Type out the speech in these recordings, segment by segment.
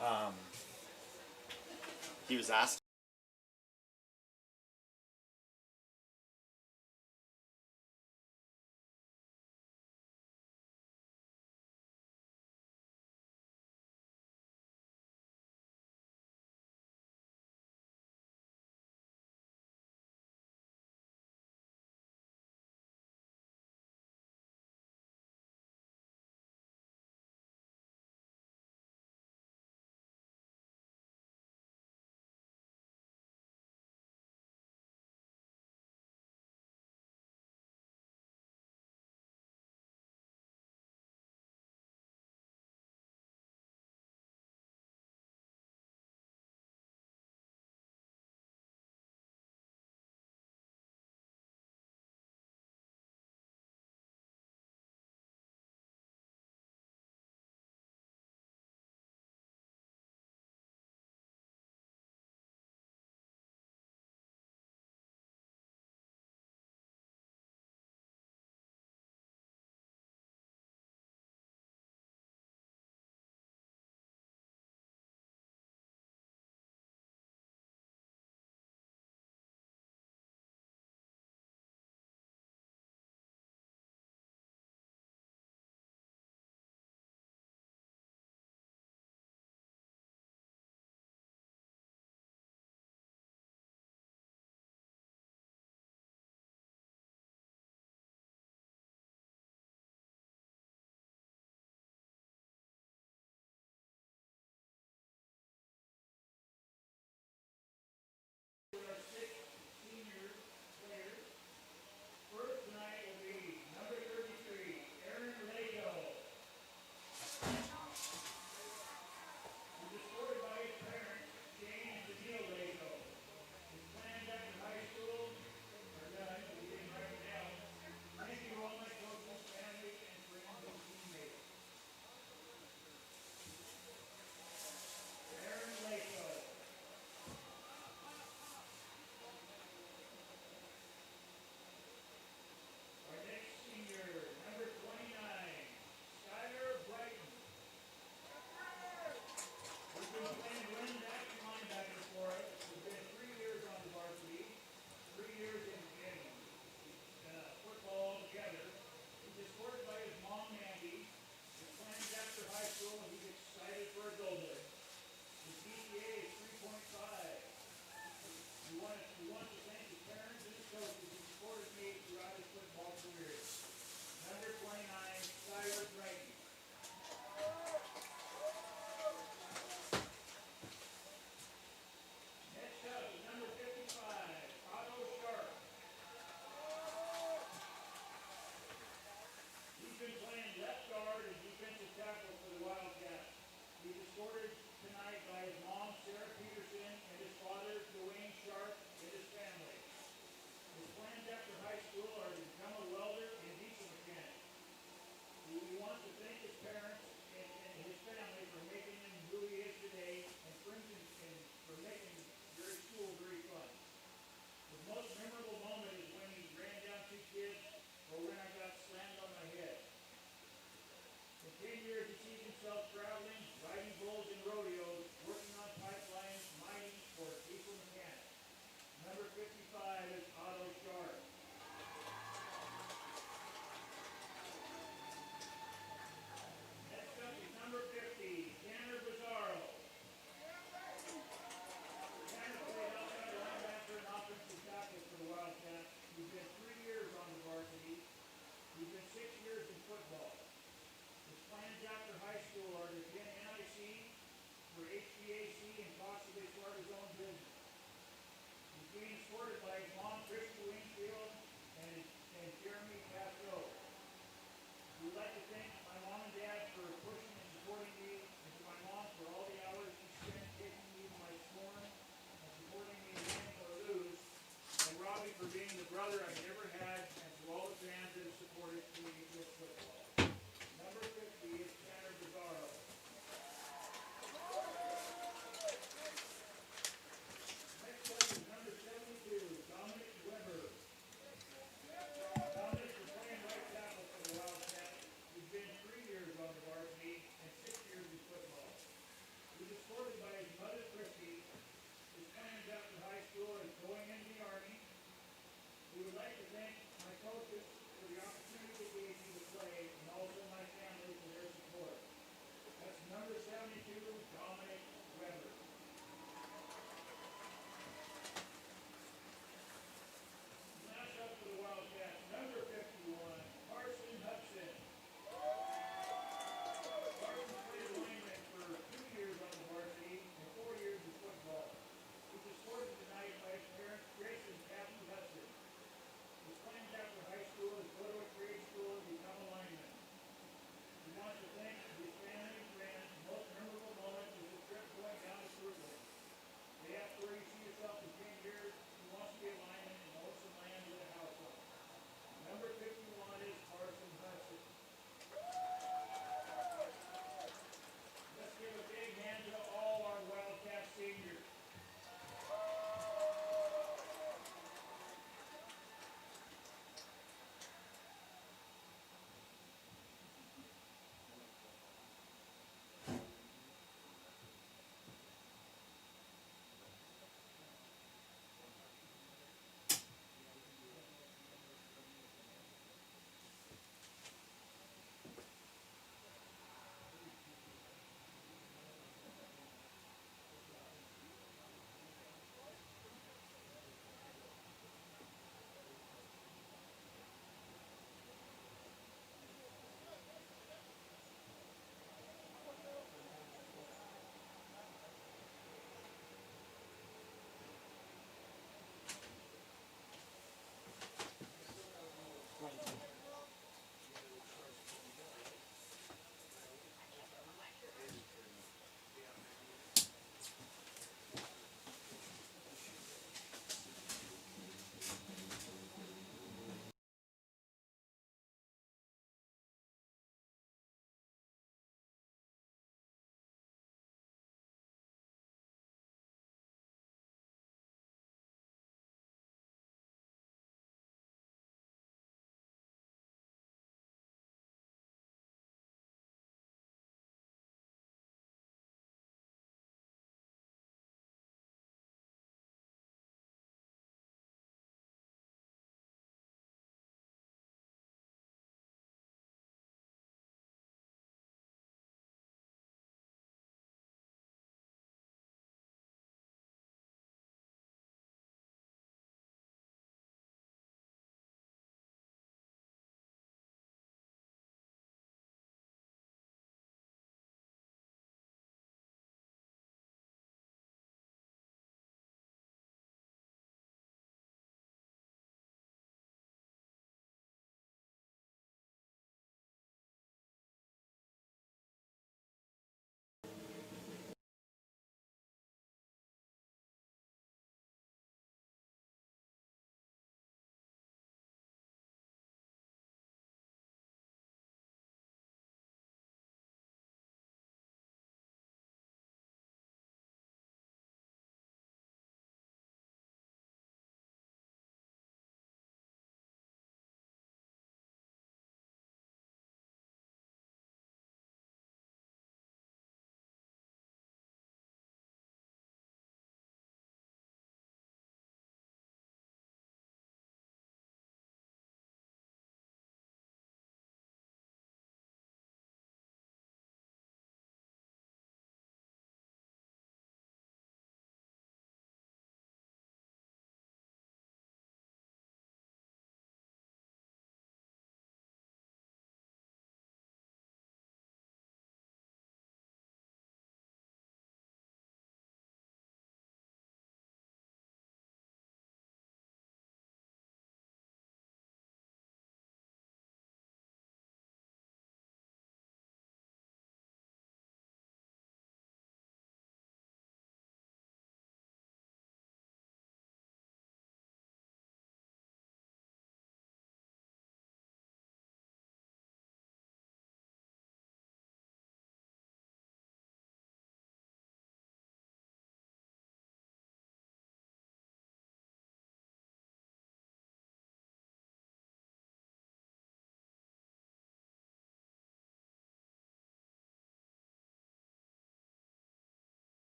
Um, he was asking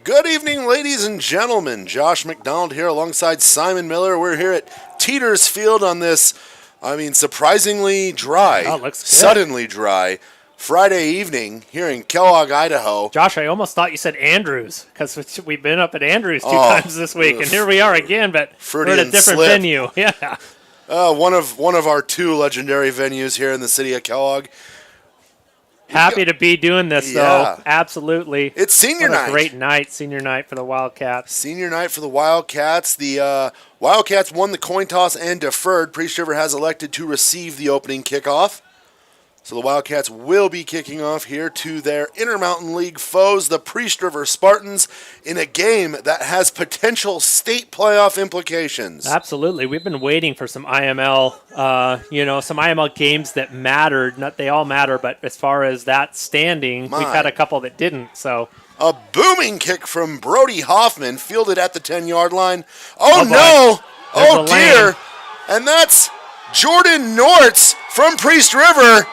Good evening, ladies and gentlemen. Josh McDonald here alongside Simon Miller. We're here at Teeters Field on this, surprisingly dry, looks good. suddenly dry Friday evening here in Kellogg, Idaho. Josh, I almost thought you said Andrews because we've been up at Andrews two times this week, and here we are again, but we're at a different venue. Yeah. One of our two legendary venues here in the city of Kellogg. Happy to be doing this, though. Absolutely. It's senior night. Great night, senior night for the Wildcats. Senior night for the Wildcats. The Wildcats won the coin toss and deferred. Priest River has elected to receive the opening kickoff. So the Wildcats will be kicking off here to their Intermountain League foes, the Priest River Spartans, in a game that has potential state playoff implications. Absolutely. We've been waiting for some IML, some IML games that mattered. Not they all matter, but as far as that standing, we've had a couple that didn't. So a booming kick from Brody Hoffman, fielded at the 10-yard line. Oh no! Oh dear! And that's Jordan Nortz from Priest River.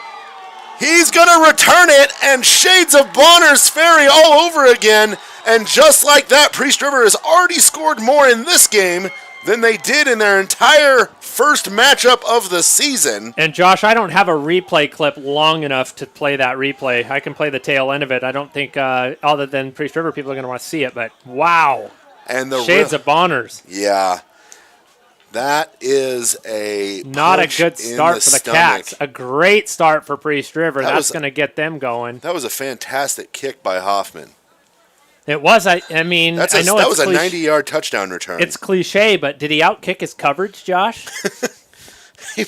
He's going to return it, and shades of Bonner's Ferry all over again. And just like that, Priest River has already scored more in this game than they did in their entire first matchup of the season. And Josh, I don't have a replay clip long enough to play that replay. I can play the tail end of it. I don't think, other than Priest River, people are going to want to see it. But wow, and the shades of Bonner's. Yeah. That is not a good start for the Cats. A great start for Priest River. That's going to get them going. That was a fantastic kick by Hoffman. It was. I mean, I know that was a 90-yard touchdown return. It's cliche, but did he outkick his coverage, Josh? I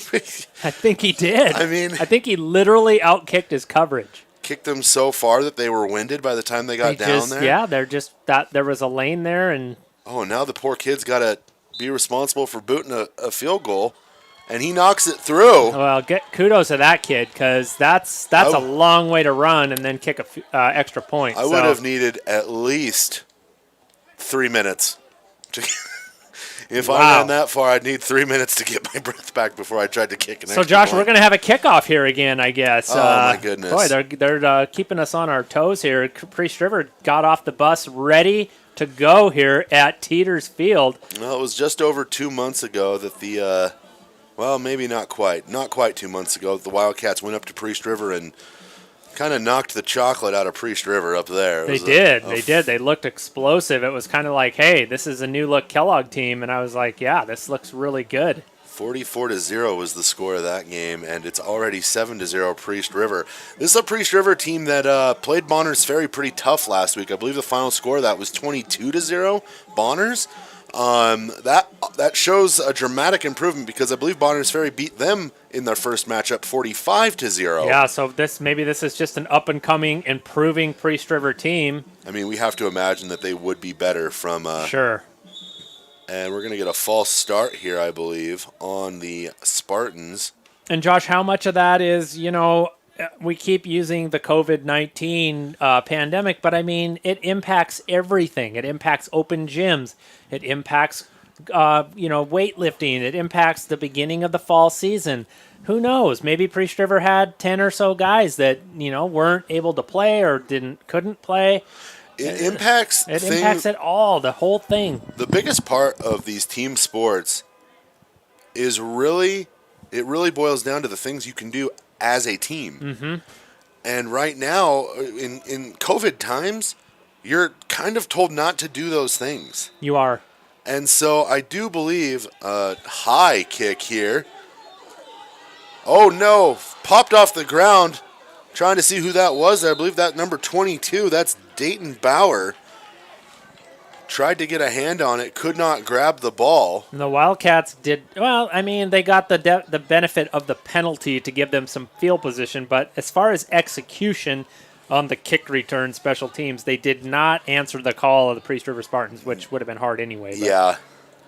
think he did. I think he literally outkicked his coverage. Kicked them so far that they were winded by the time they got down there. Yeah, there was a lane there, and now the poor kid's got to be responsible for booting a field goal, and he knocks it through. Well, kudos to that kid, because that's a long way to run and then kick a extra point. I would have needed at least 3 minutes. If I ran that far, I'd need 3 minutes to get my breath back before I tried to kick an extra Josh, point. We're going to have a kickoff here again, I guess. Oh, my goodness. Boy, they're keeping us on our toes here. Priest River got off the bus ready to go here at Teeters Field. Well, it was just over 2 months ago that maybe not quite 2 months ago, that the Wildcats went up to Priest River and kind of knocked the chocolate out of Priest River up there. They did. They looked explosive. It was kind of like, hey, this is a new look Kellogg team, and I was like, yeah, this looks really good. 44-0 was the score of that game, and it's already 7-0 Priest River. This is a Priest River team that played Bonner's Ferry pretty tough last week. I believe the final score of that was 22-0 Bonner's. That shows a dramatic improvement, because I believe Bonner's Ferry beat them in their first matchup 45-0. Yeah, so this is just an up-and-coming, improving Priest River team. I mean, we have to imagine that they would be better from sure. And we're going to get a false start here, I believe, on the Spartans. And, Josh, how much of that is, we keep using the COVID-19 pandemic, but, I mean, it impacts everything. It impacts open gyms. It impacts, weightlifting. It impacts the beginning of the fall season. Who knows? Maybe Priest River had 10 or so guys that, weren't able to play or couldn't play. It impacts it all, the whole thing. The biggest part of these team sports is it really boils down to the things you can do as a team. Mm-hmm. And right now, in COVID times, you're kind of told not to do those things. You are. And so I do believe a high kick here. Oh, no. Popped off the ground. Trying to see who that was. I believe that number 22, that's Dayton Bauer. Tried to get a hand on it, could not grab the ball. And the Wildcats they got the benefit of the penalty to give them some field position, but as far as execution on the kick return special teams, they did not answer the call of the Priest River Spartans, which would have been hard anyway.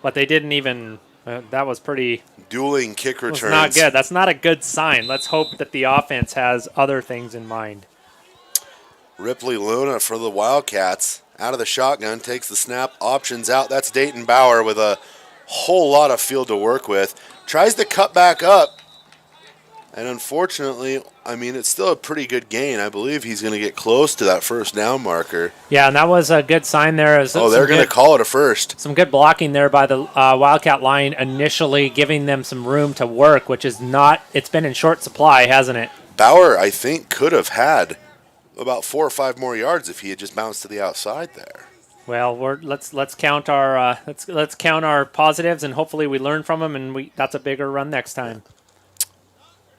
But they didn't even... that was pretty... Dueling kick returns. Was not good. That's not a good sign. Let's hope that the offense has other things in mind. Ripley Luna for the Wildcats. Out of the shotgun, takes the snap, options out. That's Dayton Bauer with a whole lot of field to work with. Tries to cut back up. And unfortunately, I mean, it's still a pretty good gain. I believe he's going to get close to that first down marker. Yeah, and that was a good sign there. They're going to call it a first. Some good blocking there by the Wildcat line initially, giving them some room to work, which is not – it's been in short supply, hasn't it? Bauer, I think, could have had about 4 or 5 more yards if he had just bounced to the outside there. Well, let's count our let's count our positives, and hopefully we learn from them, and that's a bigger run next time.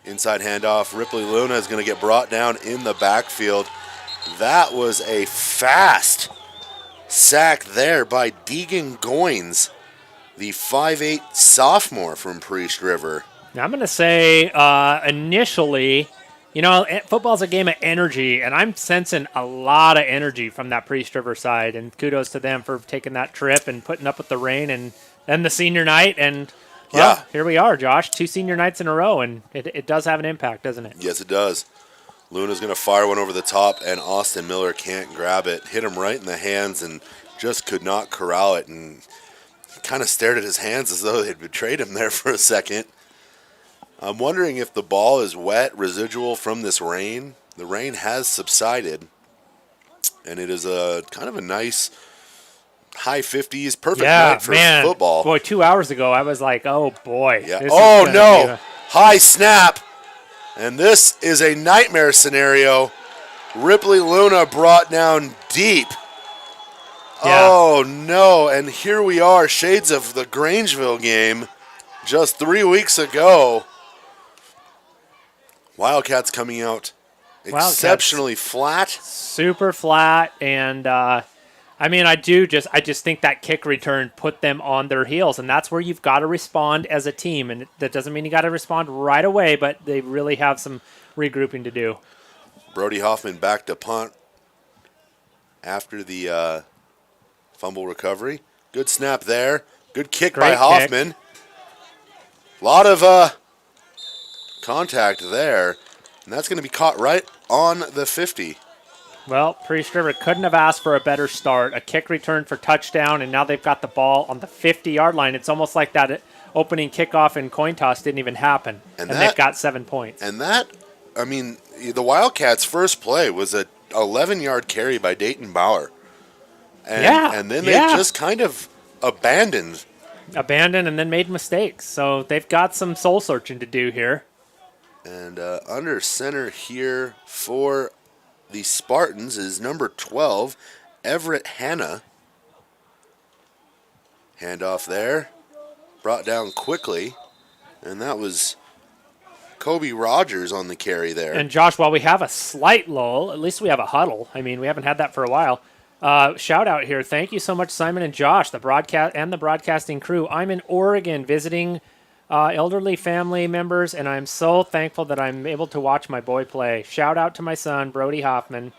Inside handoff, Ripley Luna is going to get brought down in the backfield. That was a fast sack there by Deegan Goins, the 5'8" sophomore from Priest River. Now, I'm going to say initially, football's a game of energy, and I'm sensing a lot of energy from that Priest River side, and kudos to them for taking that trip and putting up with the rain and then the senior night, and well, here we are, Josh. 2 senior nights in a row, and it does have an impact, doesn't it? Yes, it does. Luna's going to fire one over the top, and Austin Miller can't grab it. Hit him right in the hands and just could not corral it, and kind of stared at his hands as though they'd betrayed him there for a second. I'm wondering if the ball is wet, residual from this rain. The rain has subsided, and it is a kind of a nice high 50s, perfect night for football. Boy, 2 hours ago, I was like, oh, boy. Yeah. Oh, no. High snap. And this is a nightmare scenario. Ripley Luna brought down deep. Yeah. Oh, no. And here we are, shades of the Grangeville game just 3 weeks ago. Wildcats coming out exceptionally flat. Super flat, and I just think that kick return put them on their heels, and that's where you've got to respond as a team. And that doesn't mean you got to respond right away, but they really have some regrouping to do. Brody Hoffman back to punt after the fumble recovery. Good snap there. Good kick by Hoffman. A lot of contact there, and that's going to be caught right on the 50. Well, Priest River couldn't have asked for a better start. A kick return for touchdown, and now they've got the ball on the 50-yard line. It's almost like that opening kickoff and coin toss didn't even happen, and they've got 7 points. And the Wildcats' first play was a 11-yard carry by Dayton Bauer. And then they just kind of abandoned and then made mistakes. So they've got some soul searching to do here. And under center here for the Spartans is number 12, Everett Hanna. Handoff there. Brought down quickly. And that was Kobe Rogers on the carry there. And Josh, while we have a slight lull, at least we have a huddle. I mean, we haven't had that for a while. Shout out here. Thank you so much, Simon and Josh, the broadcasting crew. I'm in Oregon visiting elderly family members, and I'm so thankful that I'm able to watch my boy play. Shout out to my son, Brody Hoffman.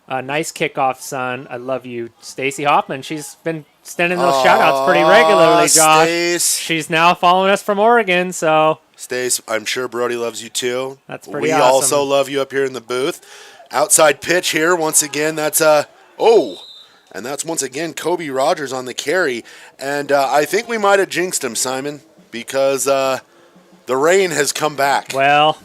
Nice kickoff, son. I love you. Stacy Hoffman, she's been sending those shout outs pretty regularly, Josh. Stace. She's now following us from Oregon, so. Stace, I'm sure Brody loves you too. That's pretty awesome. We also love you up here in the booth. Outside pitch here, once again, that's and that's once again Kobe Rogers on the carry. And I think we might have jinxed him, Simon, because the rain has come back. Well,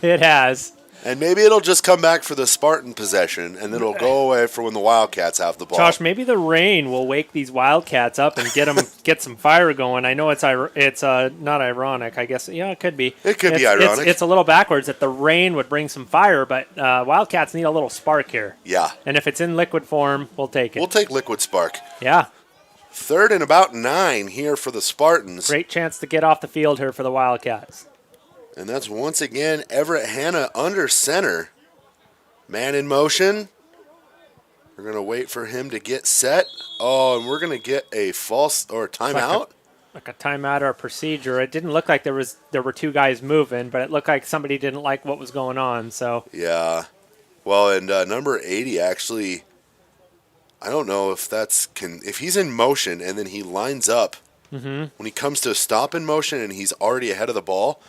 it has. And maybe it'll just come back for the Spartan possession, and then it'll go away for when the Wildcats have the ball. Josh, maybe the rain will wake these Wildcats up and get some fire going. I know it's not ironic. I guess it could be. It could be ironic. It's a little backwards that the rain would bring some fire, but Wildcats need a little spark here. Yeah. And if it's in liquid form, we'll take it. We'll take liquid spark. Yeah. 3rd and about 9 here for the Spartans. Great chance to get off the field here for the Wildcats. And that's once again Everett Hanna under center. Man in motion. We're going to wait for him to get set. Oh, and we're going to get a false or timeout. Like a timeout or a procedure. It didn't look like there were 2 guys moving, but it looked like somebody didn't like what was going on. So yeah. Well, and number 80 actually, I don't know if if he's in motion and then he lines up. When he comes to a stop in motion and he's already ahead of the ball,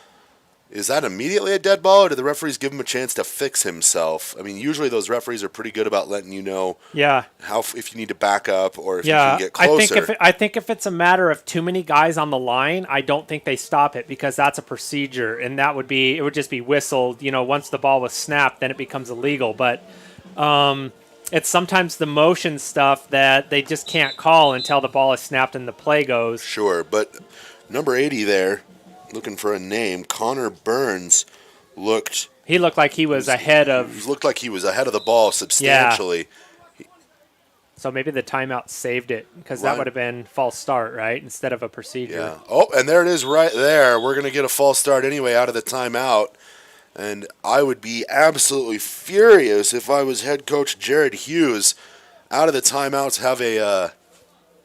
Is that immediately a dead ball, or do the referees give him a chance to fix himself? I mean, usually those referees are pretty good about letting you know how if you need to back up or if you can get closer. I think if it's a matter of too many guys on the line, I don't think they stop it because that's a procedure, and it would just be whistled. Once the ball was snapped, then it becomes illegal. But it's sometimes the motion stuff that they just can't call until the ball is snapped and the play goes. Sure, but number 80 there. Looking for a name, Connor Burns looked like he was ahead of. Looked like he was ahead of the ball substantially. Yeah. So maybe the timeout saved it because that would have been false start, right, instead of a procedure. Yeah. Oh, and there it is right there. We're going to get a false start anyway out of the timeout. And I would be absolutely furious if I was head coach Jared Hughes. Out of the timeouts have a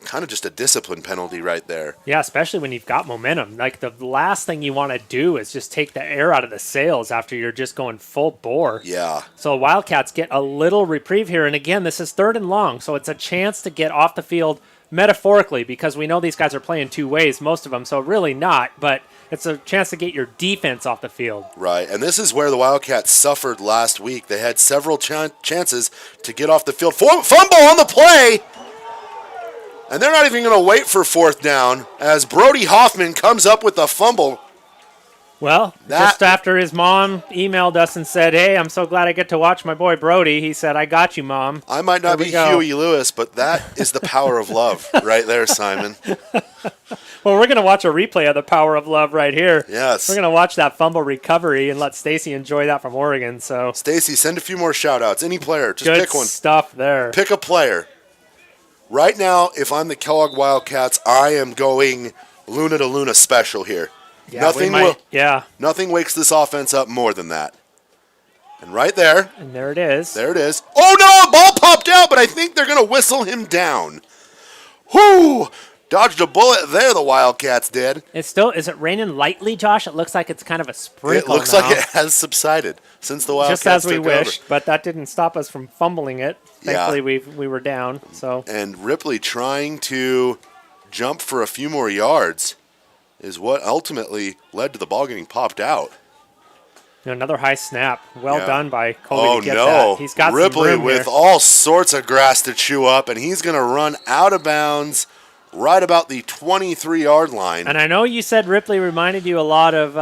kind of just a discipline penalty right there. Yeah, especially when you've got momentum. Like, the last thing you want to do is just take the air out of the sails after you're just going full bore. Yeah. So Wildcats get a little reprieve here. And again, this is 3rd and long, so it's a chance to get off the field metaphorically because we know these guys are playing two ways, most of them, so really not. But it's a chance to get your defense off the field. Right, and this is where the Wildcats suffered last week. They had several chances to get off the field. Fumble on the play! And they're not even going to wait for 4th down as Brody Hoffman comes up with a fumble. Well, just after his mom emailed us and said, "Hey, I'm so glad I get to watch my boy Brody," he said, "I got you, Mom." I might not be Huey Lewis, but that is the power of love right there, Simon. Well, we're going to watch a replay of the power of love right here. Yes. We're going to watch that fumble recovery and let Stacy enjoy that from Oregon. So, Stacy, send a few more shout-outs. Any player, just good pick one. Stuff there. Pick a player. Right now, if I'm the Kellogg Wildcats, I am going Luna to Luna special here. Yeah, Nothing wakes this offense up more than that. And right there. And there it is. There it is. Oh, no, a ball popped out, but I think they're going to whistle him down. Whoo! Dodged a bullet there, the Wildcats did. Is it raining lightly, Josh? It looks like it's kind of a sprinkle. It looks like it has subsided since the Wildcats just as we took wished, over. But that didn't stop us from fumbling it. Thankfully, we were down. So. And Ripley trying to jump for a few more yards is what ultimately led to the ball getting popped out. Another high snap. Well done by Colby to get that. Oh, no. He's got Ripley some room with here. all sorts of grass to chew up, and he's going to run out of bounds right about the 23-yard line. And I know you said Ripley reminded you a lot of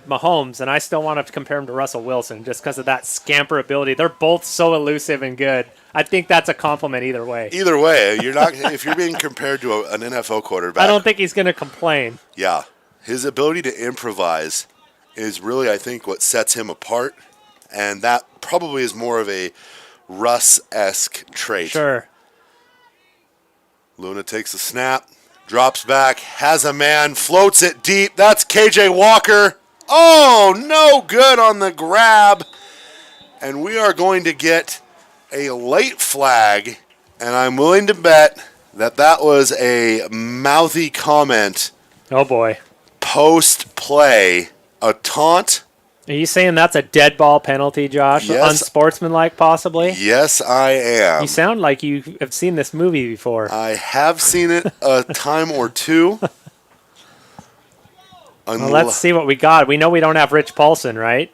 Mahomes, and I still want to compare him to Russell Wilson just because of that scamper ability. They're both so elusive and good. I think that's a compliment either way. Either way, you're not if you're being compared to an NFL quarterback. I don't think he's going to complain. Yeah. His ability to improvise is really, I think, what sets him apart, and that probably is more of a Russ-esque trait. Sure. Luna takes a snap, drops back, has a man, floats it deep. That's KJ Walker. Oh, no good on the grab. And we are going to get a late flag, and I'm willing to bet that was a mouthy comment. Oh, boy. Post-play, a taunt. Are you saying that's a dead ball penalty, Josh? Yes. Unsportsmanlike, possibly? Yes, I am. You sound like you have seen this movie before. I have seen it a time or two. Well, let's see what we got. We know we don't have Rich Paulson, right?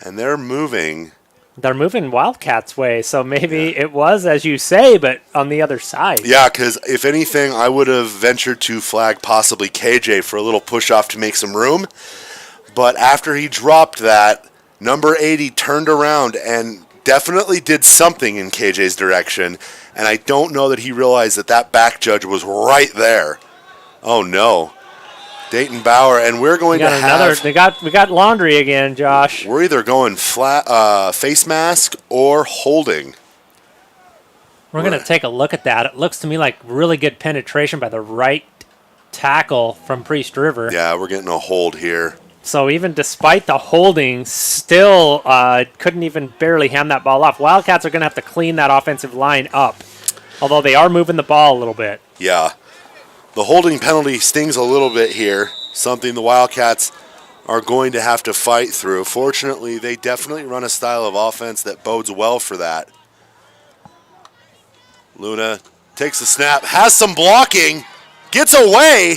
And they're moving. They're moving Wildcats' way, so maybe it was, as you say, but on the other side. Yeah, because if anything, I would have ventured to flag possibly KJ for a little push-off to make some room. But after he dropped that, number 80 turned around and definitely did something in KJ's direction. And I don't know that he realized that back judge was right there. Oh, no. Dayton Bauer, and we're going to have... We got laundry again, Josh. We're either going flat face mask or holding. We're going to take a look at that. It looks to me like really good penetration by the right tackle from Priest River. Yeah, we're getting a hold here. So even despite the holding, still couldn't even barely hand that ball off. Wildcats are going to have to clean that offensive line up, although they are moving the ball a little bit. Yeah. The holding penalty stings a little bit here, something the Wildcats are going to have to fight through. Fortunately, they definitely run a style of offense that bodes well for that. Luna takes the snap, has some blocking, gets away.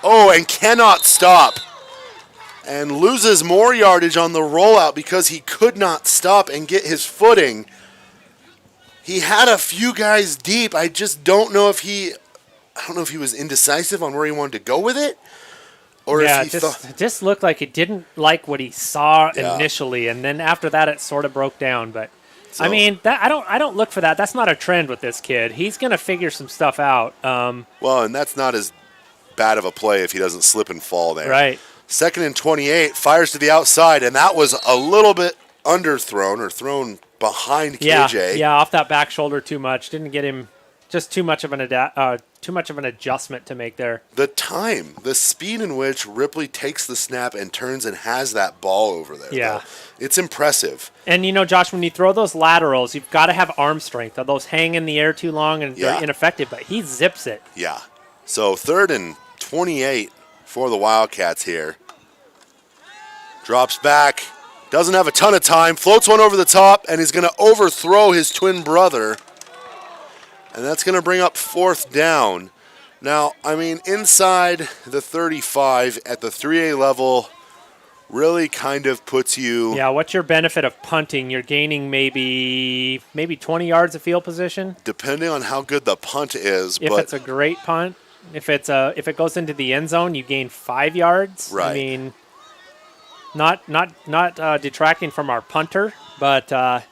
Oh, and cannot stop. and loses more yardage on the rollout because he could not stop and get his footing. He had a few guys deep. I just don't know if he was indecisive on where he wanted to go with it. Or yeah, if he it just looked like he didn't like what he saw Yeah. initially, and then after that it sort of broke down. But So- I mean, I don't look for that. That's not a trend with this kid. He's gonna figure some stuff out. Well, and that's not as bad of a play if he doesn't slip and fall there. Right. 2nd and 28, fires to the outside, and that was a little bit underthrown or thrown behind Yeah. KJ. Yeah. Off that back shoulder too much. Didn't get him. Just too much of an adjustment to make there. The speed in which Ripley takes the snap and turns and has that ball over there. Yeah. though, it's impressive. And, Josh, when you throw those laterals, you've got to have arm strength. Those hang in the air too long and Yeah. they're ineffective, but he zips it. Yeah. So 3rd and 28 for the Wildcats here. Drops back. Doesn't have a ton of time. Floats one over the top, and he's going to overthrow his twin brother. And that's going to bring up 4th down. Now, I mean, inside the 35 at the 3A level really kind of puts you... Yeah, what's your benefit of punting? You're gaining maybe 20 yards of field position. Depending on how good the punt is. If it's a great punt, if it goes into the end zone, you gain 5 yards. Right. I mean, not detracting from our punter, but I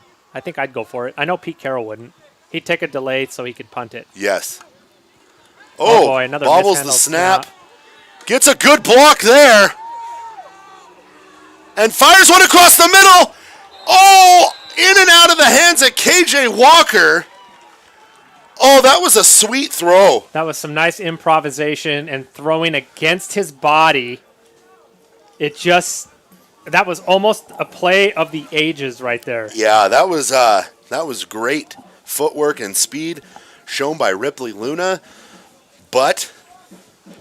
think I'd go for it. I know Pete Carroll wouldn't. He'd take a delay so he could punt it. Yes. Oh, boy, another bobbles the mishandled snap. snap. Gets a good block there. And fires one across the middle. Oh, in and out of the hands of KJ Walker. Oh, that was a sweet throw. That was some nice improvisation and throwing against his body. That was almost a play of the ages right there. Yeah, that was great footwork and speed shown by Ripley Luna. But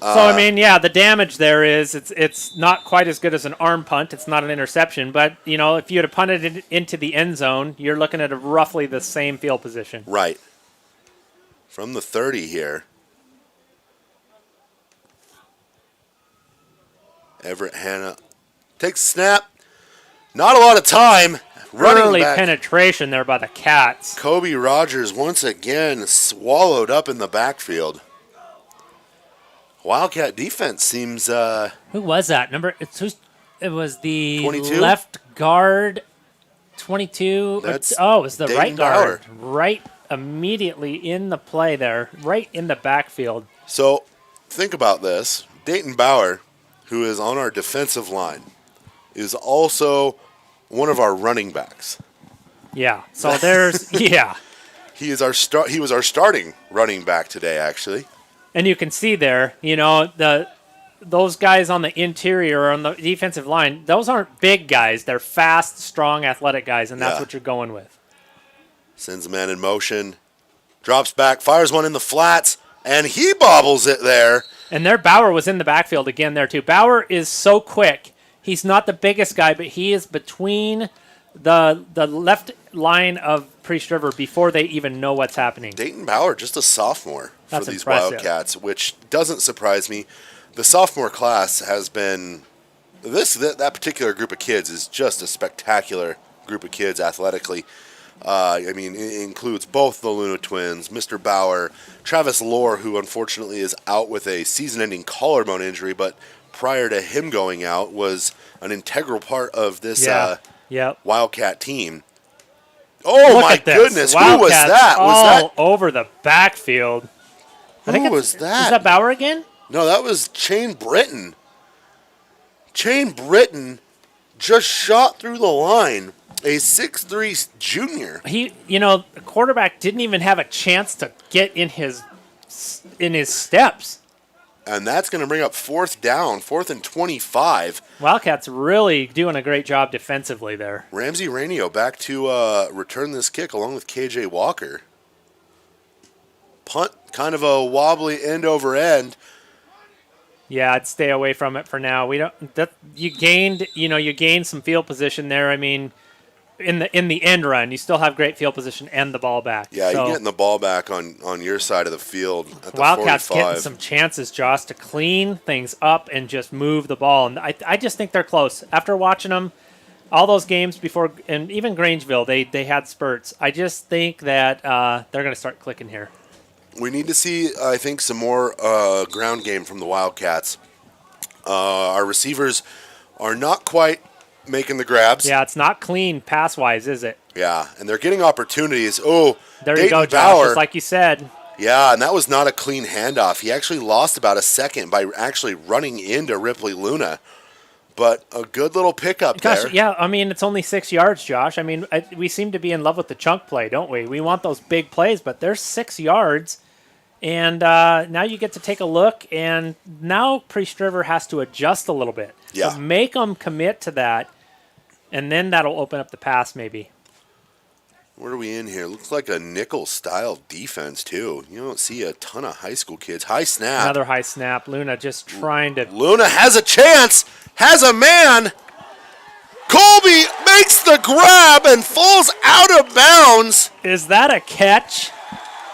the damage there is it's not quite as good as an arm punt. It's not an interception, but if you had punted it into the end zone, you're looking at roughly the same field position. right. From the 30 here. Everett Hanna takes a snap. Not a lot of time. Running Early back. penetration there by the Cats. Kobe Rogers once again swallowed up in the backfield. Wildcat defense seems Who was that? It was the 22? left guard, 22. That's It was the Dayton right guard. Bauer. Right immediately in the play there, right in the backfield. so think about this. Dayton Bauer, who is on our defensive line, is also one of our running backs. Yeah. So there's yeah. He was our starting running back today, actually. And you can see there, those guys on the interior or on the defensive line, those aren't big guys. They're fast, strong, athletic guys, and that's Yeah. what you're going with. Sends a man in motion, drops back, fires one in the flats, and he bobbles it there. And there, Bauer was in the backfield again there too. Bauer is so quick. He's not the biggest guy, but he is between the left line of Priest River before they even know what's happening. Dayton Bauer, just a sophomore That's for these impressive. Wildcats, which doesn't surprise me. The sophomore class has been that particular group of kids is just a spectacular group of kids athletically. It includes both the Luna twins, Mr. Bauer, Travis Lohr, who unfortunately is out with a season-ending collarbone injury, but prior to him going out was an integral part of this Yep. Wildcat team. Oh, Look my at this. goodness. Who was Wildcats that? all over the backfield. Who was that? Is that Bauer again? No, that was Shane Britton. Shane Britton just shot through the line. A 6'3" junior. The quarterback didn't even have a chance to get in his steps. And that's going to bring up 4th down, 4th and 25. Wildcats really doing a great job defensively there. Ramsey Rainio back to return this kick along with KJ Walker. Punt, kind of a wobbly end over end. Yeah, I'd stay away from it for now. You gained some field position there. I mean, in the end run, you still have great field position and the ball back. Yeah, so you're getting the ball back on your side of the field at the Wildcats 45. getting some chances, Josh, to clean things up and just move the ball. And I just think they're close. After watching them, all those games before, and even Grangeville, they had spurts. I just think that they're going to start clicking here. We need to see, I think, some more ground game from the Wildcats. Our receivers are not quite making the grabs. Yeah, it's not clean pass-wise, is it? Yeah, and they're getting opportunities. Oh, There Dayton you go, Josh, Bauer. just like you said. Yeah, and that was not a clean handoff. He actually lost about a second by actually running into Ripley Luna. But a good little pickup Gosh, there. yeah, I mean, it's only 6 yards, Josh. I mean, we seem to be in love with the chunk play, don't we? We want those big plays, but there's 6 yards. And now you get to take a look, and now Priest River has to adjust a little bit. Yeah. So make them commit to that, and then that'll open up the pass maybe. What are we in here? Looks like a nickel-style defense, too. You don't see a ton of high school kids. High snap. Another high snap. Luna just trying to... Luna has a chance, has a man. Colby makes the grab and falls out of bounds. Is that a catch?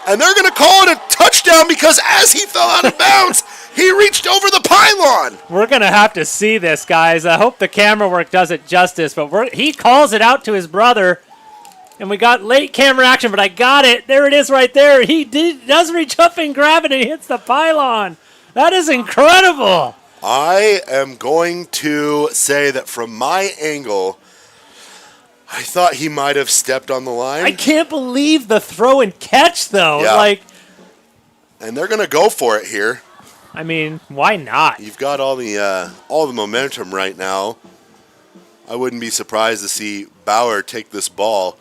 And they're going to call it a touchdown because as he fell out of bounds, he reached over the pylon. We're going to have to see this, guys. I hope the camera work does it justice, but he calls it out to his brother. And we got late camera action, but I got it. There it is right there. He does reach up and grab it, and he hits the pylon. That is incredible. I am going to say that from my angle, I thought he might have stepped on the line. I can't believe the throw and catch, though. Yeah. And they're going to go for it here. I mean, why not? You've got all the momentum right now. I wouldn't be surprised to see Bauer take this ball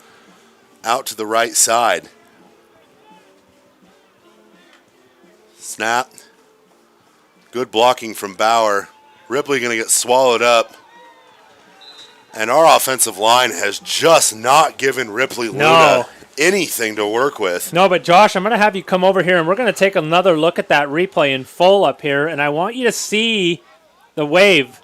out to the right side. Snap. Good blocking from Bauer. Ripley going to get swallowed up. And our offensive line has just not given Ripley Luna anything to work with. No, but Josh, I'm going to have you come over here, and we're going to take another look at that replay in full up here, and I want you to see the wave.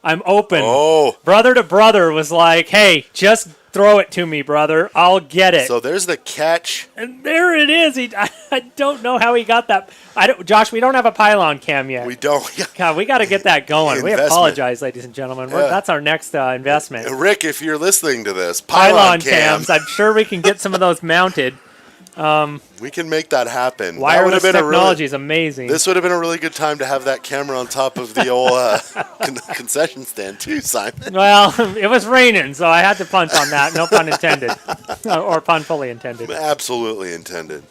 I'm open. Oh. Brother to brother was like, hey, just throw it to me, brother. I'll get it. So there's the catch. And there it is. I don't know how he got that. Josh, we don't have a pylon cam yet. We don't. God, we got to get that going. We apologize, ladies and gentlemen. That's our next investment. Rick, if you're listening to this, pylon cams. I'm sure we can get some of those mounted. We can make that happen. Wireless technology is amazing. This would have been a really good time to have that camera on top of the old concession stand too, Simon. Well, it was raining, so I had to punt on that. No pun intended. Or pun fully intended. Absolutely intended.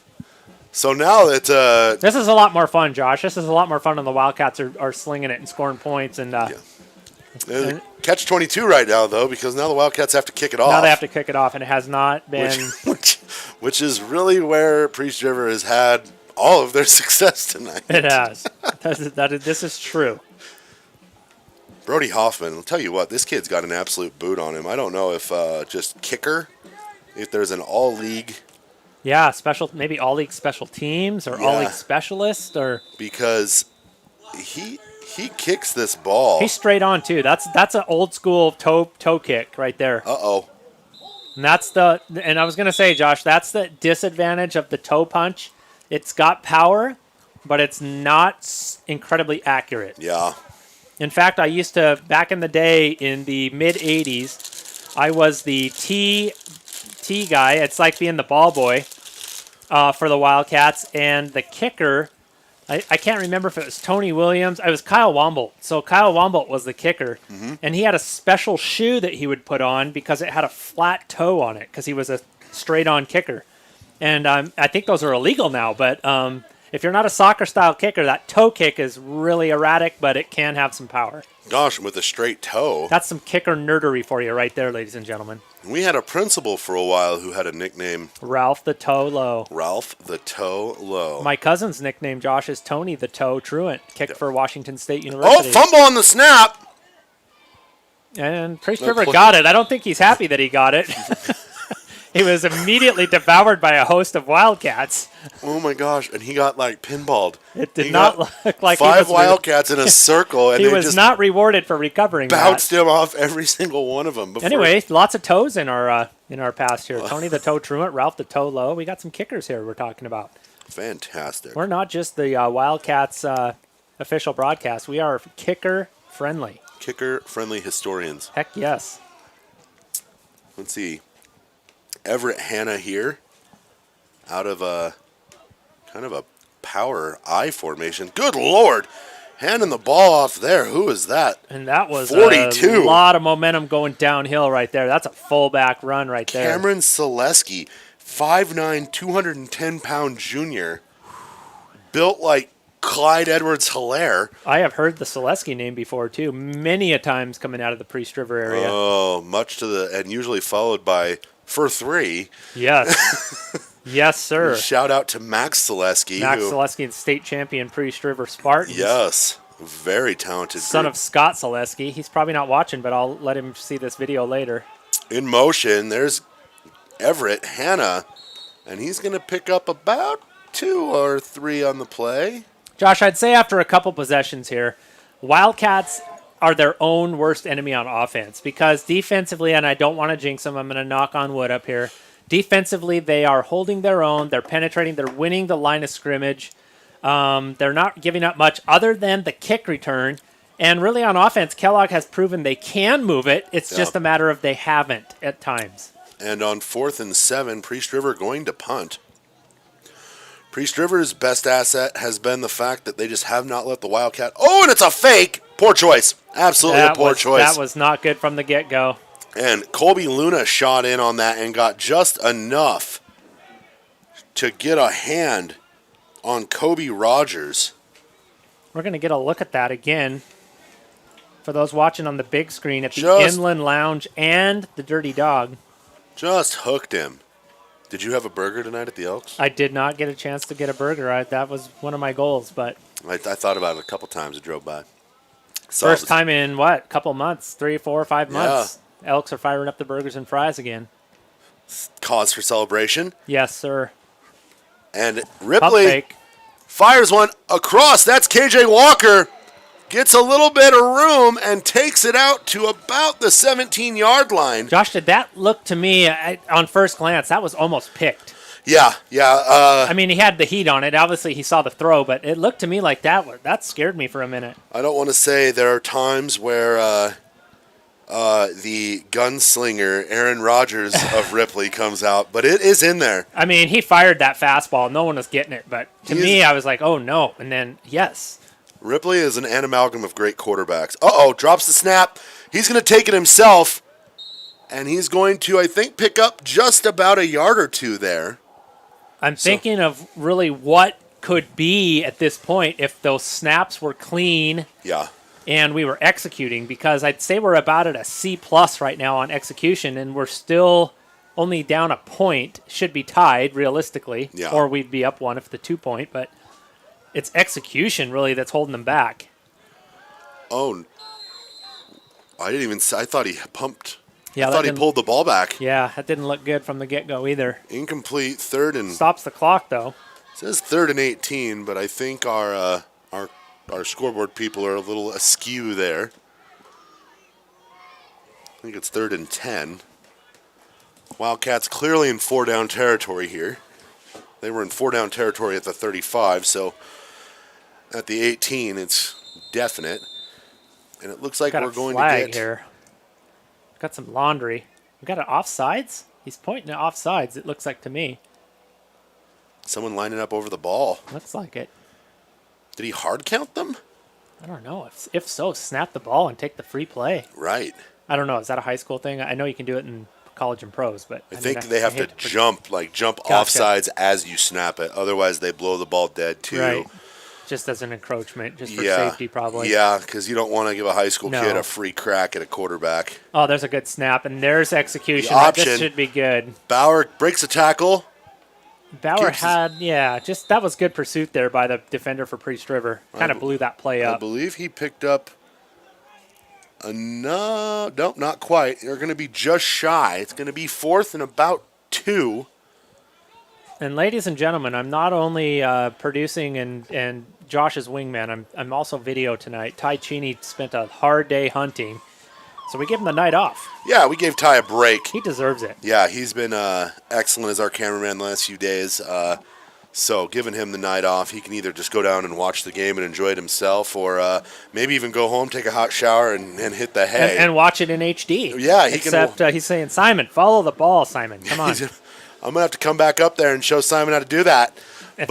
So now that... this is a lot more fun, Josh. This is a lot more fun when the Wildcats are slinging it and scoring points. And catch 22 right now, though, because now the Wildcats have to kick it off. Now they have to kick it off, and it has not been... Which is really where Priest River has had all of their success tonight. It has. This is true. Brody Hoffman, I'll tell you what, this kid's got an absolute boot on him. I don't know if just kicker, if there's an all-league. Yeah, maybe all-league special teams or all-league specialist. Because he kicks this ball. He's straight on, too. That's an old-school toe kick right there. Uh-oh. And and I was going to say, Josh, that's the disadvantage of the toe punch. It's got power, but it's not incredibly accurate. Yeah. In fact, I used to, back in the day in the mid-'80s, I was the T guy. It's like being the ball boy for the Wildcats. And the kicker, I can't remember if it was Tony Williams. It was Kyle Wombolt. So Kyle Wombolt was the kicker. Mm-hmm. And he had a special shoe that he would put on because it had a flat toe on it because he was a straight-on kicker. And I think those are illegal now. But if you're not a soccer-style kicker, that toe kick is really erratic, but it can have some power. Gosh, with a straight toe. That's some kicker nerdery for you right there, ladies and gentlemen. We had a principal for a while who had a nickname. Ralph the Toe Low. Ralph the Toe Low. My cousin's nickname, Josh, is Tony the Toe Truant. Kicked for Washington State University. Oh, fumble on the snap. And Priest River got it. I don't think he's happy that he got it. He was immediately devoured by a host of Wildcats. Oh my gosh! And he got like pinballed. It did not look like five he was Wildcats in a circle, and he they was just not rewarded for recovering bounced that. him off every single one of them. Anyway, lots of toes in our past here. Tony the Toe Truant, Ralph the Toe Low. We got some kickers here we're talking about. Fantastic. We're not just the Wildcats official broadcast. We are kicker friendly. Kicker friendly historians. Heck yes. Let's see. Everett Hanna here, out of a kind of a power I formation. Good Lord. Handing the ball off there. Who is that? And that was 42. A lot of momentum going downhill right there. That's a fullback run right there. Cameron Selesky, 5'9", 210-pound junior, built like Clyde Edwards-Hilaire. I have heard the Selesky name before, too, many a times coming out of the Priest River area. Oh, and usually followed by for 3. Yes. Yes, sir. Shout out to Max Selesky. Max Selesky, the state champion Priest River Spartans. Yes. Very talented Son group. of Scott Selesky. He's probably not watching, but I'll let him see this video later. In motion, there's Everett Hanna, and he's going to pick up about 2 or 3 on the play. Josh, I'd say after a couple possessions here, Wildcats are their own worst enemy on offense because defensively, and I don't want to jinx them, I'm going to knock on wood up here. Defensively, they are holding their own. They're penetrating. They're winning the line of scrimmage. They're not giving up much other than the kick return. And really on offense, Kellogg has proven they can move it. It's just a matter of they haven't at times. And on 4th and 7, Priest River going to punt. Priest River's best asset has been the fact that they just have not let the Wildcat. Oh, and it's a fake. Poor choice. Absolutely a poor choice. That was not good from the get-go. And Colby Luna shot in on that and got just enough to get a hand on Kobe Rogers. We're going to get a look at that again for those watching on the big screen at the Inland Lounge and the Dirty Dog. Just hooked him. Did you have a burger tonight at the Elks? I did not get a chance to get a burger. That was one of my goals, but I thought about it a couple times. I drove by. First time in what? Couple months, 3, 4, 5 months. Elks are firing up the burgers and fries again. Cause for celebration. Yes, sir. And Ripley fires one across. That's KJ Walker. Gets a little bit of room and takes it out to about the 17-yard line. Josh, did that look to me, on first glance, that was almost picked. Yeah. I mean, he had the heat on it. Obviously, he saw the throw, but it looked to me like that scared me for a minute. I don't want to say there are times where the gunslinger Aaron Rodgers of Ripley comes out, but it is in there. I mean, he fired that fastball. No one was getting it, but to me, I was like, oh, no. And then, yes. Ripley is an amalgam of great quarterbacks. Uh-oh, drops the snap. He's going to take it himself, and he's going to, I think, pick up just about a yard or 2 there. I'm thinking of really what could be at this point if those snaps were clean. Yeah. And we were executing, because I'd say we're about at a C+ right now on execution, and we're still only down a point. Should be tied realistically, or we'd be up 1 if the 2-point. But it's execution really that's holding them back. Oh, I didn't even. I thought he pumped. Yeah, I thought he pulled the ball back. Yeah, that didn't look good from the get-go either. Incomplete. 3rd and stops the clock though. It says 3rd and 18, but I think our scoreboard people are a little askew there. I think it's 3rd and 10. Wildcats clearly in 4-down territory here. They were in 4-down territory at the 35, so at the 18, it's definite. And it looks like we're going to get here. Got some laundry. We got it offsides? He's pointing at offsides, it looks like to me. Someone lining up over the ball. Looks like it. Did he hard count them? I don't know. If so, snap the ball and take the free play. Right. I don't know. Is that a high school thing? I know you can do it in college and pros, but I think they have to jump offsides as you snap it. Otherwise, they blow the ball dead too. Right. Just as an encroachment, just for safety probably. Yeah, because you don't want to give a high school kid a free crack at a quarterback. Oh, there's a good snap, and there's execution. This should be good. Bauer breaks a tackle. Bauer that was good pursuit there by the defender for Priest River. Kind of blew that play up. I believe he picked up nope, not quite. They're going to be just shy. It's going to be 4th and about 2. And ladies and gentlemen, I'm not only producing and Josh's wingman, I'm also video tonight. Ty Cheney spent a hard day hunting, so we give him the night off. Yeah, we gave Ty a break. He deserves it. Yeah, he's been excellent as our cameraman the last few days. So giving him the night off, he can either just go down and watch the game and enjoy it himself, or maybe even go home, take a hot shower, and hit the hay. And watch it in HD. Yeah, Except he's saying, Simon, follow the ball, Simon. Come on. I'm going to have to come back up there and show Simon how to do that. If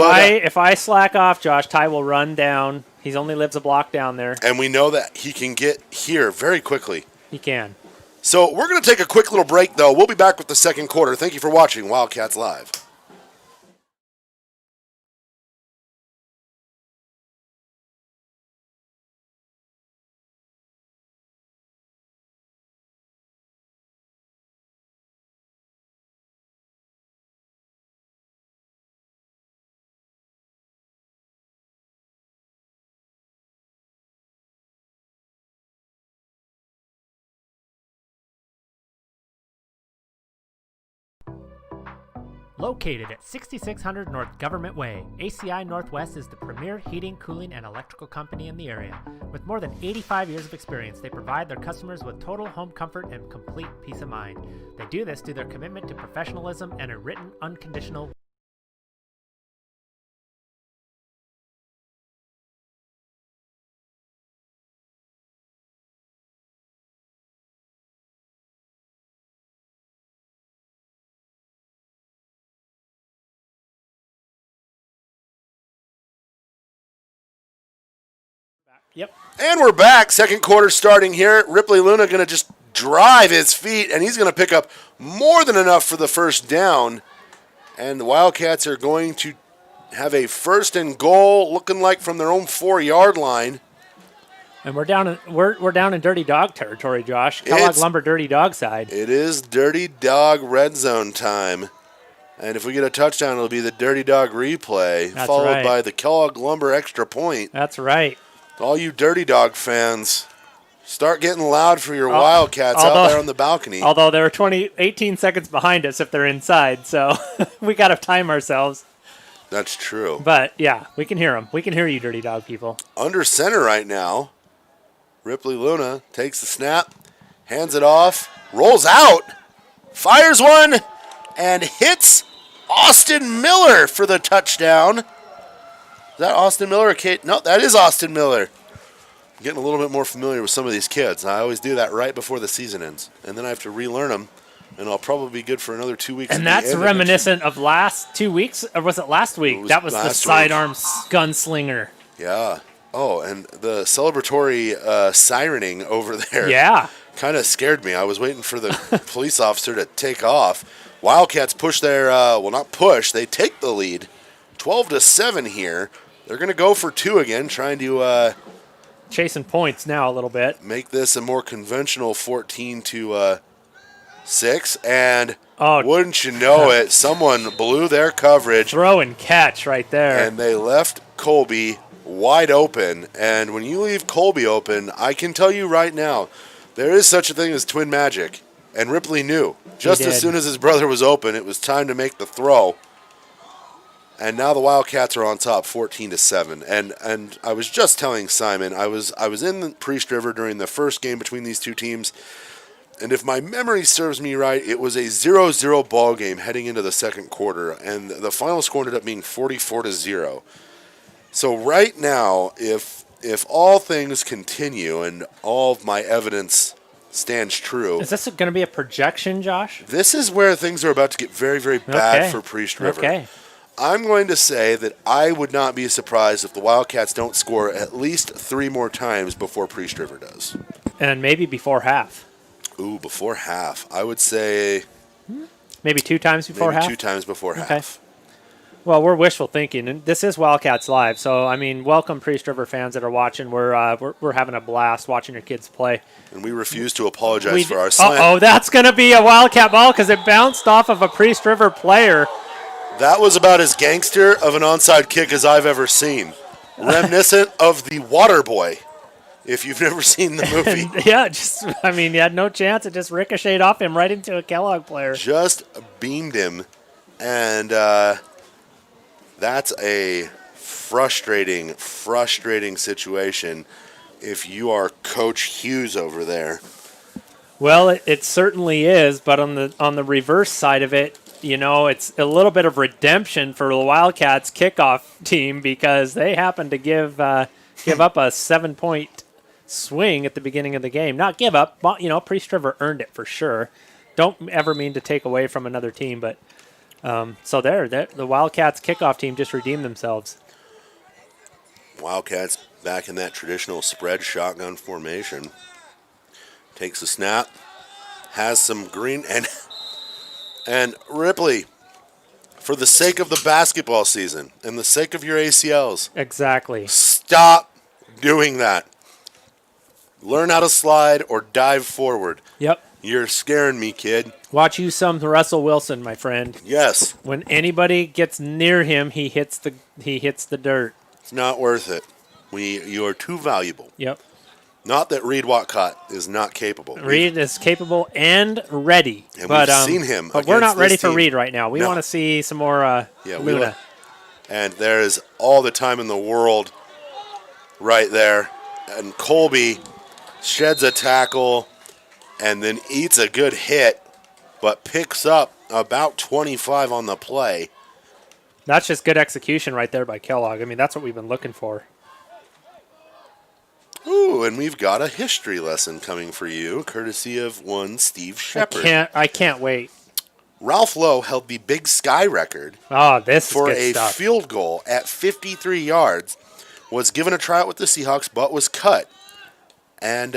I slack off, Josh, Ty will run down. He only lives a block down there. And we know that he can get here very quickly. He can. So we're going to take a quick little break, though. We'll be back with the second quarter. Thank you for watching Wildcats Live. Located at 6600 North Government Way, ACI Northwest is the premier heating, cooling, and electrical company in the area. With more than 85 years of experience, they provide their customers with total home comfort and complete peace of mind. They do this through their commitment to professionalism and a written, unconditional Yep. And we're back. Second quarter starting here. Ripley Luna going to just drive his feet, and he's going to pick up more than enough for the first down. And the Wildcats are going to have a first and goal, looking like from their own 4-yard line. And we're down in Dirty Dog territory, Josh. Kellogg Lumber Dirty Dog side. It is Dirty Dog red zone time. And if we get a touchdown, it'll be the Dirty Dog replay, followed by the Kellogg Lumber extra point. That's right. All you Dirty Dog fans, start getting loud for your Wildcats out there on the balcony. Although they're 18 seconds behind us if they're inside, so we got to time ourselves. That's true. But, yeah, we can hear them. We can hear you, Dirty Dog people. Under center right now, Ripley Luna takes the snap, hands it off, rolls out, fires one, and hits Austin Miller for the touchdown. Is that Austin Miller or Kate? No, that is Austin Miller. I'm getting a little bit more familiar with some of these kids. I always do that right before the season ends. And then I have to relearn them, and I'll probably be good for another 2 weeks. And that's reminiscent of last 2 weeks, or was it last week? That was the sidearm gunslinger. Yeah. Oh, and the celebratory sirening over there. Yeah. Kind of scared me. I was waiting for the police officer to take off. Wildcats push their, not push, they take the lead. 12-7 here. They're going to go for 2 again, trying to chasing points now a little bit. Make this a more conventional 14-6. And wouldn't you know it, someone blew their coverage. Throw and catch right there. And they left Colby wide open. And when you leave Colby open, I can tell you right now, there is such a thing as twin magic. And Ripley knew. Just as soon as his brother was open, it was time to make the throw. And now the Wildcats are on top, 14-7. And I was just telling Simon, I was in Priest River during the first game between these two teams, and if my memory serves me right, it was a 0-0 ball game heading into the second quarter, and the final score ended up being 44-0. So right now, if all things continue and all of my evidence stands true, is this going to be a projection, Josh? This is where things are about to get very, very bad for Priest River. Okay. I'm going to say that I would not be surprised if the Wildcats don't score at least 3 more times before Priest River does. And maybe before half. Ooh, before half. I would say maybe 2 times before half? 2 times before half. Well, we're wishful thinking, and this is Wildcats Live. So, I mean, welcome Priest River fans that are watching. We're having a blast watching your kids play. And we refuse to apologize for our slant. Oh, that's going to be a Wildcat ball because it bounced off of a Priest River player. That was about as gangster of an onside kick as I've ever seen. Reminiscent of the Water Boy if you've never seen the movie. And, yeah, he had no chance. It just ricocheted off him right into a Kellogg player. Just beamed him. And that's a frustrating situation if you are Coach Hughes over there. Well, it certainly is, but on the reverse side of it, it's a little bit of redemption for the Wildcats kickoff team because they happened to give up a 7-point swing at the beginning of the game. Not give up, but Priest River earned it for sure. Don't ever mean to take away from another team, but so the Wildcats kickoff team just redeemed themselves. Wildcats back in that traditional spread shotgun formation. Takes a snap, has some green, and Ripley, for the sake of the basketball season and the sake of your ACLs, exactly, stop doing that. Learn how to slide or dive forward. Yep. You're scaring me, kid. Watch you some Russell Wilson, my friend. Yes. When anybody gets near him, he hits the dirt. It's not worth it. You are too valuable. Yep. Not that Reed Wildcat is not capable. Reed is capable and ready. And we've seen him. But we're not ready this for team. Reed right now. We want to see some more Luna. And there is all the time in the world right there. And Colby sheds a tackle and then eats a good hit, but picks up about 25 on the play. That's just good execution right there by Kellogg. I mean, that's what we've been looking for. Ooh, and we've got a history lesson coming for you, courtesy of one Steve Shepard. I can't wait. Ralph Lowe held the Big Sky record for a stuff. Field goal at 53 yards. Was given a tryout with the Seahawks, but was cut. And,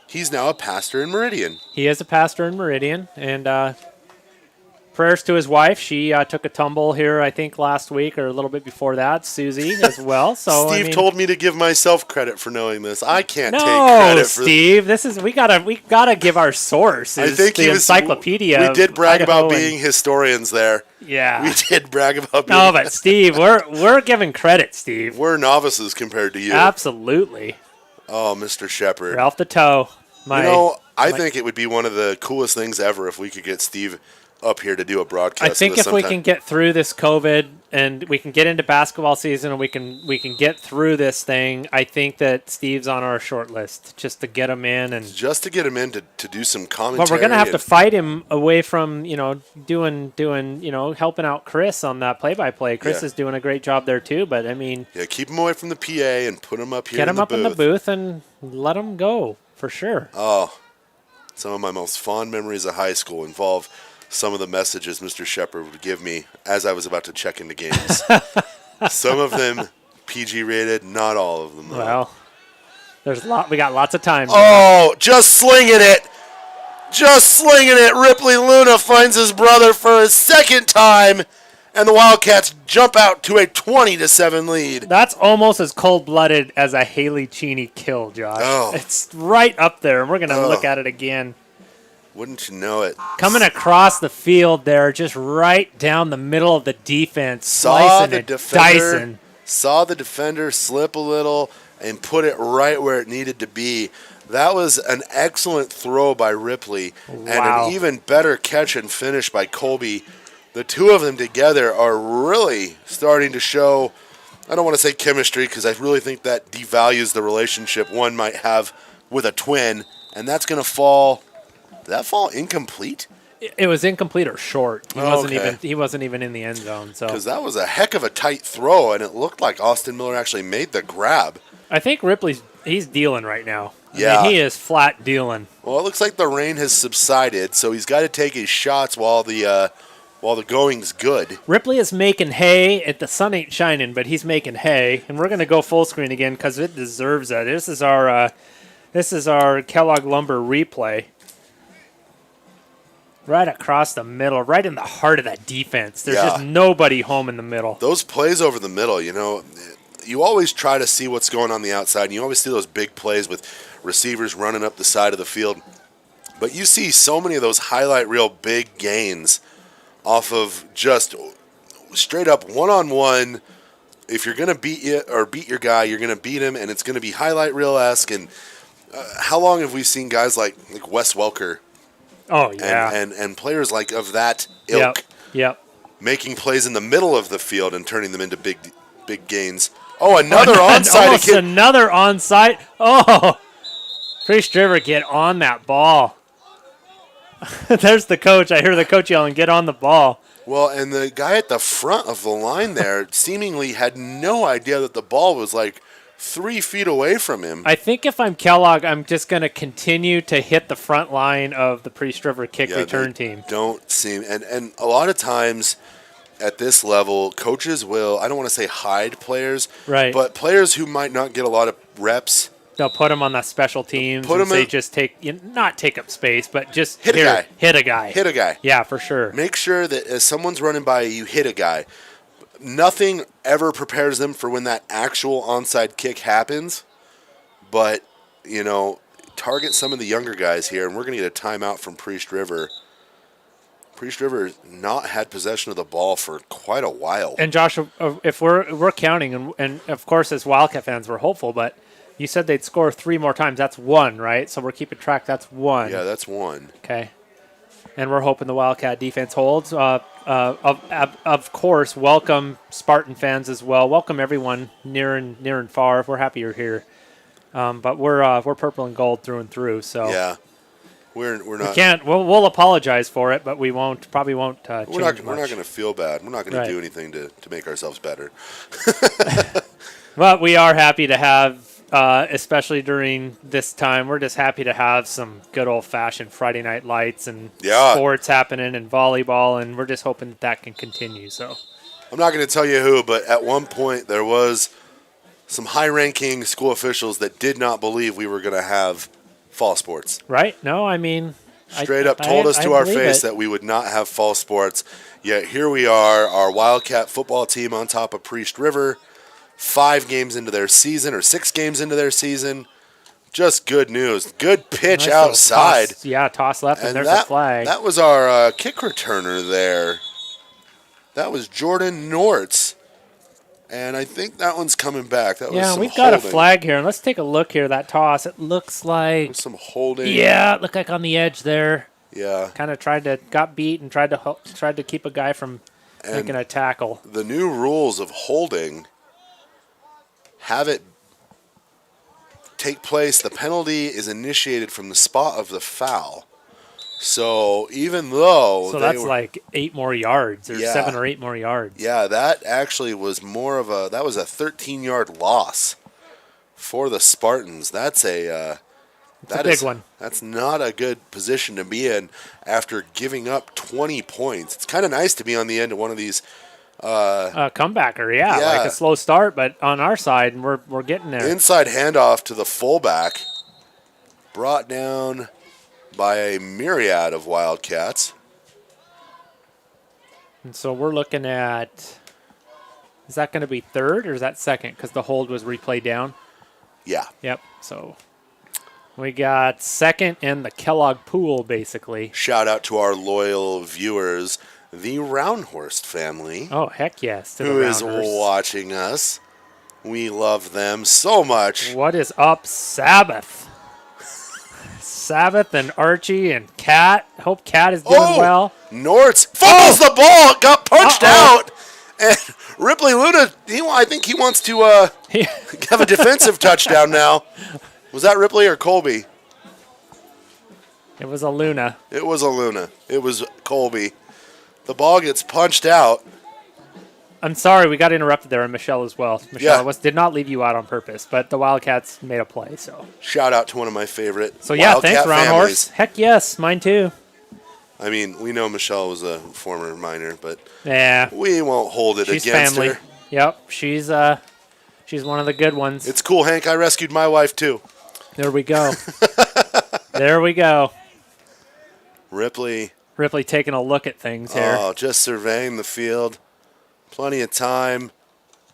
he's now a pastor in Meridian. He is a pastor in Meridian, and prayers to his wife. She took a tumble here, I think, last week or a little bit before that, Susie, as well. So Steve told me to give myself credit for knowing this. I can't take no, credit for Steve. We gotta give our source. I think the encyclopedia. We did brag Idaho about being historians there. Yeah, we did brag about being. No, but Steve, we're giving credit, Steve. We're novices compared to you. Absolutely. Oh, Mr. Shepard. Ralph the Toe. I think it would be one of the coolest things ever if we could get Steve up here to do a broadcast. I think if we can get through this COVID and we can get into basketball season and we can get through this thing, I think that Steve's on our short list just to get him in to do some commentary. But we're gonna have to fight him away from doing helping out Chris on that play-by-play. Chris is doing a great job there too. But I mean, keep him away from the PA and put him up here. Get him up in the booth and let him go for sure. Oh, some of my most fond memories of high school involve some of the messages Mr. Shepard would give me as I was about to check into games. Some of them PG rated, not all of them, though. Well, we got lots of time. Oh, just slinging it. Ripley Luna finds his brother for his second time, and the Wildcats jump out to a 20-7 lead. That's almost as cold-blooded as a Haley Cheney kill, Josh. Oh. It's right up there, and we're going to look at it again. Wouldn't you know it? Coming across the field there, just right down the middle of the defense, slicing and dicing. Saw the defender slip a little and put it right where it needed to be. That was an excellent throw by Ripley and an even better catch and finish by Colby. The two of them together are really starting to show, I don't want to say chemistry because I really think that devalues the relationship one might have with a twin, and that's going to fall. Did that fall incomplete? It was incomplete or short. He wasn't even in the end zone. So because that was a heck of a tight throw, and it looked like Austin Miller actually made the grab. I think he's dealing right now. Yeah, I mean, he is flat dealing. Well, it looks like the rain has subsided, so he's got to take his shots while the going's good. Ripley is making hay. The sun ain't shining, but he's making hay, and we're going to go full screen again because it deserves that. This is our Kellogg Lumber replay. Right across the middle, right in the heart of that defense. There's just nobody home in the middle. Those plays over the middle, you always try to see what's going on the outside, and you always see those big plays with receivers running up the side of the field. But you see so many of those highlight reel big gains off of just straight up one-on-one if you're gonna beat your guy, you're gonna beat him, and it's gonna be highlight reel-esque. And how long have we seen guys like Wes Welker? Oh yeah, and players like of that ilk Yep. making plays in the middle of the field and turning them into big gains. Oh, another onside Almost kick. another onside. Oh, Priest River, get on that ball. There's the coach. I hear the coach yelling, "Get on the ball." Well, and the guy at the front of the line there seemingly had no idea that the ball was like 3 feet away from him. I think if I'm Kellogg, I'm just going to continue to hit the front line of the Priest River kick return team. Don't seem, and a lot of times at this level, coaches will, I don't want to say hide players, Right. but players who might not get a lot of reps. They'll put them on the special teams Put and 'em say in- just not take up space, but just Hit a guy. Hit a guy. Hit a guy. Yeah, for sure. Make sure that as someone's running by you, hit a guy. Nothing ever prepares them for when that actual onside kick happens. But, target some of the younger guys here, and we're going to get a timeout from Priest River. Priest River has not had possession of the ball for quite a while. And Josh, if we're counting, and of course as Wildcat fans we're hopeful, but you said they'd score 3 more times. That's 1, right? So we're keeping track. That's 1. Yeah, that's 1. Okay. And we're hoping the Wildcat defense holds. Of course, welcome Spartan fans as well. Welcome everyone near and far. We're happy you're here. But we're purple and gold through and through. So Yeah, we're not. we can't. We'll apologize for it, but we probably won't. Change We're not much. going to feel bad. We're not going Right. to do anything to make ourselves better. But we are happy to have, especially during this time, we're just happy to have some good old-fashioned Friday night lights and sports happening and volleyball, and we're just hoping that can continue. So I'm not going to tell you who, but at one point there was some high-ranking school officials that did not believe we were going to have fall sports. Right? No, I mean, Straight up told us to our face that we would not have fall sports. Yet here we are, our Wildcat football team on top of Priest River. 5 games into their season or 6 games into their season. Just good news. Good pitch nice outside. Toss left, and there's that, a flag. That was our kick returner there. That was Jordan Nortz. And I think that one's coming back. That was some we've got holding. a flag here. And let's take a look here, that toss. It looks like... Some holding. Yeah, it looked like on the edge there. Yeah. Kind of got beat and tried to keep a guy from making a tackle. The new rules of holding have it take place. The penalty is initiated from the spot of the foul. So even though that's like 8 more yards or 7 or 8 more yards. Yeah, that actually was more of a 13-yard loss for the Spartans. That's a big one. That's not a good position to be in after giving up 20 points. It's kind of nice to be on the end of one of these comebacker, like a slow start, but on our side, we're getting there. Inside handoff to the fullback, brought down by a myriad of Wildcats. And so we're looking at, is that going to be third or is that second? Because the hold was replayed down. Yeah. Yep. So we got second in the Kellogg pool, basically. Shout out to our loyal viewers, the Roundhorst family. Oh, heck yes. To who the is Rounders. watching us. We love them so much. What is up, Sabbath? Sabbath and Archie and Kat. Hope Kat is doing well. Nortz fumbles the ball, got punched out. And Ripley Luna, I think he wants to have a defensive touchdown now. Was that Ripley or Colby? It was a Luna. It was a Luna. It was Colby. The ball gets punched out. I'm sorry, we got interrupted there, and Michelle as well. Michelle did not leave you out on purpose, but the Wildcats made a play. So shout out to one of my favorite. So yeah, Wildcat thanks, Round families. Horse. Heck yes, mine too. I mean, we know Michelle was a former minor, but yeah, we won't hold it she's against family. her. Yep, she's one of the good ones. It's cool, Hank. I rescued my wife too. There we go. There we go. Ripley taking a look at things here. Oh, just surveying the field. Plenty of time.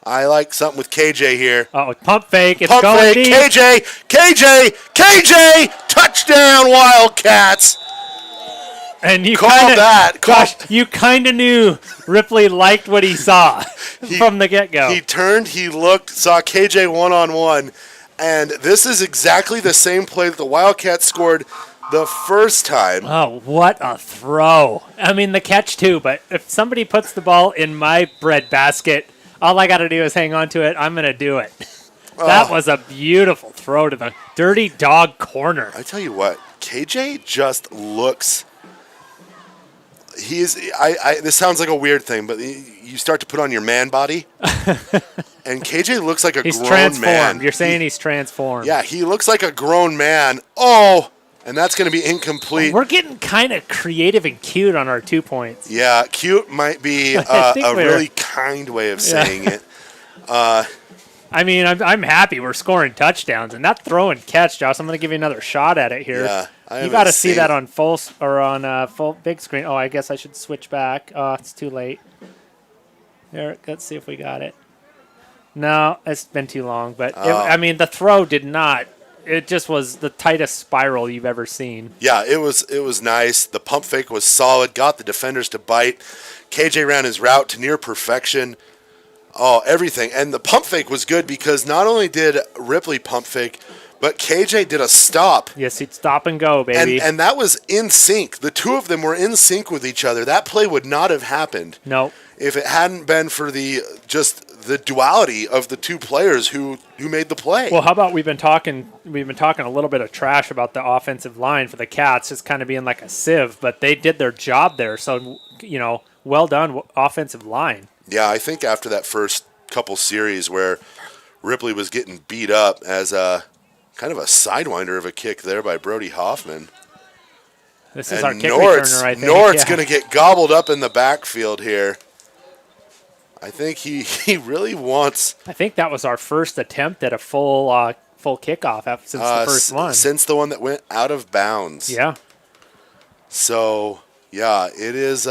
I like something with KJ here. Oh, pump fake. It's Pump going fake. deep. KJ. Touchdown, Wildcats. And you Call kinda, that. Josh, you kind of knew Ripley liked what he saw from the get-go. He turned, he looked, saw KJ one-on-one, and this is exactly the same play that the Wildcats scored the first time. Oh, what a throw. I mean, the catch too, but if somebody puts the ball in my bread basket, all I got to do is hang on to it. I'm going to do it. That was a beautiful throw to the dirty dog corner. I tell you what, KJ just looks... This sounds like a weird thing, but you start to put on your man body, and KJ looks like a He's grown transformed. man. You're saying he's transformed. Yeah, he looks like a grown man. Oh, and that's going to be incomplete. We're getting kind of creative and cute on our 2 points. Yeah, cute might be a really kind way of saying it. I mean, I'm happy we're scoring touchdowns, and that throw and catch, Josh. I'm going to give you another shot at it here. Yeah, you got to see that on full big screen. Oh, I guess I should switch back. Oh, it's too late. Here, let's see if we got it. No, it's been too long. But I mean, the throw did not. It just was the tightest spiral you've ever seen. Yeah, it was nice. The pump fake was solid. Got the defenders to bite. KJ ran his route to near perfection. Oh, everything. And the pump fake was good because not only did Ripley pump fake, but KJ did a stop. Yes, he'd stop and go, baby. And that was in sync. The two of them were in sync with each other. That play would not have happened. No. If it hadn't been for the duality of the two players who made the play. Well, how about we've been talking a little bit of trash about the offensive line for the Cats, just kind of being like a sieve, but they did their job there. So, well done offensive line. Yeah, I think after that first couple series where Ripley was getting beat up as a kind of a sidewinder of a kick there by Brody Hoffman. This is our kick returner, I think. Nort's going to get gobbled up in the backfield here. I think he really wants... I think that was our first attempt at a full kickoff since the first one. Since the one that went out of bounds. Yeah. So, yeah, it is...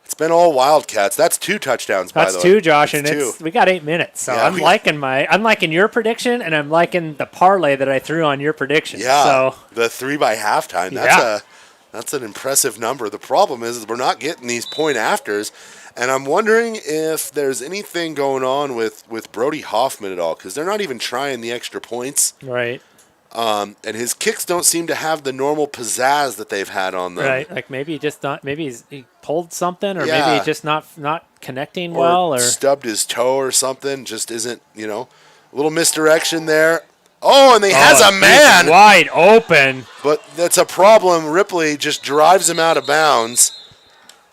It's been all Wildcats. That's 2 touchdowns, by the way. That's 2, Josh, and two. we got 8 minutes. So yeah, I'm liking your prediction, and I'm liking the parlay that I threw on your prediction. Yeah, so, the 3 by halftime. That's an impressive number. The problem is we're not getting these point afters, and I'm wondering if there's anything going on with Brody Hoffman at all, because they're not even trying the extra points. Right. And his kicks don't seem to have the normal pizzazz that they've had on them. Right, like maybe he pulled something, or maybe he's just not connecting well, or stubbed his toe or something. Just isn't, a little misdirection there. Oh, and he has a man wide open. But that's a problem. Ripley just drives him out of bounds.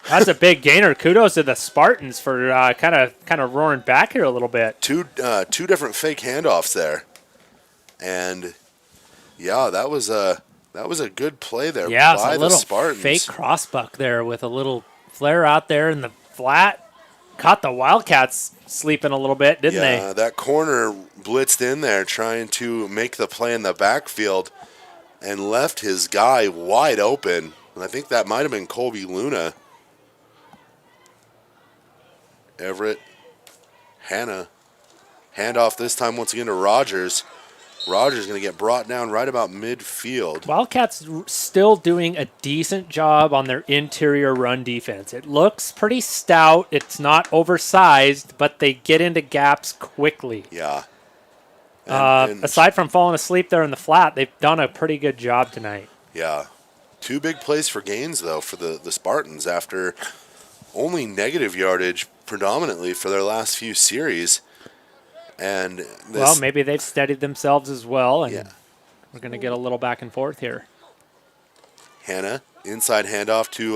That's a big gainer. Kudos to the Spartans for kind of roaring back here a little bit. Two different fake handoffs there, and. Yeah, that was a good play there by the Spartans. Fake crossbuck there with a little flare out there in the flat. Caught the Wildcats sleeping a little bit, didn't they? Yeah, that corner blitzed in there trying to make the play in the backfield and left his guy wide open. And I think that might have been Colby Luna. Everett, Hannah, handoff this time once again to Rogers. Rogers going to get brought down right about midfield. Wildcats still doing a decent job on their interior run defense. It looks pretty stout. It's not oversized, but they get into gaps quickly. Yeah. Aside from falling asleep there in the flat, they've done a pretty good job tonight. Yeah. 2 big plays for gains, though, for the Spartans after only negative yardage predominantly for their last few series. And maybe they've steadied themselves as well, and we're going to get a little back and forth here. Hannah, inside handoff to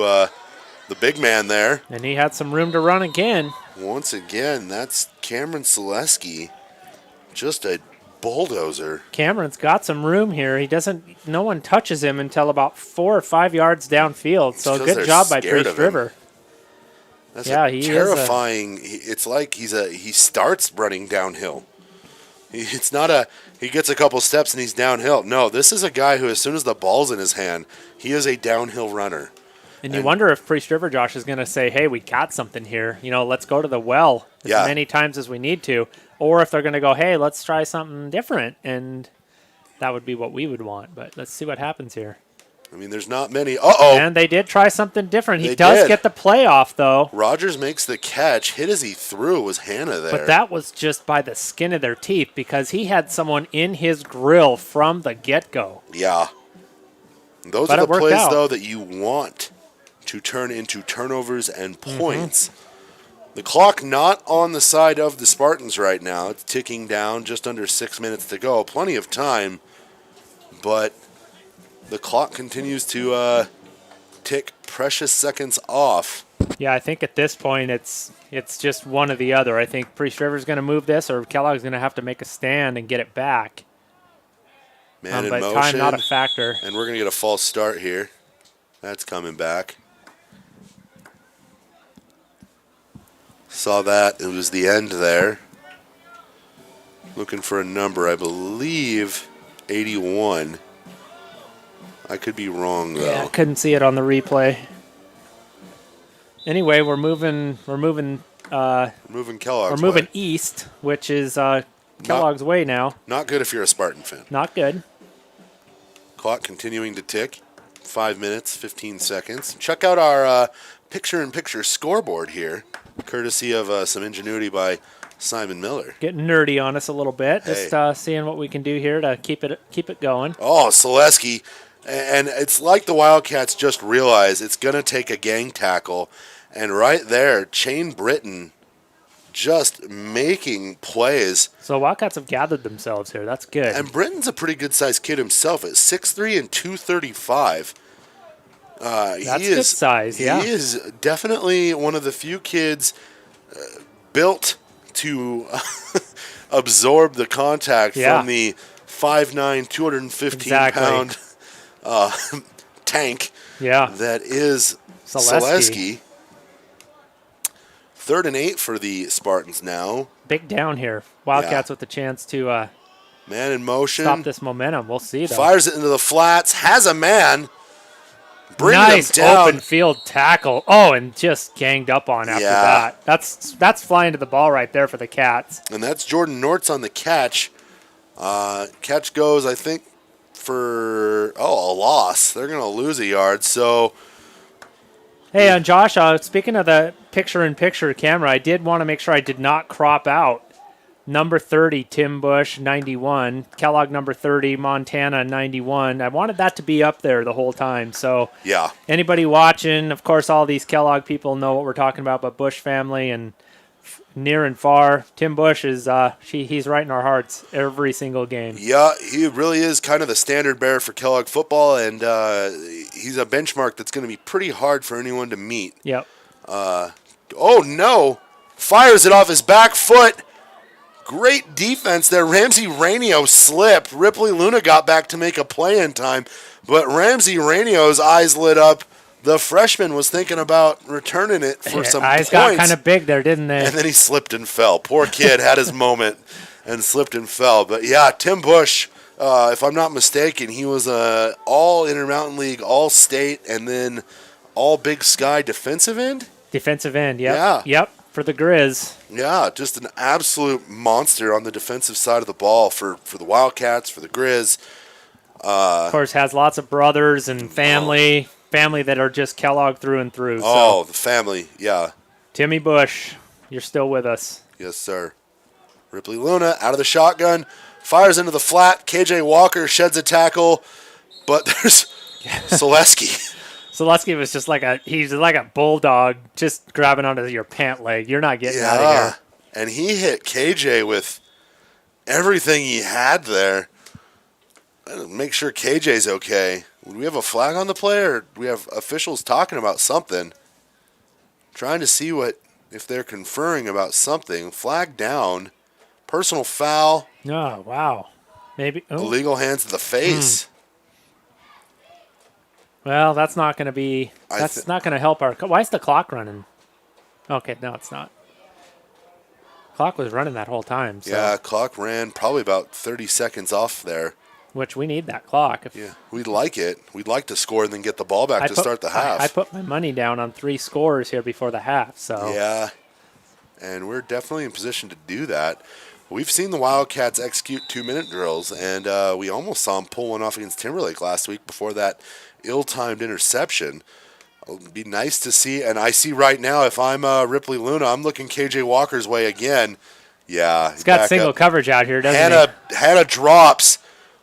the big man there. And he had some room to run again. Once again, that's Cameron Selesky. Just a bulldozer. Cameron's got some room here. No one touches him until about 4 or 5 yards downfield, so good job by Priest River. That's terrifying. It's like he starts running downhill. It's not he gets a couple steps and he's downhill. No, this is a guy who, as soon as the ball's in his hand, he is a downhill runner. And you wonder if Priest River, Josh, is going to say, hey, we got something here. Let's go to the well as many times as we need to. Or if they're going to go, hey, let's try something different. And that would be what we would want. But let's see what happens here. I mean, there's not many. Uh-oh. And they did try something different. He They does did. get the playoff, though. Rogers makes the catch. Hit as he threw was Hannah there. But that was just by the skin of their teeth because he had someone in his grill from the get-go. Yeah. Those But are it the worked plays, out. though, that you want to turn into turnovers and points. The clock not on the side of the Spartans right now. It's ticking down, just under 6 minutes to go. Plenty of time, but the clock continues to tick precious seconds off. Yeah, I think at this point it's just one or the other. I think Priest River's going to move this, or Kellogg's going to have to make a stand and get it back. Man in But motion. time not a factor. And we're going to get a false start here. That's coming back. Saw that. It was the end there. Looking for a number. I believe 81. I could be wrong, though. Yeah, couldn't see it on the replay. Anyway, we're moving Moving Kellogg's we're moving way. east, which is Kellogg's way now. Not good if you're a Spartan fan. Not good. Clock continuing to tick. 5 minutes, 15 seconds. Check out our picture-in-picture scoreboard here, courtesy of some ingenuity by Simon Miller. Getting nerdy on us a little bit. Hey. Just seeing what we can do here to keep it going. Oh, Selesky. And it's like the Wildcats just realized it's going to take a gang tackle. And right there, Shane Britton just making plays. So Wildcats have gathered themselves here. That's good. And Britton's a pretty good-sized kid himself at 6'3" and 235. That's good size, yeah. He is definitely one of the few kids built to absorb the contact from the 5'9", 215-pound tank that is Selesky. 3rd and 8 for the Spartans now. Big down here. Wildcats with the chance to man in motion. stop this momentum. We'll see, though. Fires it into the flats. Has a man. Bringing nice him down. open field tackle. Oh, and just ganged up on after that. That's flying to the ball right there for the Cats. And that's Jordan Nortz on the catch. Catch goes, I think, for a loss. They're going to lose a yard. So, Hey, and Josh, speaking of the picture-in-picture camera, I did want to make sure I did not crop out number 30, Tim Bush, 91. Kellogg, number 30, Montana, 91. I wanted that to be up there the whole time. So yeah. Anybody watching, of course, all these Kellogg people know what we're talking about, but Bush family and near and far, Tim Bush is he's right in our hearts every single game. Yeah, he really is kind of the standard bearer for Kellogg football, and he's a benchmark that's going to be pretty hard for anyone to meet. Yep. Oh, no. Fires it off his back foot. Great defense there. Ramsey Rainio slipped. Ripley Luna got back to make a play in time, but Ramsey Rainio's eyes lit up. The freshman was thinking about returning it for some eyes points. got kind of big there, didn't they? And then he slipped and fell. Poor kid had his moment and slipped and fell. But, yeah, Tim Bush, if I'm not mistaken, he was all Intermountain League, all state, and then all Big Sky defensive end? Defensive end, yep. Yeah. Yep, for the Grizz. Yeah, just an absolute monster on the defensive side of the ball for the Wildcats, for the Grizz. Of course, has lots of brothers and family that are just Kellogg through and through. Oh, so. the family, yeah. Timmy Bush, you're still with us. Yes, sir. Ripley Luna out of the shotgun, fires into the flat. KJ Walker sheds a tackle, but there's Selesky. Selesky was just like a bulldog just grabbing onto your pant leg. You're not getting out of here. And he hit KJ with everything he had there. Make sure KJ's okay. Would we have a flag on the play, or do we have officials talking about something? Trying to see if they're conferring about something. Flag down. Personal foul. Oh, wow. Maybe. Oh. Illegal hands to the face. Well, that's not going to be. That's not going to help our. Why is the clock running? Okay, no, it's not. Clock was running that whole time. So. Yeah, clock ran probably about 30 seconds off there. Which we need that clock. Yeah, we'd like it. We'd like to score and then get the ball back to start the half. I put my money down on 3 scores here before the half. So yeah, and we're definitely in position to do that. We've seen the Wildcats execute 2-minute drills, and we almost saw them pull one off against Timberlake last week before that ill-timed interception. It would be nice to see, and I see right now, if I'm Ripley Luna, I'm looking KJ Walker's way again. Yeah. He's got single coverage out here, doesn't he? Hannah drops,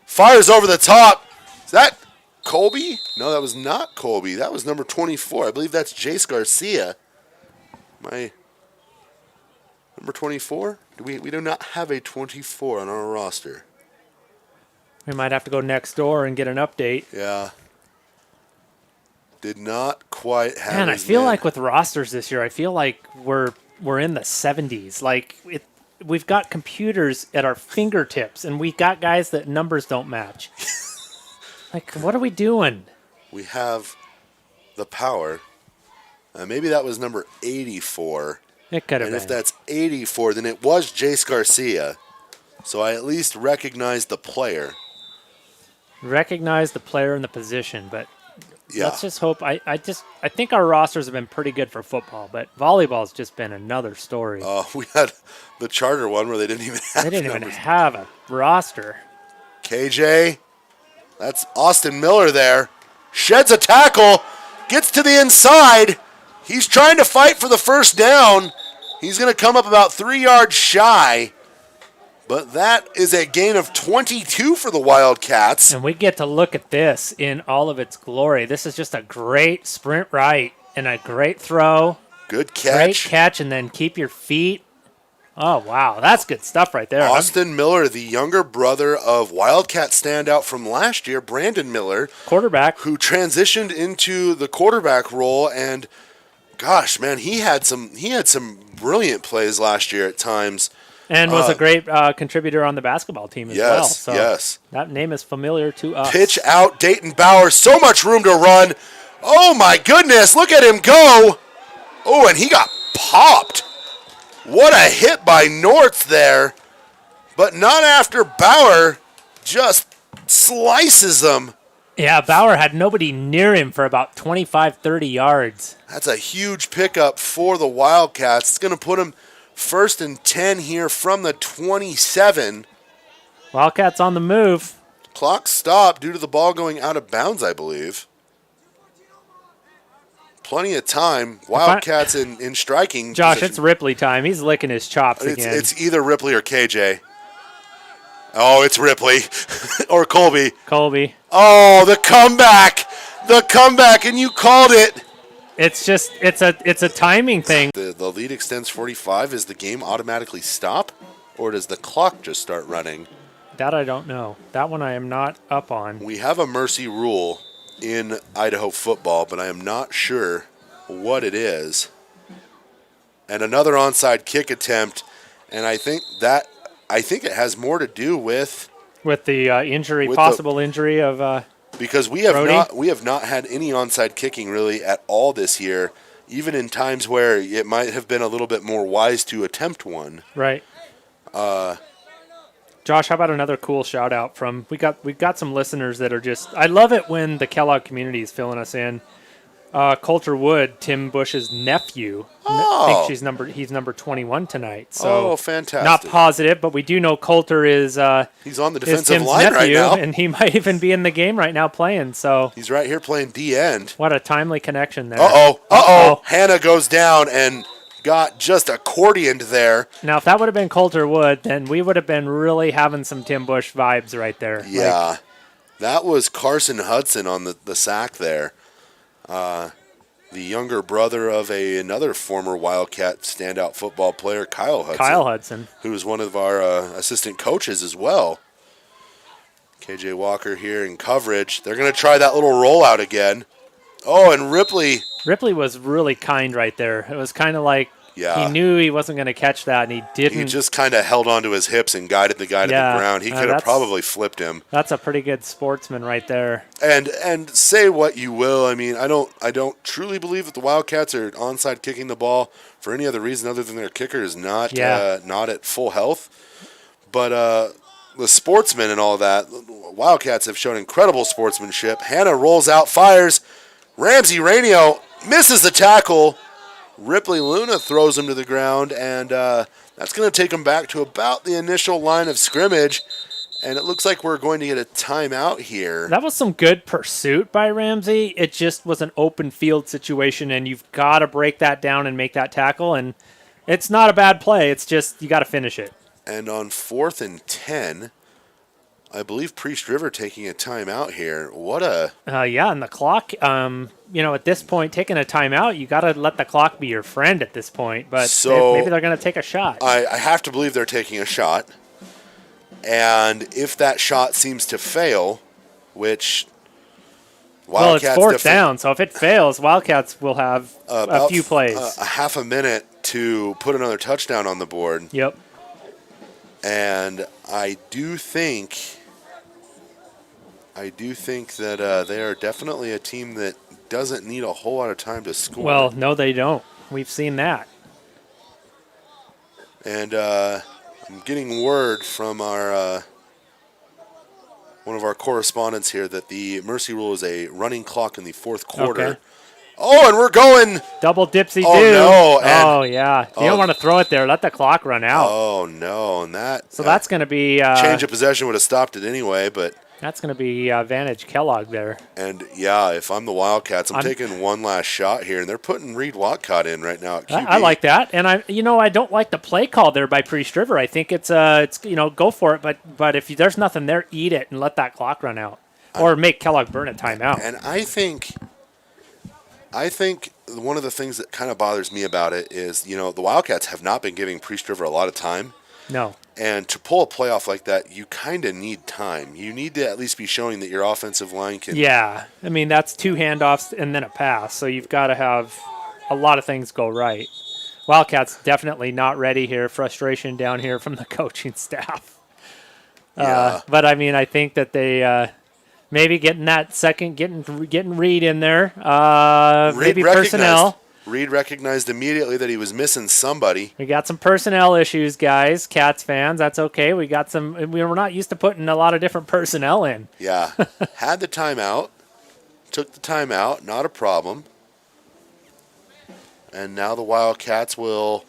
fires over the top. Is that Colby? No, that was not Colby. That was number 24. I believe that's Jace Garcia. Number 24? We do not have a 24 on our roster. We might have to go next door and get an update. Yeah. Did not quite have. Man, I feel like with rosters this year, I feel like we're in the 70s. Like we've got computers at our fingertips, and we got guys that numbers don't match. Like, what are we doing? We have the power. Maybe that was number 84. It could have been. And if that's 84, then it was Jace Garcia. So I at least recognize the player. Recognize the player and the position, but yeah. Let's just hope. I think our rosters have been pretty good for football, but volleyball's just been another story. We had the charter one where they didn't even have a roster. KJ, that's Austin Miller there. Sheds a tackle, gets to the inside. He's trying to fight for the first down. He's going to come up about 3 yards shy. But that is a gain of 22 for the Wildcats. And we get to look at this in all of its glory. This is just a great sprint right and a great throw. Good catch. Great catch, and then keep your feet. Oh, wow. That's good stuff right there. Austin Miller, the younger brother of Wildcat standout from last year, Brandon Miller. Quarterback. Who transitioned into the quarterback role. And, gosh, man, he had some brilliant plays last year at times. And was a great contributor on the basketball team as well. So yes. That name is familiar to us. Pitch out, Dayton Bauer. So much room to run. Oh, my goodness. Look at him go. Oh, and he got popped. What a hit by North there. But not after Bauer just slices them. Yeah, Bauer had nobody near him for about 25, 30 yards. That's a huge pickup for the Wildcats. It's going to put him 1st and 10 here from the 27. Wildcats on the move. Clock stopped due to the ball going out of bounds, I believe. Plenty of time. Wildcats in striking Josh, position. it's Ripley time. He's licking his chops again. It's either Ripley or KJ. Oh, it's Ripley. Or Colby. Colby. Oh, the comeback. The comeback, and you called it. It's just it's a timing thing. The lead extends 45. Is the game automatically stop, or does the clock just start running? That I don't know. That one I am not up on. We have a mercy rule in Idaho football, but I am not sure what it is. And another onside kick attempt, and I think it has more to do with the injury, possible injury of. Because we have not had any onside kicking really at all this year, even in times where it might have been a little bit more wise to attempt one. Right. Josh, how about another cool shout out from we got some listeners that are just I love it when the Kellogg community is filling us in. Coulter Wood, Tim Bush's nephew. I think he's number 21 tonight. So fantastic. Not positive, but we do know Coulter is he's on the defensive Tim's line nephew, right now. and he might even be in the game right now playing. So he's right here playing D end. What a timely connection there. Uh-oh. Hannah goes down and got just accordioned there. Now, if that would have been Coulter Wood, then we would have been really having some Tim Bush vibes right there. Yeah. That was Carson Hudson on the sack there. The younger brother of another former Wildcat standout football player, Kyle Hudson. Who is one of our assistant coaches as well. KJ Walker here in coverage. They're going to try that little rollout again. Oh, and Ripley. Ripley was really kind right there. It was kind of like he knew he wasn't going to catch that, and he didn't. He just kind of held onto his hips and guided the guy to the ground. He could have probably flipped him. That's a pretty good sportsman right there. And say what you will, I mean, I don't truly believe that the Wildcats are onside kicking the ball for any other reason other than their kicker is not at full health. But the sportsmen and all that, Wildcats have shown incredible sportsmanship. Hannah rolls out, fires. Ramsey Rainio misses the tackle. Ripley Luna throws him to the ground, and that's going to take him back to about the initial line of scrimmage. And it looks like we're going to get a timeout here. That was some good pursuit by Ramsey. It just was an open field situation, and you've got to break that down and make that tackle. And it's not a bad play. It's just you got to finish it. And on 4th and 10, I believe Priest River taking a timeout here. What a... Yeah, and the clock, at this point, taking a timeout, you got to let the clock be your friend at this point. But maybe they're going to take a shot. I have to believe they're taking a shot. And if that shot seems to fail, which Wildcats... Well, it's 4th down, so if it fails, Wildcats will have a few plays. A half a minute to put another touchdown on the board. Yep. And I do think that they are definitely a team that doesn't need a whole lot of time to score. Well, no, they don't. We've seen that. And I'm getting word from our one of our correspondents here that the mercy rule is a running clock in the 4th quarter. Okay. Oh, and we're going double dipsy do. Oh no! Oh yeah, you don't want to throw it there. Let the clock run out. Oh no! And that's going to be change of possession would have stopped it anyway, but that's going to be Vantage Kellogg there. And yeah, if I'm the Wildcats, I'm taking one last shot here, and they're putting Reed Wildcat in right now at QB. I like that, and I don't like the play call there by Priest River. I think it's go for it, but if there's nothing there, eat it and let that clock run out, or make Kellogg burn a timeout. And I think one of the things that kind of bothers me about it is, the Wildcats have not been giving Priest River a lot of time. No. And to pull a playoff like that, you kind of need time. You need to at least be showing that your offensive line can... Yeah. I mean, that's 2 handoffs and then a pass, so you've got to have a lot of things go right. Wildcats definitely not ready here. Frustration down here from the coaching staff. Yeah. But, I mean, I think that they... maybe getting that second, getting Reed in there. Maybe personnel. Reed recognized immediately that he was missing somebody. We got some personnel issues, guys. Cats fans, that's okay. We got some. We were not used to putting a lot of different personnel in. Yeah, had the timeout, took the timeout, not a problem. And now the Wildcats will.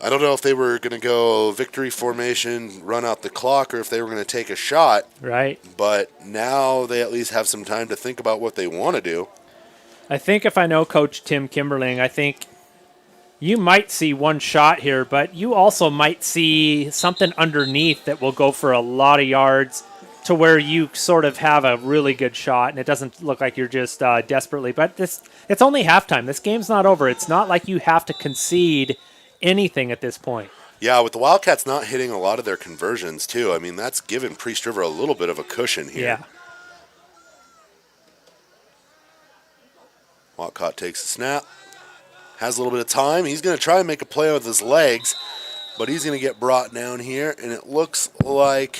I don't know if they were going to go victory formation, run out the clock, or if they were going to take a shot. Right. But now they at least have some time to think about what they want to do. I think if I know Coach Tim Kimberling, I think you might see one shot here, but you also might see something underneath that will go for a lot of yards to where you sort of have a really good shot, and it doesn't look like you're just desperately. But it's only halftime. This game's not over. It's not like you have to concede anything at this point. Yeah, with the Wildcats not hitting a lot of their conversions, too. I mean, that's given Priest River a little bit of a cushion here. Yeah. Wildcat takes a snap, has a little bit of time. He's going to try and make a play with his legs, but he's going to get brought down here, and it looks like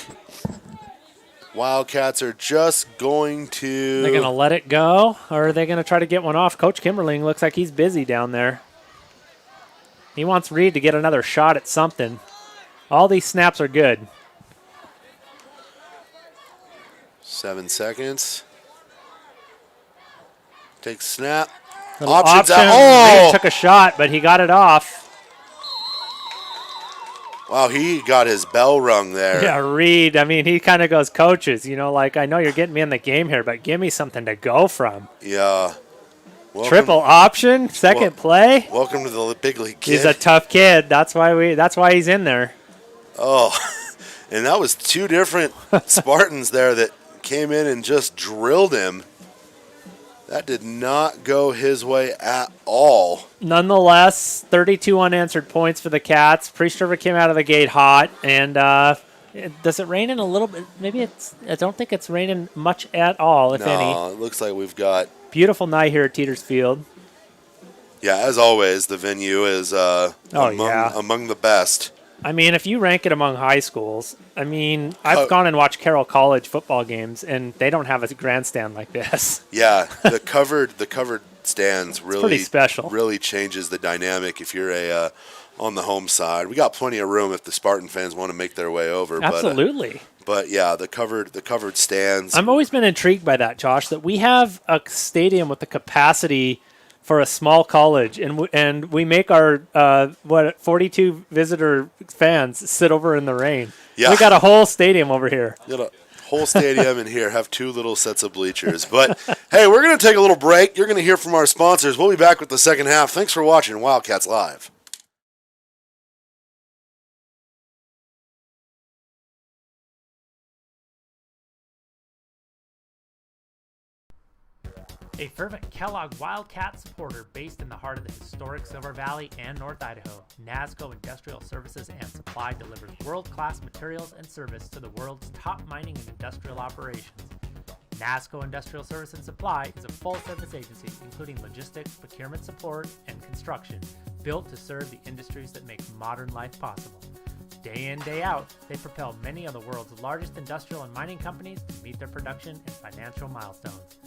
Wildcats are just going to... They're going to let it go, or are they going to try to get one off? Coach Kimberling looks like he's busy down there. He wants Reed to get another shot at something. All these snaps are good. 7 seconds. Takes snap. Options out. Oh! Reed took a shot, but he got it off. Wow, he got his bell rung there. Yeah, Reed, I mean, he kind of goes, coaches, I know you're getting me in the game here, but give me something to go from. Yeah. Triple option, second play. Welcome to the big league, kid. He's a tough kid. That's why he's in there. Oh, and that was 2 different Spartans there that came in and just drilled him. That did not go his way at all. Nonetheless, 32 unanswered points for the Cats. Priest River came out of the gate hot, and does it rain in a little bit? I don't think it's raining much at all, if any. No, it looks like we've got... Beautiful night here at Teeters Field. Yeah, as always, the venue is among the best. I mean, if you rank it among high schools, I've gone and watched Carroll College football games, and they don't have a grandstand like this. Yeah, the covered stands really pretty special. Really changes the dynamic if you're on the home side. We got plenty of room if the Spartan fans want to make their way over. Absolutely. But yeah, the covered stands. I've always been intrigued by that, Josh, that we have a stadium with the capacity for a small college, and we make our 42 visitor fans sit over in the rain. Yeah. We got a whole stadium over here. You got a whole stadium in here, have 2 little sets of bleachers. But, hey, we're going to take a little break. You're going to hear from our sponsors. We'll be back with the second half. Thanks for watching Wildcats Live. A fervent Kellogg Wildcat supporter based in the heart of the historic Silver Valley and North Idaho, NASCO Industrial Services and Supply delivers world-class materials and service to the world's top mining and industrial operations. NASCO Industrial Service and Supply is a full-service agency including logistics, procurement support, and construction, built to serve the industries that make modern life possible. Day in, day out, they propel many of the world's largest industrial and mining companies to meet their production and financial milestones.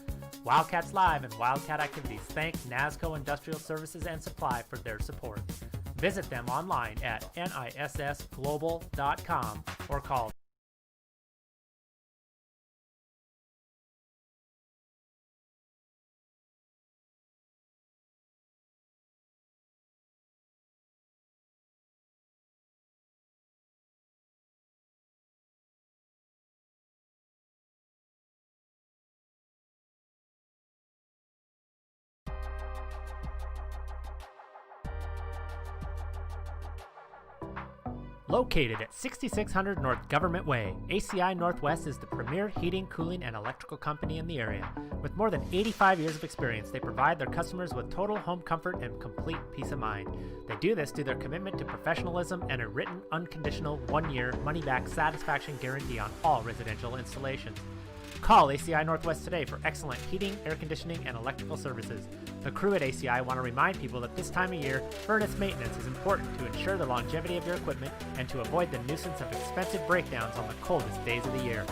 Wildcats Live and Wildcat Activities thank NASCO Industrial Services and Supply for their support. Visit them online at nissglobal.com or call Located at 6600 North Government Way, ACI Northwest is the premier heating, cooling, and electrical company in the area. With more than 85 years of experience, they provide their customers with total home comfort and complete peace of mind. They do this through their commitment to professionalism and a written, unconditional, 1-year, money-back satisfaction guarantee on all residential installations. Call ACI Northwest today for excellent heating, air conditioning, and electrical services. The crew at ACI want to remind people that this time of year, furnace maintenance is important to ensure the longevity of your equipment and to avoid the nuisance of expensive breakdowns on the coldest days of the year.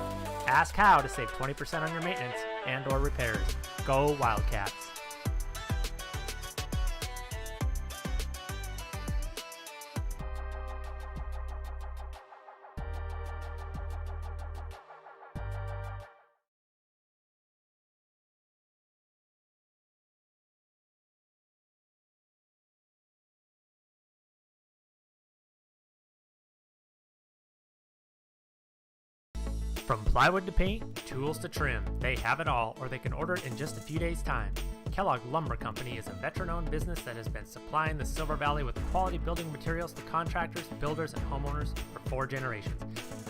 Ask how to save 20% on your maintenance and or repairs. Go Wildcats! From plywood to paint, tools to trim, they have it all, or they can order it in just a few days' time. Kellogg Lumber Company is a veteran-owned business that has been supplying the Silver Valley with quality building materials to contractors, builders, and homeowners for 4 generations.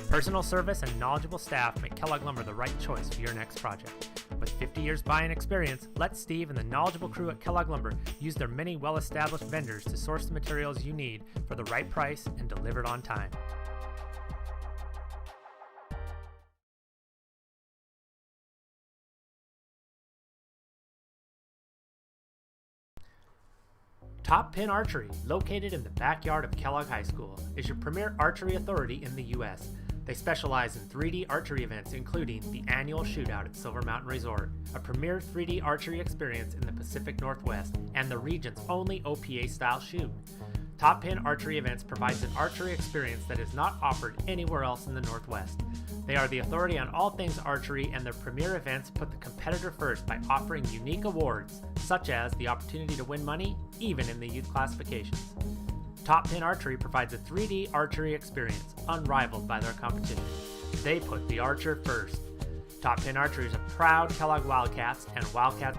Personal service and knowledgeable staff make Kellogg Lumber the right choice for your next project. With 50 years buying experience, let Steve and the knowledgeable crew at Kellogg Lumber use their many well-established vendors to source the materials you need for the right price and delivered on time. Top Pin Archery, located in the backyard of Kellogg High School, is your premier archery authority in the U.S. They specialize in 3D archery events, including the annual shootout at Silver Mountain Resort, a premier 3D archery experience in the Pacific Northwest, and the region's only OPA-style shoot. Top Pin Archery Events provides an archery experience that is not offered anywhere else in the Northwest. They are the authority on all things archery, and their premier events put the competitor first by offering unique awards, such as the opportunity to win money, even in the youth classifications. Top Pin Archery provides a 3D archery experience unrivaled by their competition. They put the archer first. Top Pin Archery is a proud Kellogg Wildcats and Wildcats.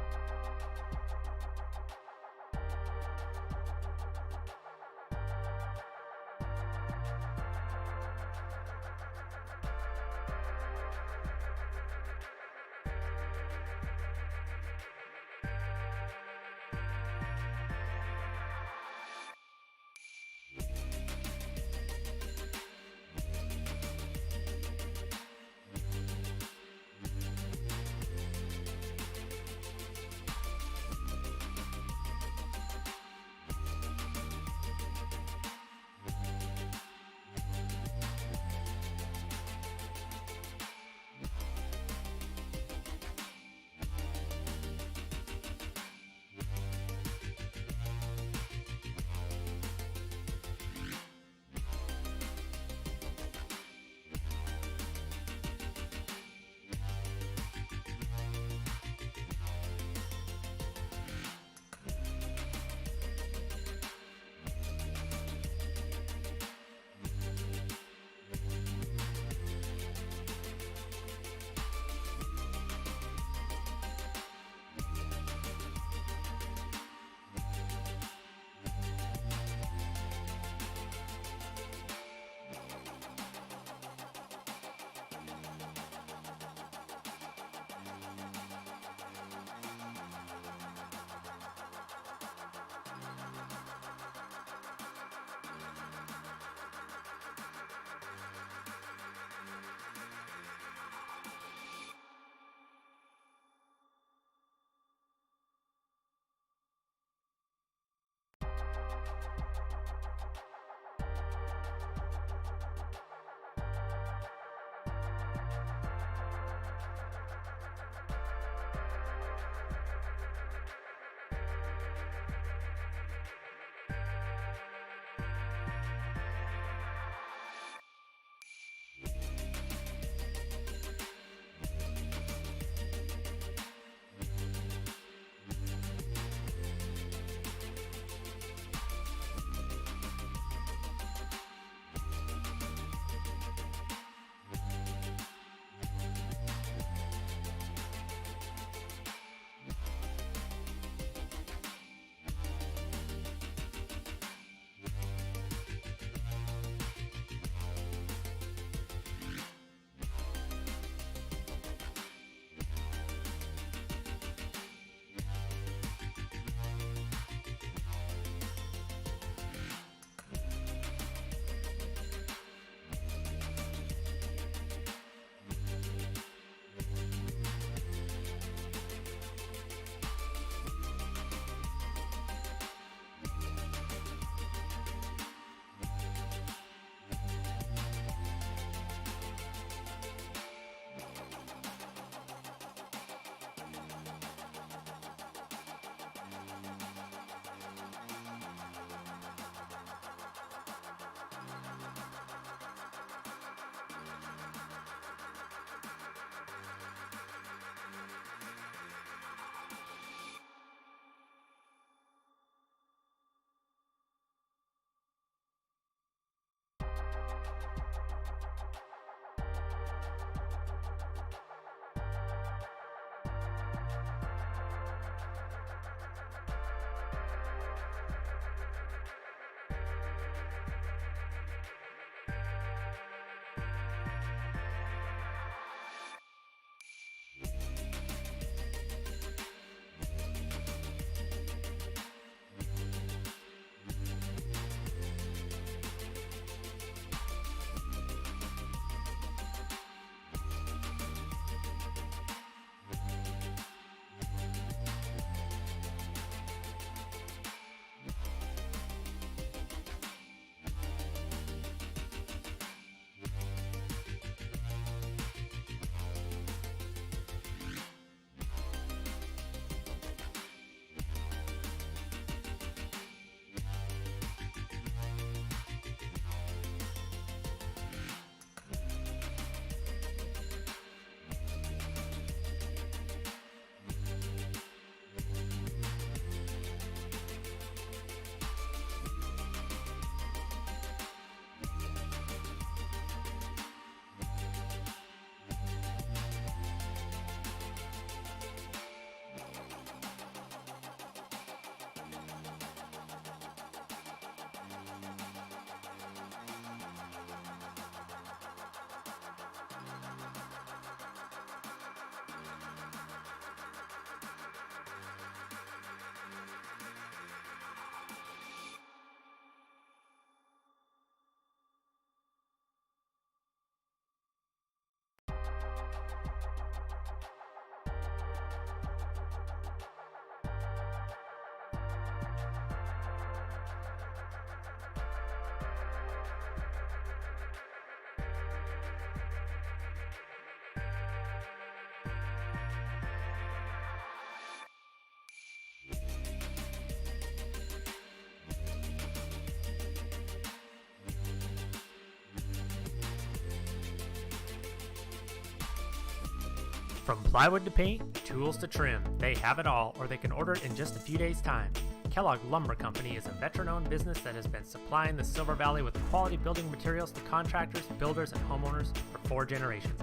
From plywood to paint, tools to trim, they have it all, or they can order it in just a few days' time. Kellogg Lumber Company is a veteran-owned business that has been supplying the Silver Valley with quality building materials to contractors, builders, and homeowners for 4 generations.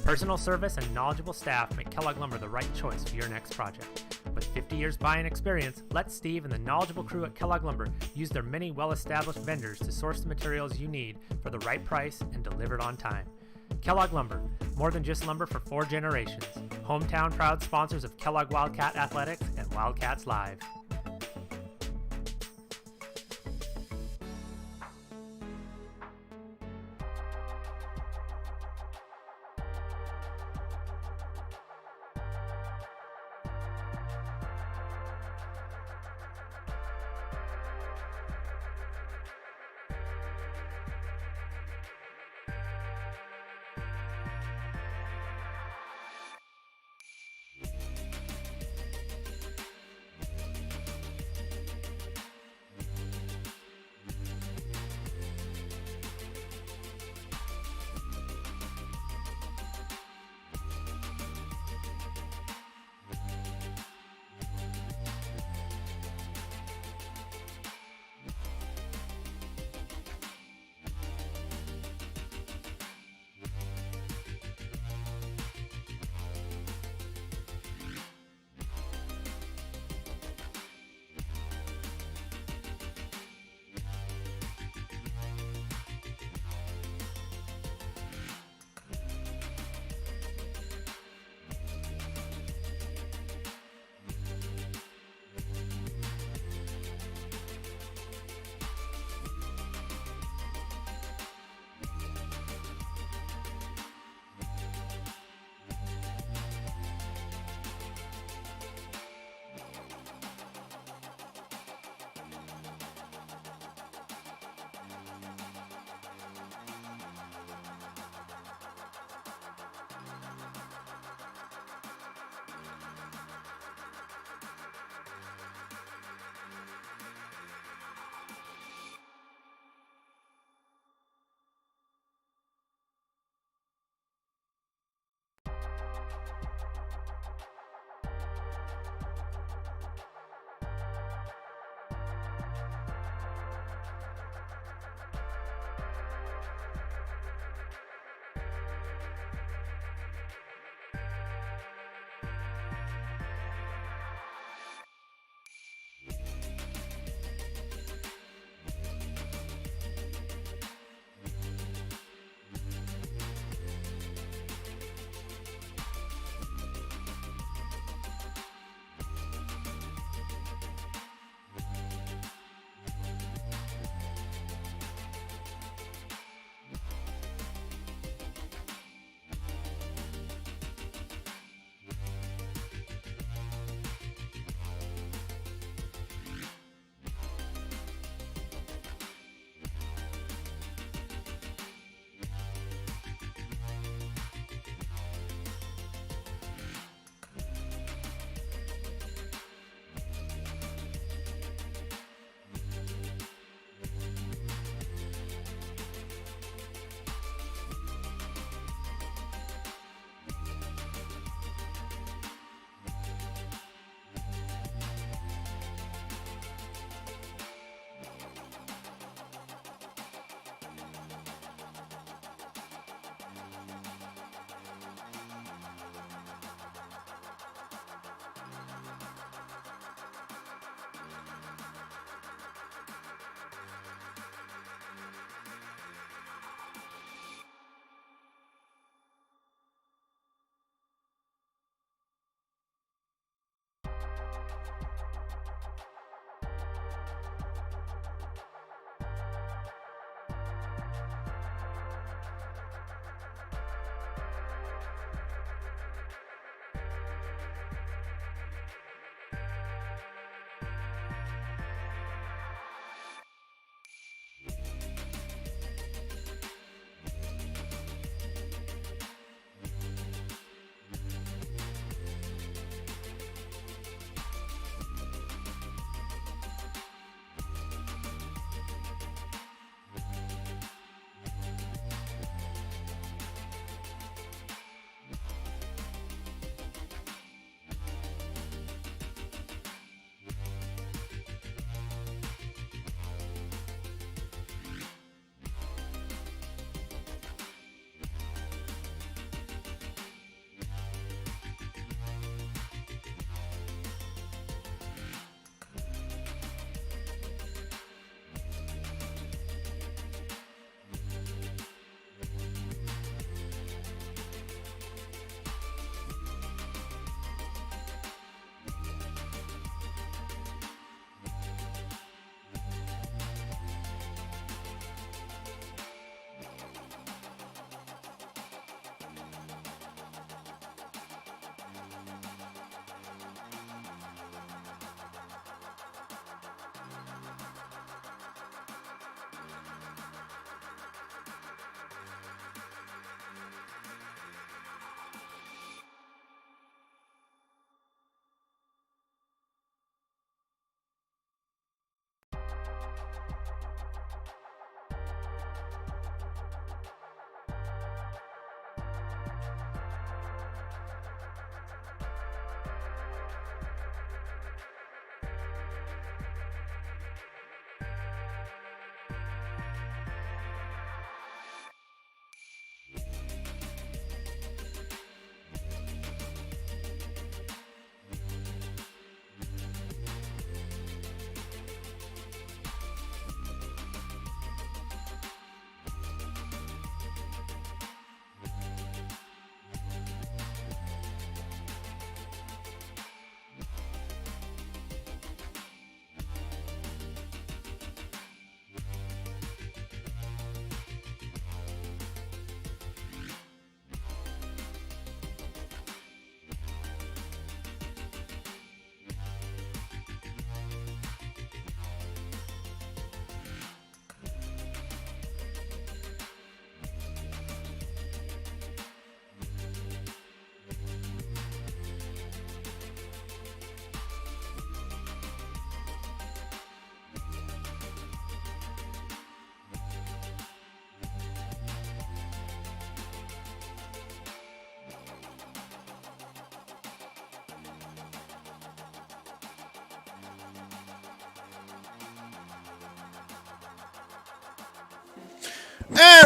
Personal service and knowledgeable staff make Kellogg Lumber the right choice for your next project. With 50 years buying experience, let Steve and the knowledgeable crew at Kellogg Lumber use their many well-established vendors to source the materials you need for the right price and delivered on time. Kellogg Lumber, more than just lumber for 4 generations. Hometown proud sponsors of Kellogg Wildcat Athletics and Wildcats Live.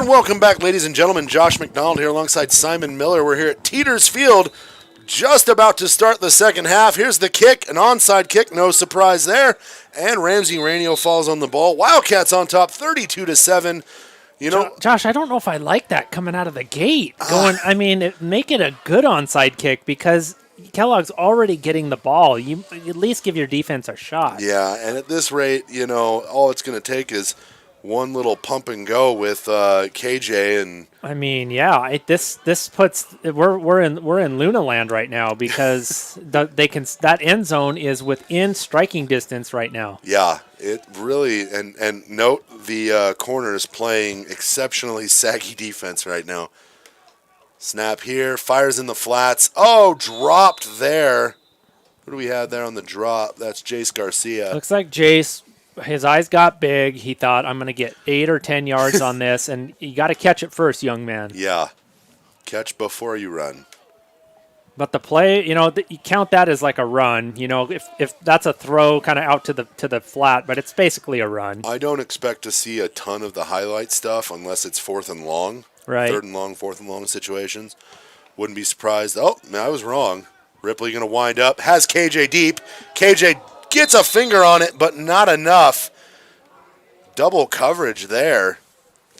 And welcome back, ladies and gentlemen. Josh McDonald here alongside Simon Miller. We're here at Teeters Field, just about to start the second half. Here's the kick, an onside kick, no surprise there. And Ramsey Rainio falls on the ball. Wildcats on top, 32-7. You know, Josh, I don't know if I like that coming out of the gate. Make it a good onside kick because Kellogg's already getting the ball. You at least give your defense a shot. Yeah, and at this rate, all it's going to take is one little pump and go with KJ and. This puts we're in Luna Land right now because that end zone is within striking distance right now. Yeah, it really and note the corners playing exceptionally saggy defense right now. Snap here, fires in the flats. Oh, dropped there. What do we have there on the drop? That's Jace Garcia. Looks like Jace. His eyes got big. He thought, I'm going to get 8 or 10 yards on this, and you got to catch it first, young man. Yeah, catch before you run. But the play, you count that as like a run. If that's a throw kind of out to the flat, but it's basically a run. I don't expect to see a ton of the highlight stuff unless it's fourth and long. Right. Third and long, fourth and long situations. Wouldn't be surprised. Oh, I was wrong. Ripley going to wind up. Has KJ deep. KJ gets a finger on it, but not enough. Double coverage there.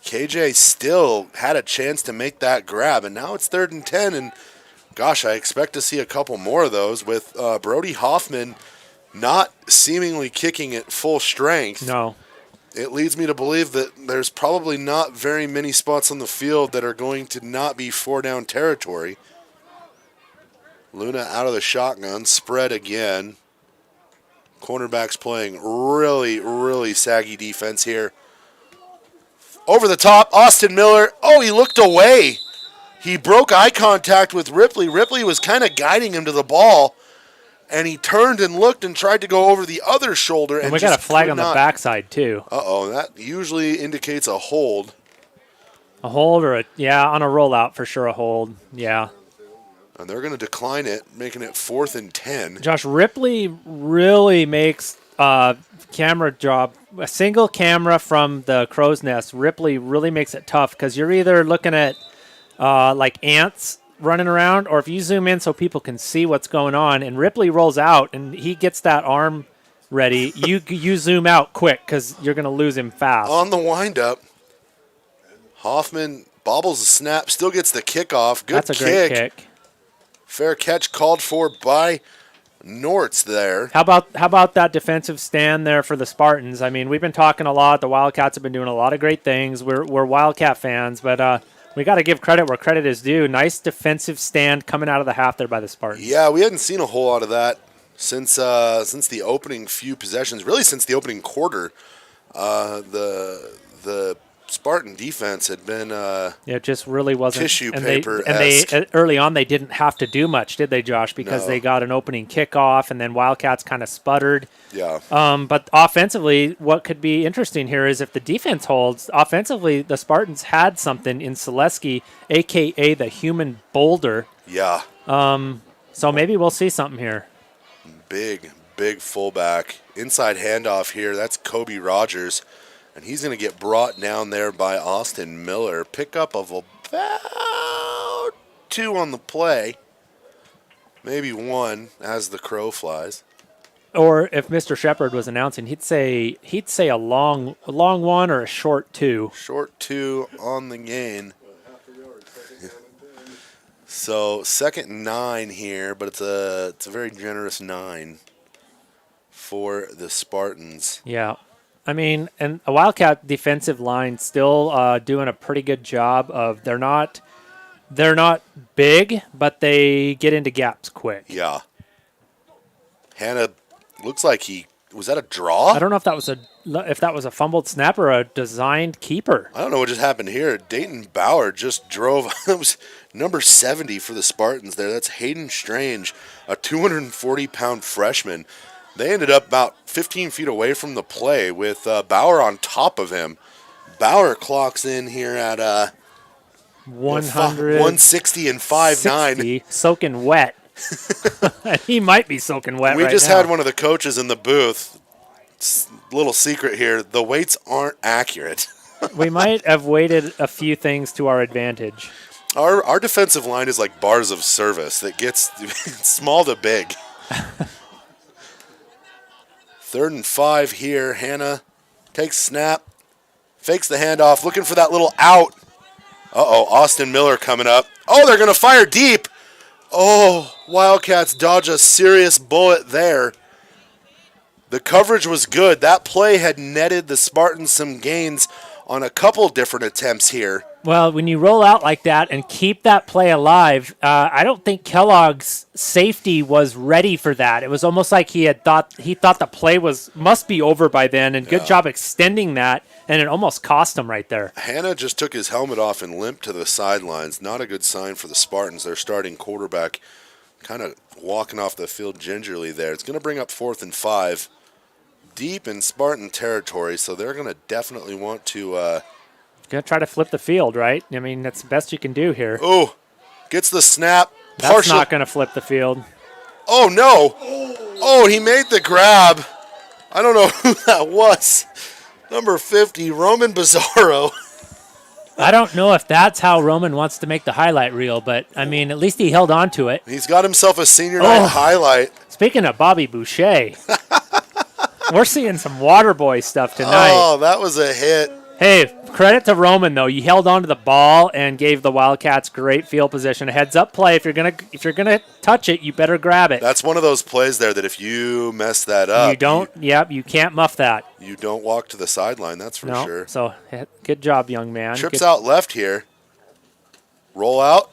KJ still had a chance to make that grab, and now it's 3rd and 10, and gosh, I expect to see a couple more of those with Brody Hoffman not seemingly kicking at full strength. No. It leads me to believe that there's probably not very many spots on the field that are going to not be 4-down territory. Luna out of the shotgun, spread again. Cornerbacks playing really, really saggy defense here. Over the top, Austin Miller. Oh, he looked away. He broke eye contact with Ripley. Ripley was kind of guiding him to the ball, and he turned and looked and tried to go over the other shoulder. And we got a flag on the backside, too. Uh-oh, that usually indicates a hold. A hold or on a rollout for sure, a hold. Yeah. And they're going to decline it, making it 4th and 10. Josh, Ripley really makes camera job. A single camera from the crow's nest, Ripley really makes it tough because you're either looking at like ants running around, or if you zoom in so people can see what's going on, and Ripley rolls out and he gets that arm ready, you zoom out quick because you're going to lose him fast. On the windup, Hoffman bobbles the snap, still gets the kickoff. Good That's a great kick. Fair catch called for by Nortz there. How about that defensive stand there for the Spartans? I mean, we've been talking a lot. The Wildcats have been doing a lot of great things. We're Wildcat fans, but we got to give credit where credit is due. Nice defensive stand coming out of the half there by the Spartans. Yeah, we hadn't seen a whole lot of that since the opening few possessions, really since the opening quarter. The Spartan defense had been it just really wasn't tissue paper. And paper-esque. they early on they didn't have to do much, did they, Josh? Because they got an opening kickoff, and then Wildcats kind of sputtered. Yeah. But offensively, what could be interesting here is if the defense holds. Offensively, the Spartans had something in Selesky, a.k.a. the human boulder. Yeah. So maybe we'll see something here. Big fullback. Inside handoff here. That's Kobe Rogers. And he's going to get brought down there by Austin Miller. Pickup of about 2 on the play. Maybe 1 as the crow flies. Or if Mr. Shepard was announcing, he'd say a long 1 or a short 2. Short 2 on the gain. So 2nd and 9 here, but it's a very generous 9 for the Spartans. Yeah. I mean, and a Wildcat defensive line still doing a pretty good job of they're not big, but they get into gaps quick. Yeah. Hannah looks like was that a draw? I don't know if that was a fumbled snap or a designed keeper. I don't know what just happened here. Dayton Bauer just drove. It was number 70 for the Spartans there. That's Hayden Strange, a 240-pound freshman. They ended up about 15 feet away from the play with Bauer on top of him. Bauer clocks in here at 160 and 5'9". Soaking wet. He might be soaking wet. We right just now. had one of the coaches in the booth. Little secret here: the weights aren't accurate. We might have weighted a few things to our advantage. Our defensive line is like bars of service that gets small to big. 3rd and 5 here. Hannah takes snap, fakes the handoff, looking for that little out. Uh-oh, Austin Miller coming up. Oh, they're going to fire deep. Oh, Wildcats dodge a serious bullet there. The coverage was good. That play had netted the Spartans some gains on a couple different attempts here. Well, when you roll out like that and keep that play alive, I don't think Kellogg's safety was ready for that. It was almost like he thought the play must be over by then, and good job extending that, and it almost cost him right there. Hannah just took his helmet off and limped to the sidelines. Not a good sign for the Spartans. Their starting quarterback kind of walking off the field gingerly there. It's going to bring up 4th and 5. Deep in Spartan territory, so they're going to definitely want to... Gonna try to flip the field, right? I mean, that's the best you can do here. Oh, gets the snap. That's not going to flip the field. Oh, no. Oh, he made the grab. I don't know who that was. Number 50, Roman Bizarro. I don't know if that's how Roman wants to make the highlight reel, but, I mean, at least he held on to it. He's got himself a senior night highlight. Speaking of Bobby Boucher, we're seeing some Waterboy stuff tonight. Oh, that was a hit. Hey, credit to Roman though. You held on to the ball and gave the Wildcats great field position. A heads-up play. If you're gonna touch it, you better grab it. That's one of those plays there that if you mess that up, you can't muff that. You don't walk to the sideline. That's for sure. So good job, young man. Trips out left here. Roll out.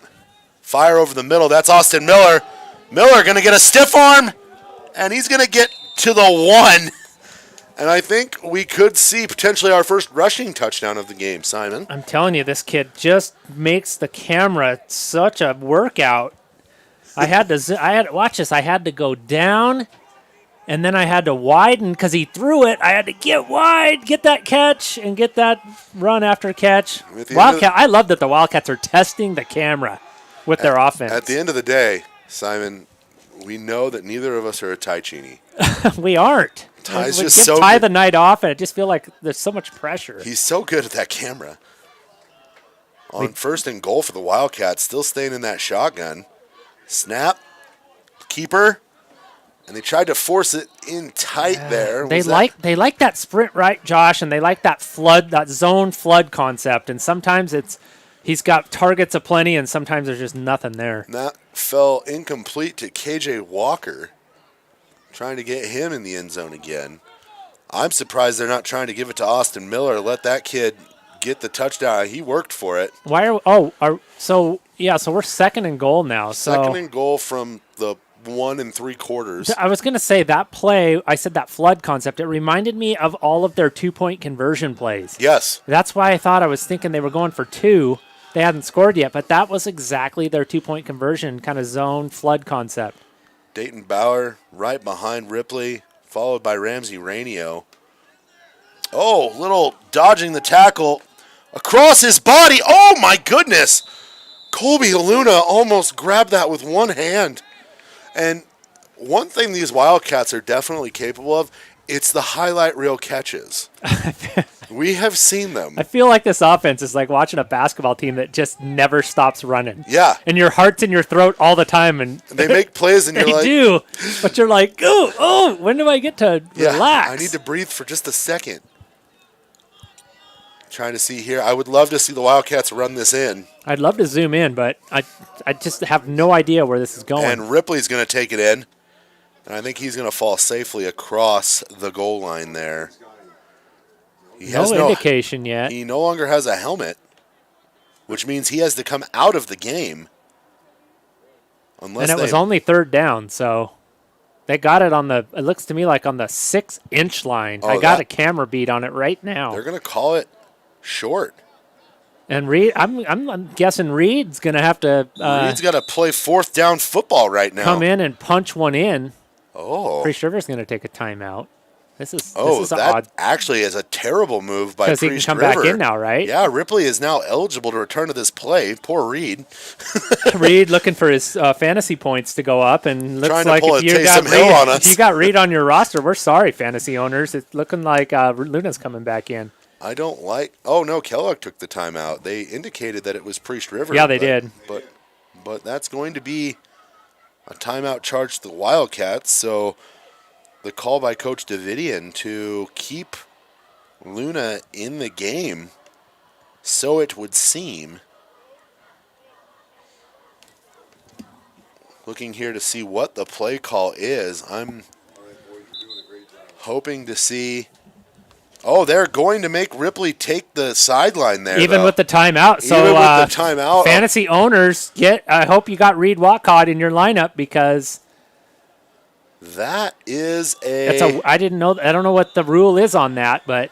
Fire over the middle. That's Austin Miller. Miller gonna get a stiff arm, and he's gonna get to the 1. And I think we could see potentially our first rushing touchdown of the game, Simon. I'm telling you, this kid just makes the camera such a workout. I had to go down, and then I had to widen because he threw it. I had to get wide, get that catch, and get that run after catch. I love that the Wildcats are testing the camera with their offense. At the end of the day, Simon, we know that neither of us are a Tai Chini. We aren't. Ty's we just give so Ty good. the night off, and I just feel like there's so much pressure. He's so good at that camera. On 1st and goal for the Wildcats, still staying in that shotgun. Snap, keeper, and they tried to force it in tight there. They like that sprint right, Josh, and they like that zone flood concept. And sometimes he's got targets aplenty, and sometimes there's just nothing there. And that fell incomplete to KJ Walker. Trying to get him in the end zone again. I'm surprised they're not trying to give it to Austin Miller. Let that kid get the touchdown. He worked for it. So we're 2nd and goal now. 2nd and goal from the 1 3/4. I was going to say that play, I said that flood concept, it reminded me of all of their 2-point conversion plays. Yes. That's why I was thinking they were going for 2. They hadn't scored yet, but that was exactly their 2-point conversion kind of zone flood concept. Dayton Bauer right behind Ripley, followed by Ramsey Rainio. Oh, little dodging the tackle across his body. Oh, my goodness. Colby Luna almost grabbed that with one hand. And one thing these Wildcats are definitely capable of, it's the highlight reel catches. We have seen them. I feel like this offense is like watching a basketball team that just never stops running. Yeah. And your heart's in your throat all the time. And they make plays and you're like... They do. But you're like, oh, when do I get to relax? I need to breathe for just a second. Trying to see here. I would love to see the Wildcats run this in. I'd love to zoom in, but I just have no idea where this is going. And Ripley's going to take it in. And I think he's going to fall safely across the goal line there. He has no indication yet. He no longer has a helmet, which means he has to come out of the game. And it was only 3rd down, so they got it it looks to me like on the 6-inch line. I got a camera beat on it right now. They're going to call it short. And Reed, I'm guessing Reed's going to have to... Reed's got to play 4th down football right now. Come in and punch one in. Oh. Priest River's going to take a timeout. This is that odd. Actually is a terrible move by Priest River. Because he can come back in now, right? Yeah, Ripley is now eligible to return to this play. Poor Reed. Reed looking for his fantasy points to go up, and looks like if you got Reed on your roster, we're sorry, fantasy owners. It's looking like Luna's coming back in. I don't like. Oh no, Kellogg took the timeout. They indicated that it was Priest River. Yeah, they did. But that's going to be a timeout charge to the Wildcats. So the call by Coach Davidian to keep Luna in the game, so it would seem. Looking here to see what the play call is. I'm hoping to see. Oh, they're going to make Ripley take the sideline there. Even with the timeout. So, even with the timeout. Fantasy owners, I hope you got Reed Wildcat in your lineup because that is I didn't know. I don't know what the rule is on that, but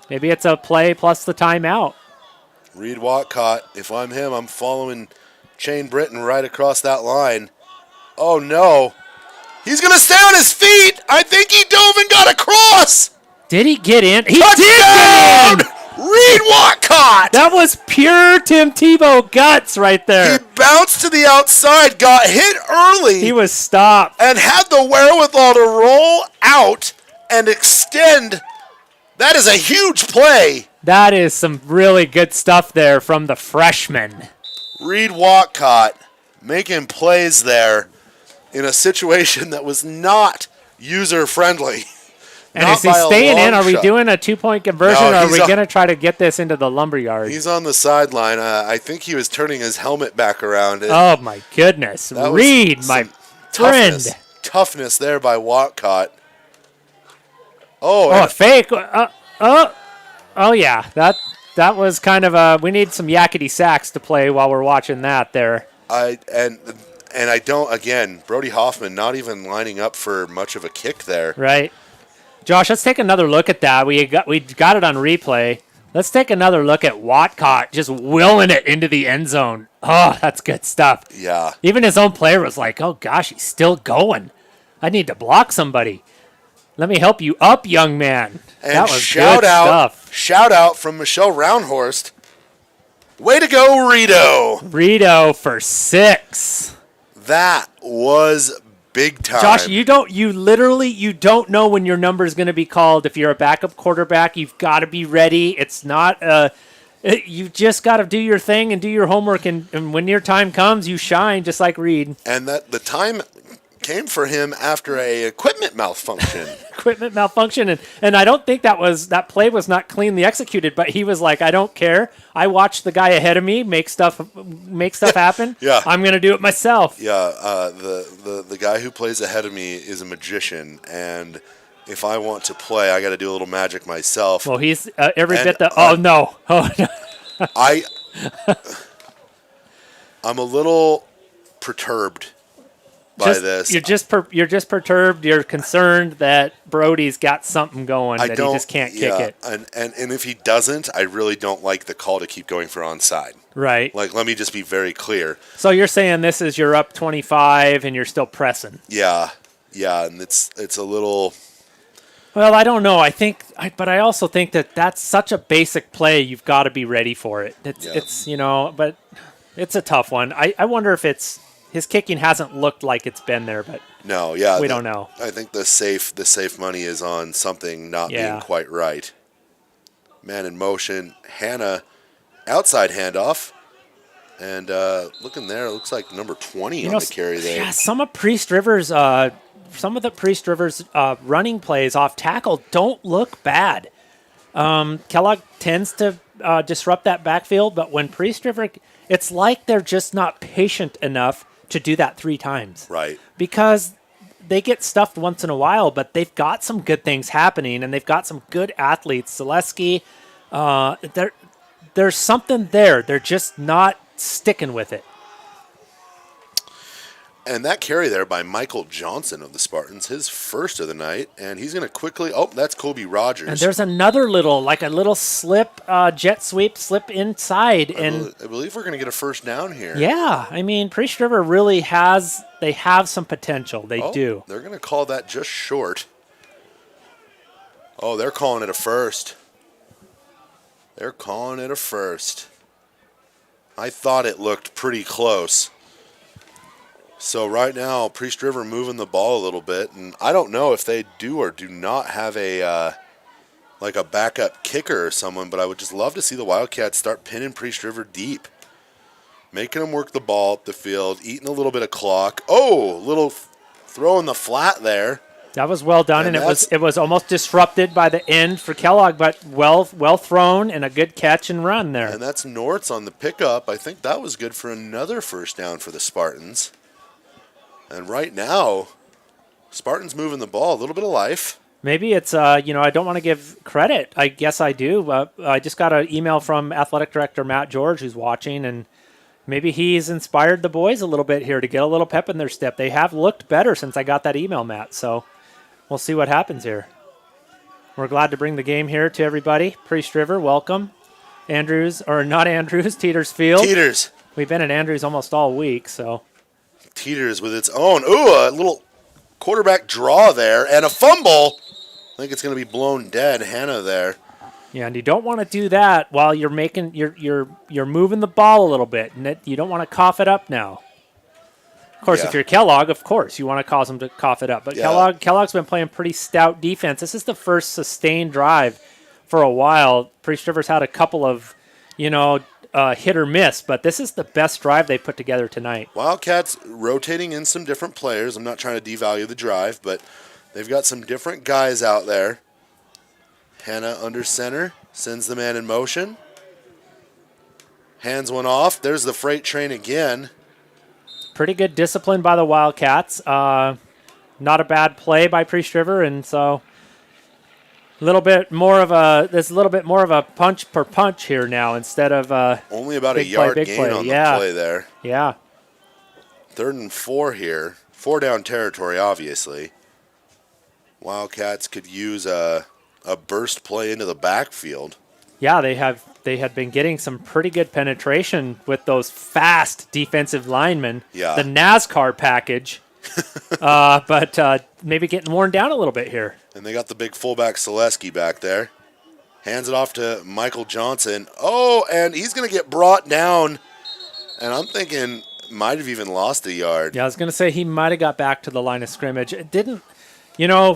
maybe it's a play plus the timeout. Reed Wildcat, if I'm him, I'm following Shane Britton right across that line. Oh, no. He's going to stay on his feet. I think he dove and got across. Did he get in? He Touchdown! did get in! Reed Wildcat! That was pure Tim Tebow guts right there. He bounced to the outside, got hit early. He was stopped. And had the wherewithal to roll out and extend. That is a huge play. That is some really good stuff there from the freshman. Reed Wildcat making plays there in a situation that was not user-friendly. And is he staying in? Are we doing a 2-point conversion, or are we going to try to get this into the lumberyard? He's on the sideline. I think he was turning his helmet back around. Oh, my goodness. Reed, my friend. Toughness there by Wildcat. Oh, a fake. Oh, yeah. That was kind of a – we need some yakety sax to play while we're watching that there. And I don't – again, Brody Hoffman not even lining up for much of a kick there. Right. Josh, let's take another look at that. We got it on replay. Let's take another look at Wildcat just willing it into the end zone. Oh, that's good stuff. Yeah. Even his own player was like, oh, gosh, he's still going. I need to block somebody. Let me help you up, young man. And that was good stuff. Shout out from Michelle Roundhorst. Way to go, Rito. Rito for 6. That was big time. Josh, you don't know when your number is going to be called. If you're a backup quarterback, you've got to be ready. It's not you just got to do your thing and do your homework, and when your time comes, you shine just like Reed. And that the time came for him after a equipment malfunction. And I don't think that play was not cleanly executed, but he was like, I don't care. I watched the guy ahead of me make stuff happen. Yeah. I'm going to do it myself. Yeah, the guy who plays ahead of me is a magician, and if I want to play, I got to do a little magic myself. Well, he's every bit the oh no. I'm a little perturbed by this. You're just perturbed. You're concerned that Brody's got something going that he just can't kick it. And if he doesn't, I really don't like the call to keep going for onside. Right. Like, let me just be very clear. So you're saying this is you're up 25 and you're still pressing. Yeah, and it's a little. Well, I don't know. But I also think that that's such a basic play. You've got to be ready for it. It's but it's a tough one. I wonder if his kicking hasn't looked like it's been there, but no, yeah, we don't know. I think the safe money is on something not being quite right. Man in motion, Hannah, outside handoff, and looking there, it looks like number 20 on the carry there. Yeah, some of the Priest Rivers running plays off tackle don't look bad. Kellogg tends to disrupt that backfield, but when Priest River, it's like they're just not patient enough to do that 3 times. Right. Because they get stuffed once in a while, but they've got some good things happening, and they've got some good athletes. Zaleski, there's something there. They're just not sticking with it. And that carry there by Michael Johnson of the Spartans, his first of the night, and he's going to quickly. Oh, that's Kobe Rogers. And there's another little slip, jet sweep, slip inside, I believe we're going to get a first down here. Yeah, I mean, Priest River really they have some potential. They do. They're going to call that just short. Oh, they're calling it a first. I thought it looked pretty close. So right now, Priest River moving the ball a little bit, and I don't know if they do or do not have a like a backup kicker or someone, but I would just love to see the Wildcats start pinning Priest River deep. Making them work the ball up the field, eating a little bit of clock. Oh, little throw in the flat there. That was well done, and it was almost disrupted by the end for Kellogg, but well thrown and a good catch and run there. And that's Nortz on the pickup. I think that was good for another first down for the Spartans. And right now, Spartans moving the ball, a little bit of life. Maybe it's, I don't want to give credit. I guess I do. I just got an email from Athletic Director Matt George, who's watching, and maybe he's inspired the boys a little bit here to get a little pep in their step. They have looked better since I got that email, Matt, so we'll see what happens here. We're glad to bring the game here to everybody. Priest River, welcome. Teeters Field. Teeters. We've been at Andrews almost all week, so. Teeters with its own. Ooh, a little quarterback draw there and a fumble. I think it's going to be blown dead. Hannah there. Yeah, and you don't want to do that while you're moving the ball a little bit, and you don't want to cough it up now. Of course, if you're Kellogg, of course, you want to cause them to cough it up. But Kellogg's been playing pretty stout defense. This is the first sustained drive for a while. Priest River's had a couple of, hit or miss, but this is the best drive they put together tonight. Wildcats rotating in some different players. I'm not trying to devalue the drive, but they've got some different guys out there. Hannah under center, sends the man in motion. Hands one off. There's the freight train again. Pretty good discipline by the Wildcats. Not a bad play by Priest River, and so there's a little bit more of a punch per punch here now instead of only about a yard gain on the play there. Yeah. 3rd and 4 here. 4 down territory, obviously. Wildcats could use a burst play into the backfield. Yeah, they had been getting some pretty good penetration with those fast defensive linemen. Yeah. The NASCAR package. But maybe getting worn down a little bit here. And they got the big fullback Selesky back there. Hands it off to Michael Johnson. Oh, and he's going to get brought down. And I'm thinking might have even lost a yard. Yeah, I was going to say he might have got back to the line of scrimmage. It didn't,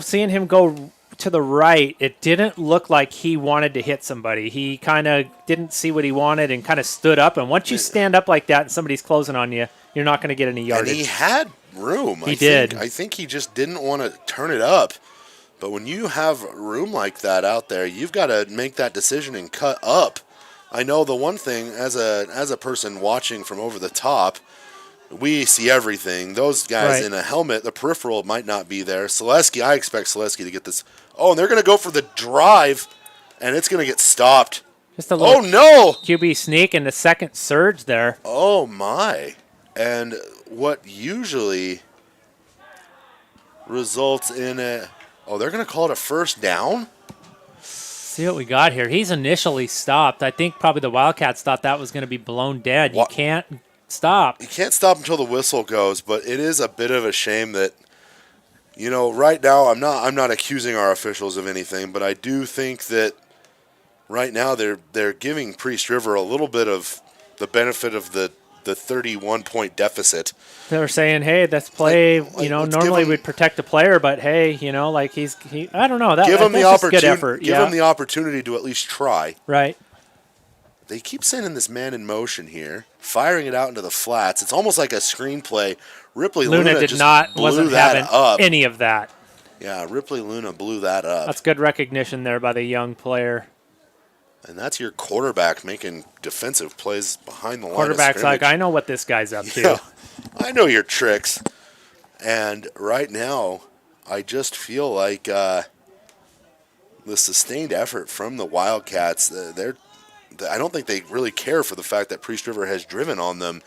seeing him go to the right, it didn't look like he wanted to hit somebody. He kind of didn't see what he wanted and kind of stood up. And once you stand up like that and somebody's closing on you, you're not going to get any yardage. And he had room. He did. I think he just didn't want to turn it up. But when you have room like that out there, you've got to make that decision and cut up. I know the one thing, as a person watching from over the top, we see everything. Those guys in a helmet, the peripheral might not be there. Selesky, I expect Selesky to get this. Oh, and they're going to go for the drive, and it's going to get stopped. Just a little no! QB sneak and the second surge there. Oh, my. And what usually results in a... Oh, they're going to call it a first down? See what we got here. He's initially stopped. I think probably the Wildcats thought that was going to be blown dead. You can't stop. You can't stop until the whistle goes, but it is a bit of a shame that, right now I'm not accusing our officials of anything, but I do think that right now they're giving Priest River a little bit of the benefit of the 31-point deficit. They're saying, hey, that's play. Normally we'd protect the player, but hey, I don't know. Give him the opportunity. Good effort. Give him the opportunity to at least try. Right. They keep sending this man in motion here, firing it out into the flats. It's almost like a screenplay. Ripley Luna wasn't having any of that. Yeah, Ripley Luna blew that up. That's good recognition there by the young player. And that's your quarterback making defensive plays behind the line of scrimmage. Quarterback's like, I know what this guy's up to. Yeah, I know your tricks. And right now, I just feel like the sustained effort from the Wildcats, I don't think they really care for the fact that Priest River has driven on them.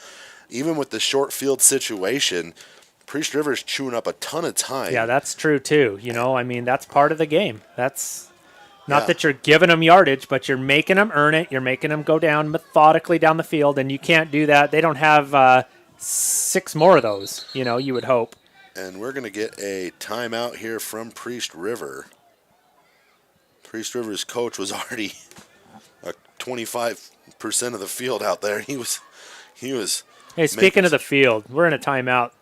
Even with the short field situation, Priest River's chewing up a ton of time. Yeah, that's true too. That's part of the game. That's not that you're giving them yardage, but you're making them earn it. You're making them go down methodically down the field, and you can't do that. They don't have 6 more of those, you would hope. And we're going to get a timeout here from Priest River. Priest River's coach was already 25% of the field out there. He was. Hey, speaking of the field, we're in a timeout.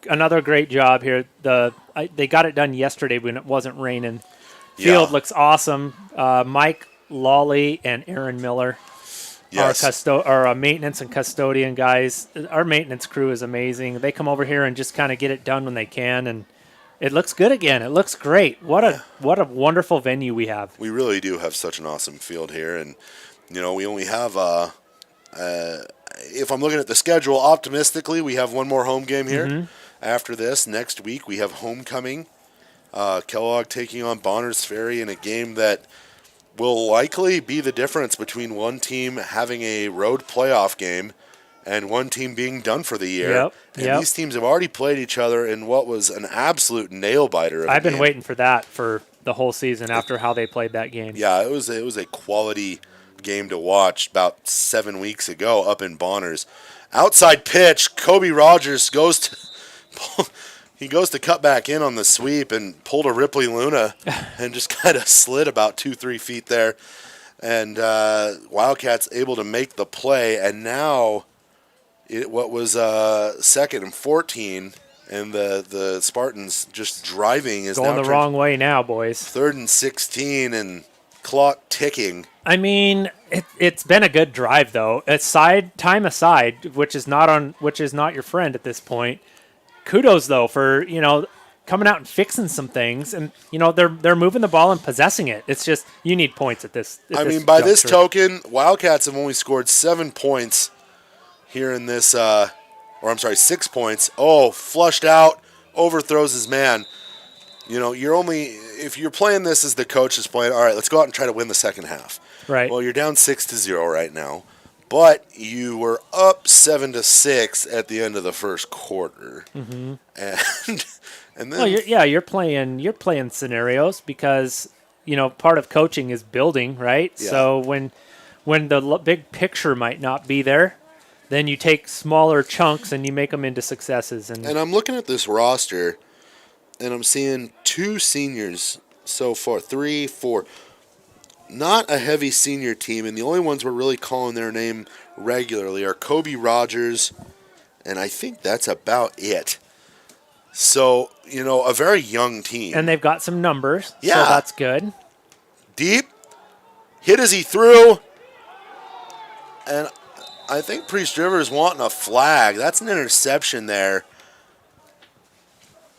Another great job here. They got it done yesterday when it wasn't raining. Field Yeah. looks awesome. Mike Lawley and Aaron Miller, Yes. our maintenance and custodian guys. Our maintenance crew is amazing. They come over here and just kind of get it done when they can, and it looks good again. It looks great. What a wonderful venue we have. We really do have such an awesome field here, and we only have if I'm looking at the schedule optimistically, we have one more home game here. Mm-hmm. After this, next week we have homecoming. Kellogg taking on Bonners Ferry in a game that will likely be the difference between one team having a road playoff game and one team being done for the year. Yep. These teams have already played each other in what was an absolute nail-biter of a I've been game. waiting for that for the whole season after how they played that game. Yeah, it was a quality game to watch about 7 weeks ago up in Bonners. Outside pitch, Kobe Rogers goes to cut back in on the sweep and pulled a Ripley Luna and just kind of slid about 2-3 feet there. And Wildcats able to make the play, and now what was 2nd and 14, and the Spartans just driving is Going now the wrong way now, boys. 3rd and 16 and clock ticking. I mean, it's been a good drive though. Time aside, which is not your friend at this point. Kudos though for coming out and fixing some things, and they're moving the ball and possessing it. It's just you need points at this. By this token, Wildcats have only scored 7 points here in this, 6 points. Oh, flushed out, overthrows his man. If you're playing this as the coach is playing, all right, let's go out and try to win the second half. Right. Well, you're down 6-0 right now, but you were up 7-6 at the end of the first quarter. Mm-hmm. And then you're playing scenarios because part of coaching is building, right? Yeah. So when the big picture might not be there, then you take smaller chunks and you make them into successes. And I'm looking at this roster, and I'm seeing 2 seniors so far, 3, 4. Not a heavy senior team, and the only ones we're really calling their name regularly are Kobe Rogers, and I think that's about it. So, a very young team. And they've got some numbers, Yeah. so that's good. Deep, hit as he threw, and I think Priest River's wanting a flag. That's an interception there.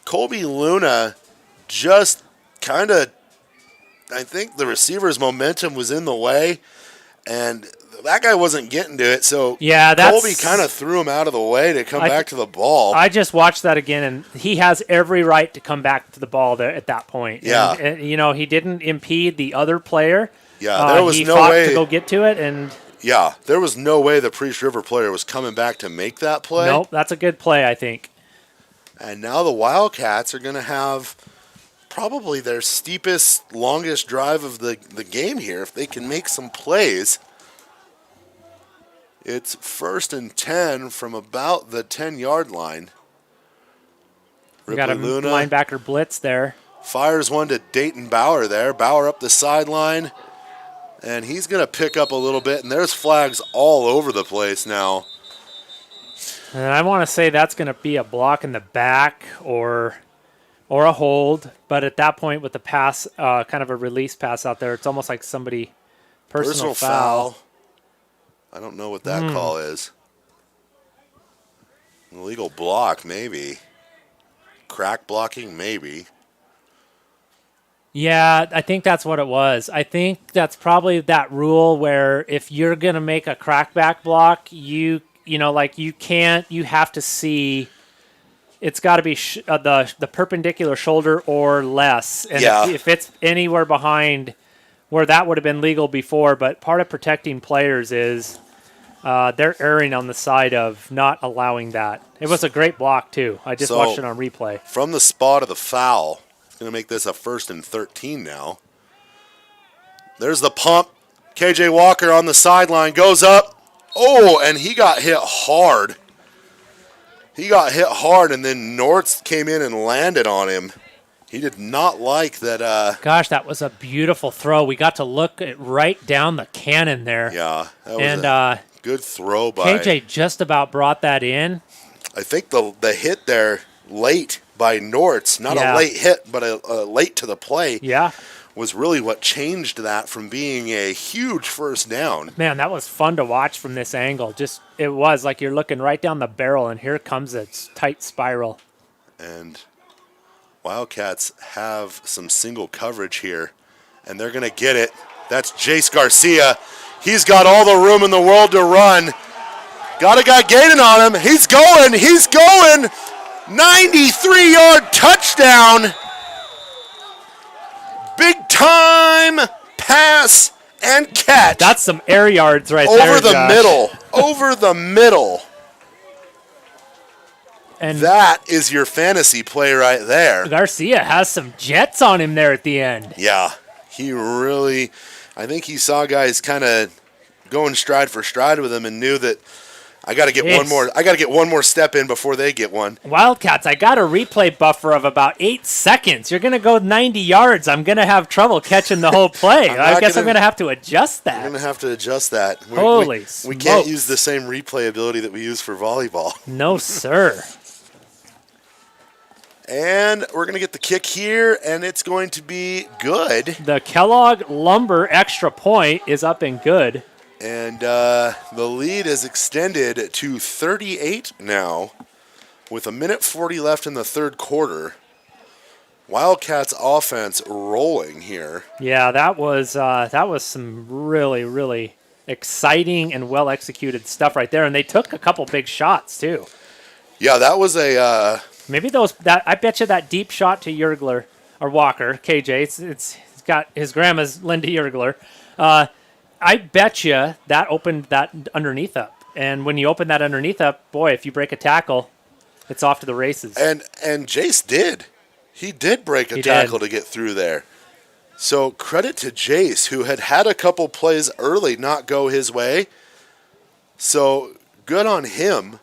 Colby Luna just kind of, I think the receiver's momentum was in the way, and that guy wasn't getting to it, so Colby kind of threw him out of the way to come back to the ball. I just watched that again, and he has every right to come back to the ball there at that point. Yeah. And, he didn't impede the other player. Yeah, there was he no fought way to go get to it, and yeah, there was no way the Priest River player was coming back to make that play. nope, that's a good play, I think. And now the Wildcats are going to have probably their steepest, longest drive of the game here if they can make some plays. It's 1st and 10 from about the 10-yard line. We got a Luna linebacker blitz there. fires one to Dayton Bauer there. Bauer up the sideline, and he's going to pick up a little bit, and there's flags all over the place now. And I want to say that's going to be a block in the back or a hold. But at that point, with the pass, kind of a release pass out there, it's almost like somebody personal foul. I don't know what that call is. Illegal block, maybe. Crack blocking, maybe. Yeah, I think that's what it was. I think that's probably that rule where if you're going to make a crackback block, you have to see it's got to be the perpendicular shoulder or less. And if it's anywhere behind where that would have been legal before, but part of protecting players is they're erring on the side of not allowing that. It was a great block, too. I just watched it on replay. From the spot of the foul, it's going to make this a 1st and 13 now. There's the pump. KJ Walker on the sideline goes up. Oh, and he got hit hard. And then Nortz came in and landed on him. He did not like that. Gosh, that was a beautiful throw. We got to look right down the cannon there. Yeah, that was a good throw by KJ. Just about brought that in. I think the hit there late by Nortz, not a late hit, but a late to the play. Yeah. was really what changed that from being a huge first down. Man, that was fun to watch from this angle. Just it was like you're looking right down the barrel, and here comes a tight spiral. And Wildcats have some single coverage here, and they're going to get it. That's Jace Garcia. He's got all the room in the world to run. Got a guy gaining on him. He's going. 93-yard touchdown. Big time pass and catch. That's some air yards right over there, the Josh. middle. Over the middle. And that is your fantasy play right there. Garcia has some jets on him there at the end. Yeah, he really, I think he saw guys kind of going stride for stride with him and knew that I got to get one more. I got to get one more step in before they get one. Wildcats, I got a replay buffer of about 8 seconds. You're going to go 90 yards. I'm going to have trouble catching the whole play. I guess I'm going to have to adjust that. I'm going to have to adjust that. Holy we can't use the same replay ability that we use for volleyball. No, sir. And we're going to get the kick here, and it's going to be good. The Kellogg Lumber extra point is up and good. And the lead is extended to 38 now with 1:40 left in the third quarter. Wildcats offense rolling here. Yeah, that was some really, really exciting and well-executed stuff right there. And they took a couple big shots, too. Yeah, that was a... Maybe I bet you that deep shot to Yergler, or Walker, KJ, it's got his grandma's Linda Yergler. I bet you that opened that underneath up. And when you open that underneath up, boy, if you break a tackle, it's off to the races. And Jace did. He did break a tackle to get through there. So credit to Jace, who had a couple plays early not go his way. So good on him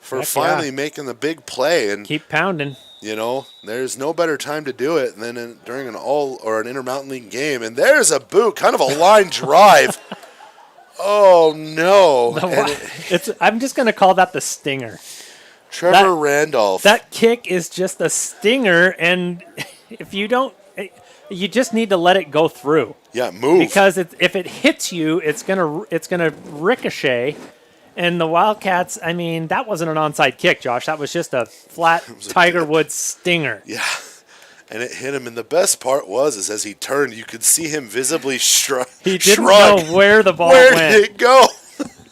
for finally making the big play. And keep pounding. You know, there's no better time to do it than during an an Intermountain League game. And there's a boot, kind of a line drive. Oh, no. I'm just going to call that the stinger. Trevor Randolph. That kick is just a stinger, and if you don't, you just need to let it go through. Yeah, move. Because if it hits you, it's gonna ricochet. And the Wildcats, I mean, that wasn't an onside kick, Josh. That was just a flat Tiger Woods stinger. Yeah, and it hit him. And the best part was as he turned, you could see him visibly shrug. He didn't know where the ball went. Where did it go?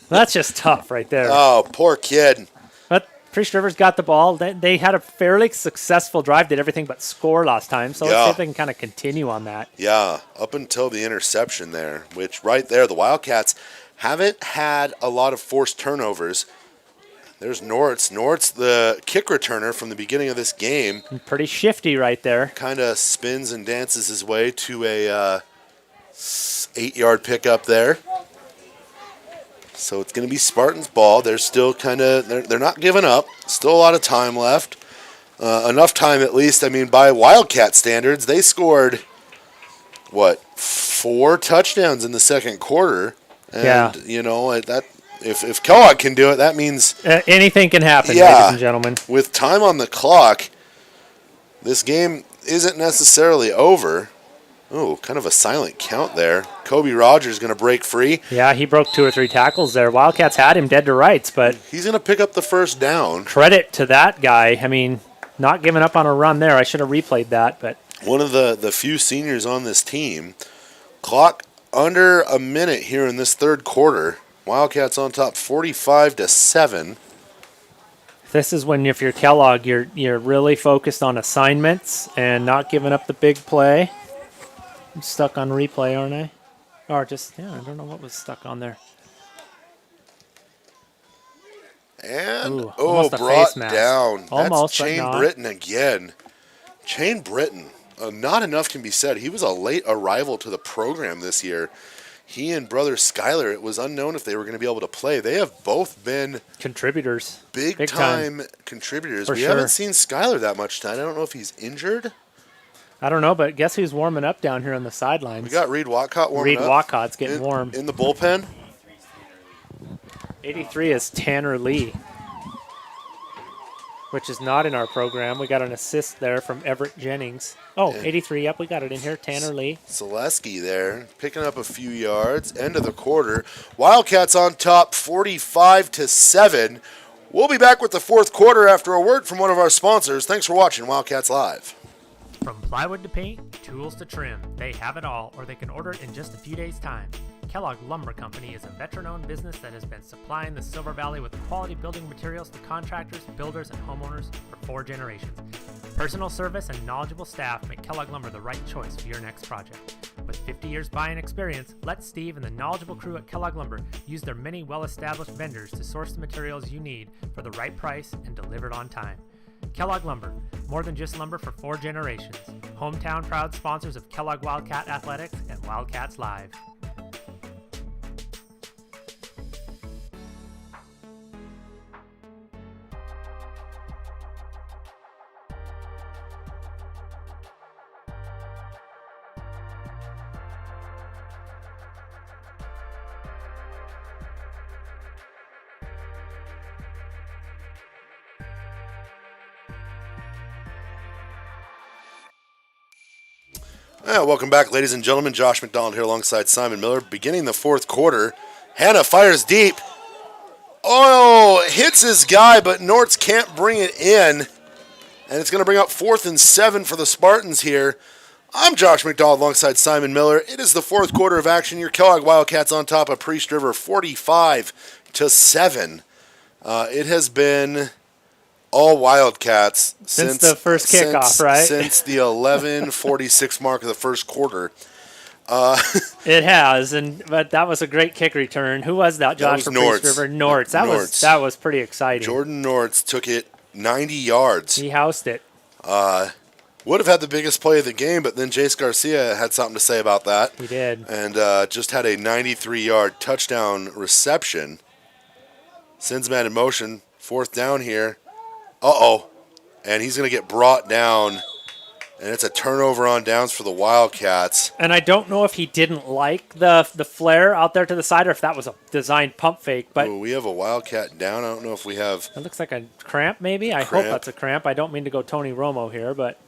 That's just tough right there. Oh, poor kid. But Priest Rivers got the ball. They had a fairly successful drive, did everything but score last time. So let's see if they can kind of continue on that. Yeah, up until the interception there, which right there, the Wildcats haven't had a lot of forced turnovers. There's Nortz. Nortz, the kick returner from the beginning of this game. Pretty shifty right there. Kind of spins and dances his way to a 8-yard pickup there. So it's going to be Spartans' ball. They're still they're not giving up. Still a lot of time left. Enough time at least. I mean, by Wildcat standards, they scored, 4 touchdowns in the second quarter. And, you know, that if Kellogg can do it, that means... anything can happen, ladies and gentlemen. With time on the clock, this game isn't necessarily over. Oh, kind of a silent count there. Kobe Rogers going to break free. Yeah, he broke 2 or 3 tackles there. Wildcats had him dead to rights, but... He's going to pick up the first down. Credit to that guy. I mean, not giving up on a run there. I should have replayed that, but... One of the few seniors on this team. Clock under a minute here in this third quarter. Wildcats on top 45-7. This is when, if you're Kellogg, you're really focused on assignments and not giving up the big play. I'm stuck on replay, aren't I? Or just, I don't know what was stuck on there. And, brought down. Almost, that's Chain Britton again. Chain Britton. Not enough can be said. He was a late arrival to the program this year. He and brother Skyler, it was unknown if they were going to be able to play. They have both been contributors, big time contributors. We haven't seen Skyler that much time. I don't know if he's injured. I don't know, but guess who's warming up down here on the sidelines? We got Reed Wildcat warming up. Reed Wildcat's getting warm. In the bullpen. 83 is Tanner Lee. which is not in our program. We got an assist there from Everett Jennings. Oh, 83. Yep, we got it in here. Tanner Lee. Zaleski there, picking up a few yards. End of the quarter. Wildcats on top, 45-7. We'll be back with the fourth quarter after a word from one of our sponsors. Thanks for watching Wildcats Live. From plywood to paint, tools to trim, they have it all, or they can order it in just a few days' time. Kellogg Lumber Company is a veteran-owned business that has been supplying the Silver Valley with quality building materials to contractors, builders, and homeowners for 4 generations. Personal service and knowledgeable staff make Kellogg Lumber the right choice for your next project. With 50 years buying experience, let Steve and the knowledgeable crew at Kellogg Lumber use their many well-established vendors to source the materials you need for the right price and delivered on time. Kellogg Lumber, more than just lumber for 4 generations. Hometown proud sponsors of Kellogg Wildcat Athletics and Wildcats Live. Welcome back, ladies and gentlemen. Josh McDonald here alongside Simon Miller. Beginning the fourth quarter. Hannah fires deep. Oh, hits his guy, but Nortz can't bring it in. And it's going to bring up 4th and 7 for the Spartans here. I'm Josh McDonald alongside Simon Miller. It is the fourth quarter of action. Your Kellogg Wildcats on top of Priest River, 45-7. It has been all Wildcats since the first kickoff, right? Since the 11:46 mark of the first quarter. It has, but that was a great kick return. Who was that, Josh? That was Priest River? Nortz. That was pretty exciting. Jordan Nortz took it 90 yards. He housed it. Would have had the biggest play of the game, but then Jace Garcia had something to say about that. He did. And just had a 93-yard touchdown reception. Sends man in motion. 4th down here. Uh-oh. And he's going to get brought down. And it's a turnover on downs for the Wildcats. And I don't know if he didn't like the flare out there to the side or if that was a designed pump fake. But we have a Wildcat down. I don't know if we have... It looks like a cramp, maybe. I hope that's a cramp. I don't mean to go Tony Romo here, but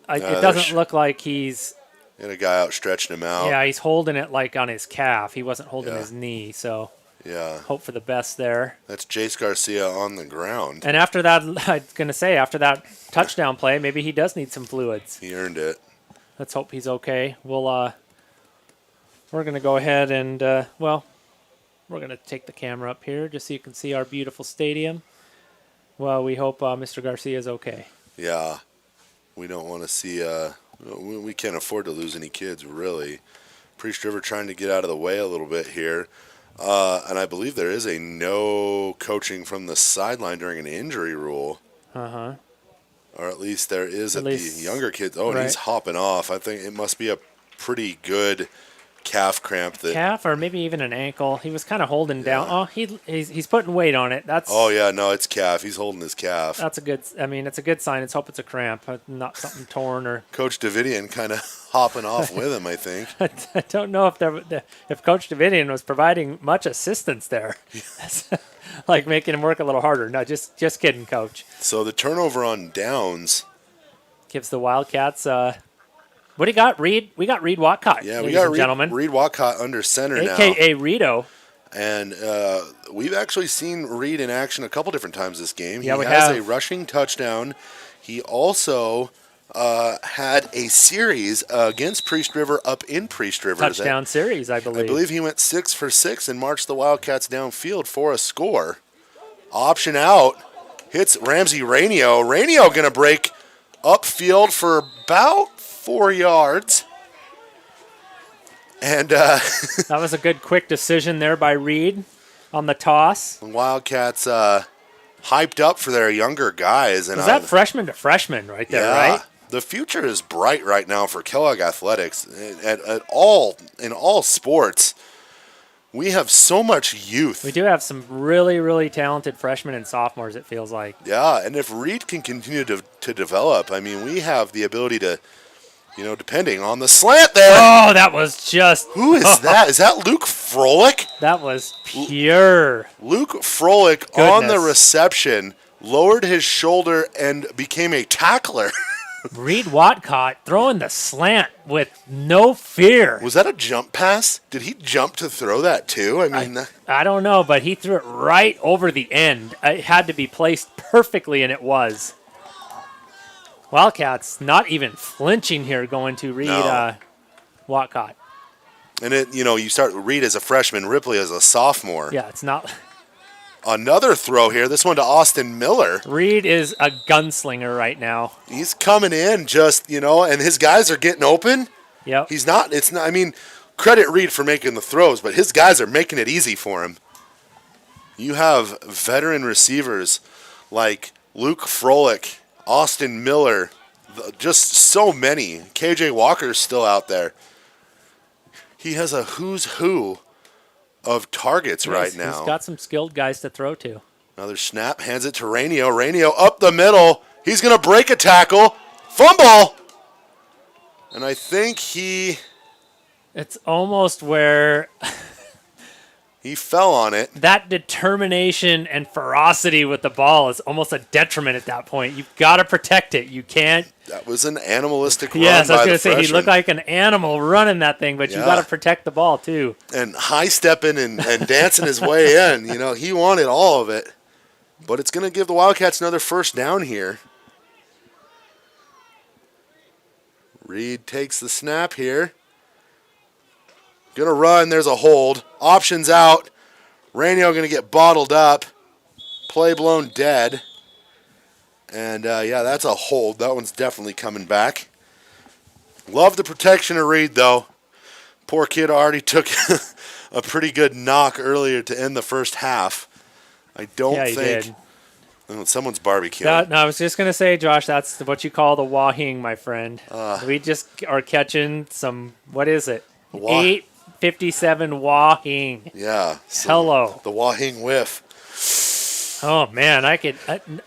it doesn't look like he's... Got a guy out stretching him out. Yeah, he's holding it like on his calf. He wasn't holding his knee, so... Yeah. Hope for the best there. That's Jace Garcia on the ground. And after that, I was going to say, after that touchdown play, maybe he does need some fluids. He earned it. Let's hope he's okay. We're going to go ahead and, we're going to take the camera up here just so you can see our beautiful stadium. Well, we hope Mr. Garcia is okay. Yeah. We don't want to see, we can't afford to lose any kids, really. Priest River trying to get out of the way a little bit here. And I believe there is a no coaching from the sideline during an injury rule. Uh-huh. Or at least there is at the younger kids. Oh, and he's hopping off. I think it must be a pretty good calf cramp. Calf or maybe even an ankle. He was kind of holding down. Oh, he's putting weight on it. Oh, yeah, no, it's calf. He's holding his calf. That's it's a good sign. Let's hope it's a cramp, not something torn or... Coach Davidian kind of hopping off with him, I think. I don't know if Coach Davidian was providing much assistance there. Like making him work a little harder. No, just kidding, Coach. So the turnover on downs gives the Wildcats... what do you got, Reed? We got Reed Wildcat. Yeah, we got Reed Wildcat under center now. A.K.A. Reedo. And we've actually seen Reed in action a couple different times this game. Yeah, he has a rushing touchdown. He also had a series against Priest River up in Priest River. Touchdown series, I believe. I believe he went 6 for 6 and marched the Wildcats downfield for a score. Option out. Hits Ramsey Rainio. Rainio going to break upfield for about 4 yards. And that was a good quick decision there by Reed on the toss. The Wildcats hyped up for their younger guys. And was that freshman to freshman right there, right? The future is bright right now for Kellogg Athletics in all sports. We have so much youth. We do have some really, really talented freshmen and sophomores, it feels like. Yeah, and if Reed can continue to develop, I mean, we have the ability to, depending on the slant there. Oh, that was just... Who is that? Is that Luke Froelich? That was pure. Luke Froelich on the reception. lowered his shoulder and became a tackler. Reed Wildcat throwing the slant with no fear. Was that a jump pass? Did he jump to throw that too? I mean, I don't know, but he threw it right over the end. It had to be placed perfectly, and it was. Wildcats not even flinching here going to Reed Wildcat. and you start Reed as a freshman, Ripley as a sophomore. Yeah, it's not. Another throw here. This one to Austin Miller. Reed is a gunslinger right now. He's coming in and his guys are getting open. Yep. I mean, credit Reed for making the throws, but his guys are making it easy for him. You have veteran receivers like Luke Froelich, Austin Miller, just so many. KJ Walker's still out there. He has a who's who of targets right now. He's got some skilled guys to throw to. Another snap, hands it to Rainio. Rainio up the middle. He's going to break a tackle. Fumble! And I think It's almost where he fell on it. that determination and ferocity with the ball is almost a detriment at that point. You've got to protect it. You can't. That was an animalistic run Yes, I was by going the to say he freshman. looked like an animal running that thing, but you got to protect the ball too. And high-stepping and dancing his way in. He wanted all of it. But it's going to give the Wildcats another first down here. Reed takes the snap here. Going to run. There's a hold. Options out. Rainio going to get bottled up. Play blown dead. And, that's a hold. That one's definitely coming back. Love the protection of Reed, though. Poor kid already took a pretty good knock earlier to end the first half. I don't Yeah, he think. did. Oh, someone's barbecuing. No, I was just going to say, Josh, that's what you call the wahing, my friend. We just are catching some, what is it? 857 wahing. Yeah. Hello. The Wahing whiff. Oh, man,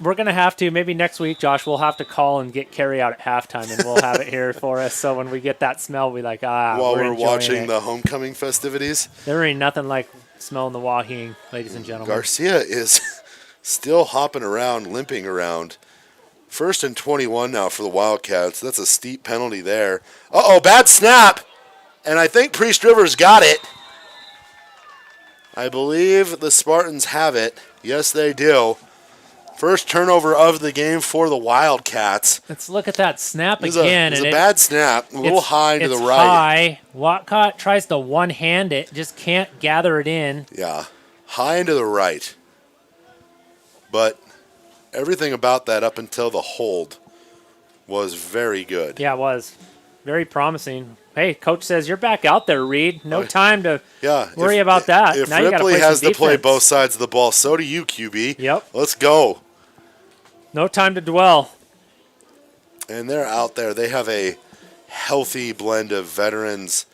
we're going to have to, maybe next week, Josh, we'll have to call and get carry out at halftime, and we'll have it here for us. So when we get that smell, we're like, While we're enjoying watching it. the homecoming festivities. There ain't nothing like smelling the wahing, ladies and gentlemen. Garcia is still hopping around, limping around. 1st and 21 now for the Wildcats. That's a steep penalty there. Bad snap. And I think Priest Rivers got it. I believe the Spartans have it. Yes, they do. First turnover of the game for the Wildcats. Let's look at that snap It again. was a bad snap. A little high to the right. High. Wildcat tries to one-hand it, just can't gather it in. Yeah, high and to the right. But everything about that up until the hold was very good. Yeah, it was. Very promising. Hey, coach says you're back out there, Reed. No time to worry about that. If now you gotta Ripley play has some to play defense. both sides of the ball, so do you, QB. Yep. Let's go. No time to dwell. And they're out there. They have a healthy blend of veterans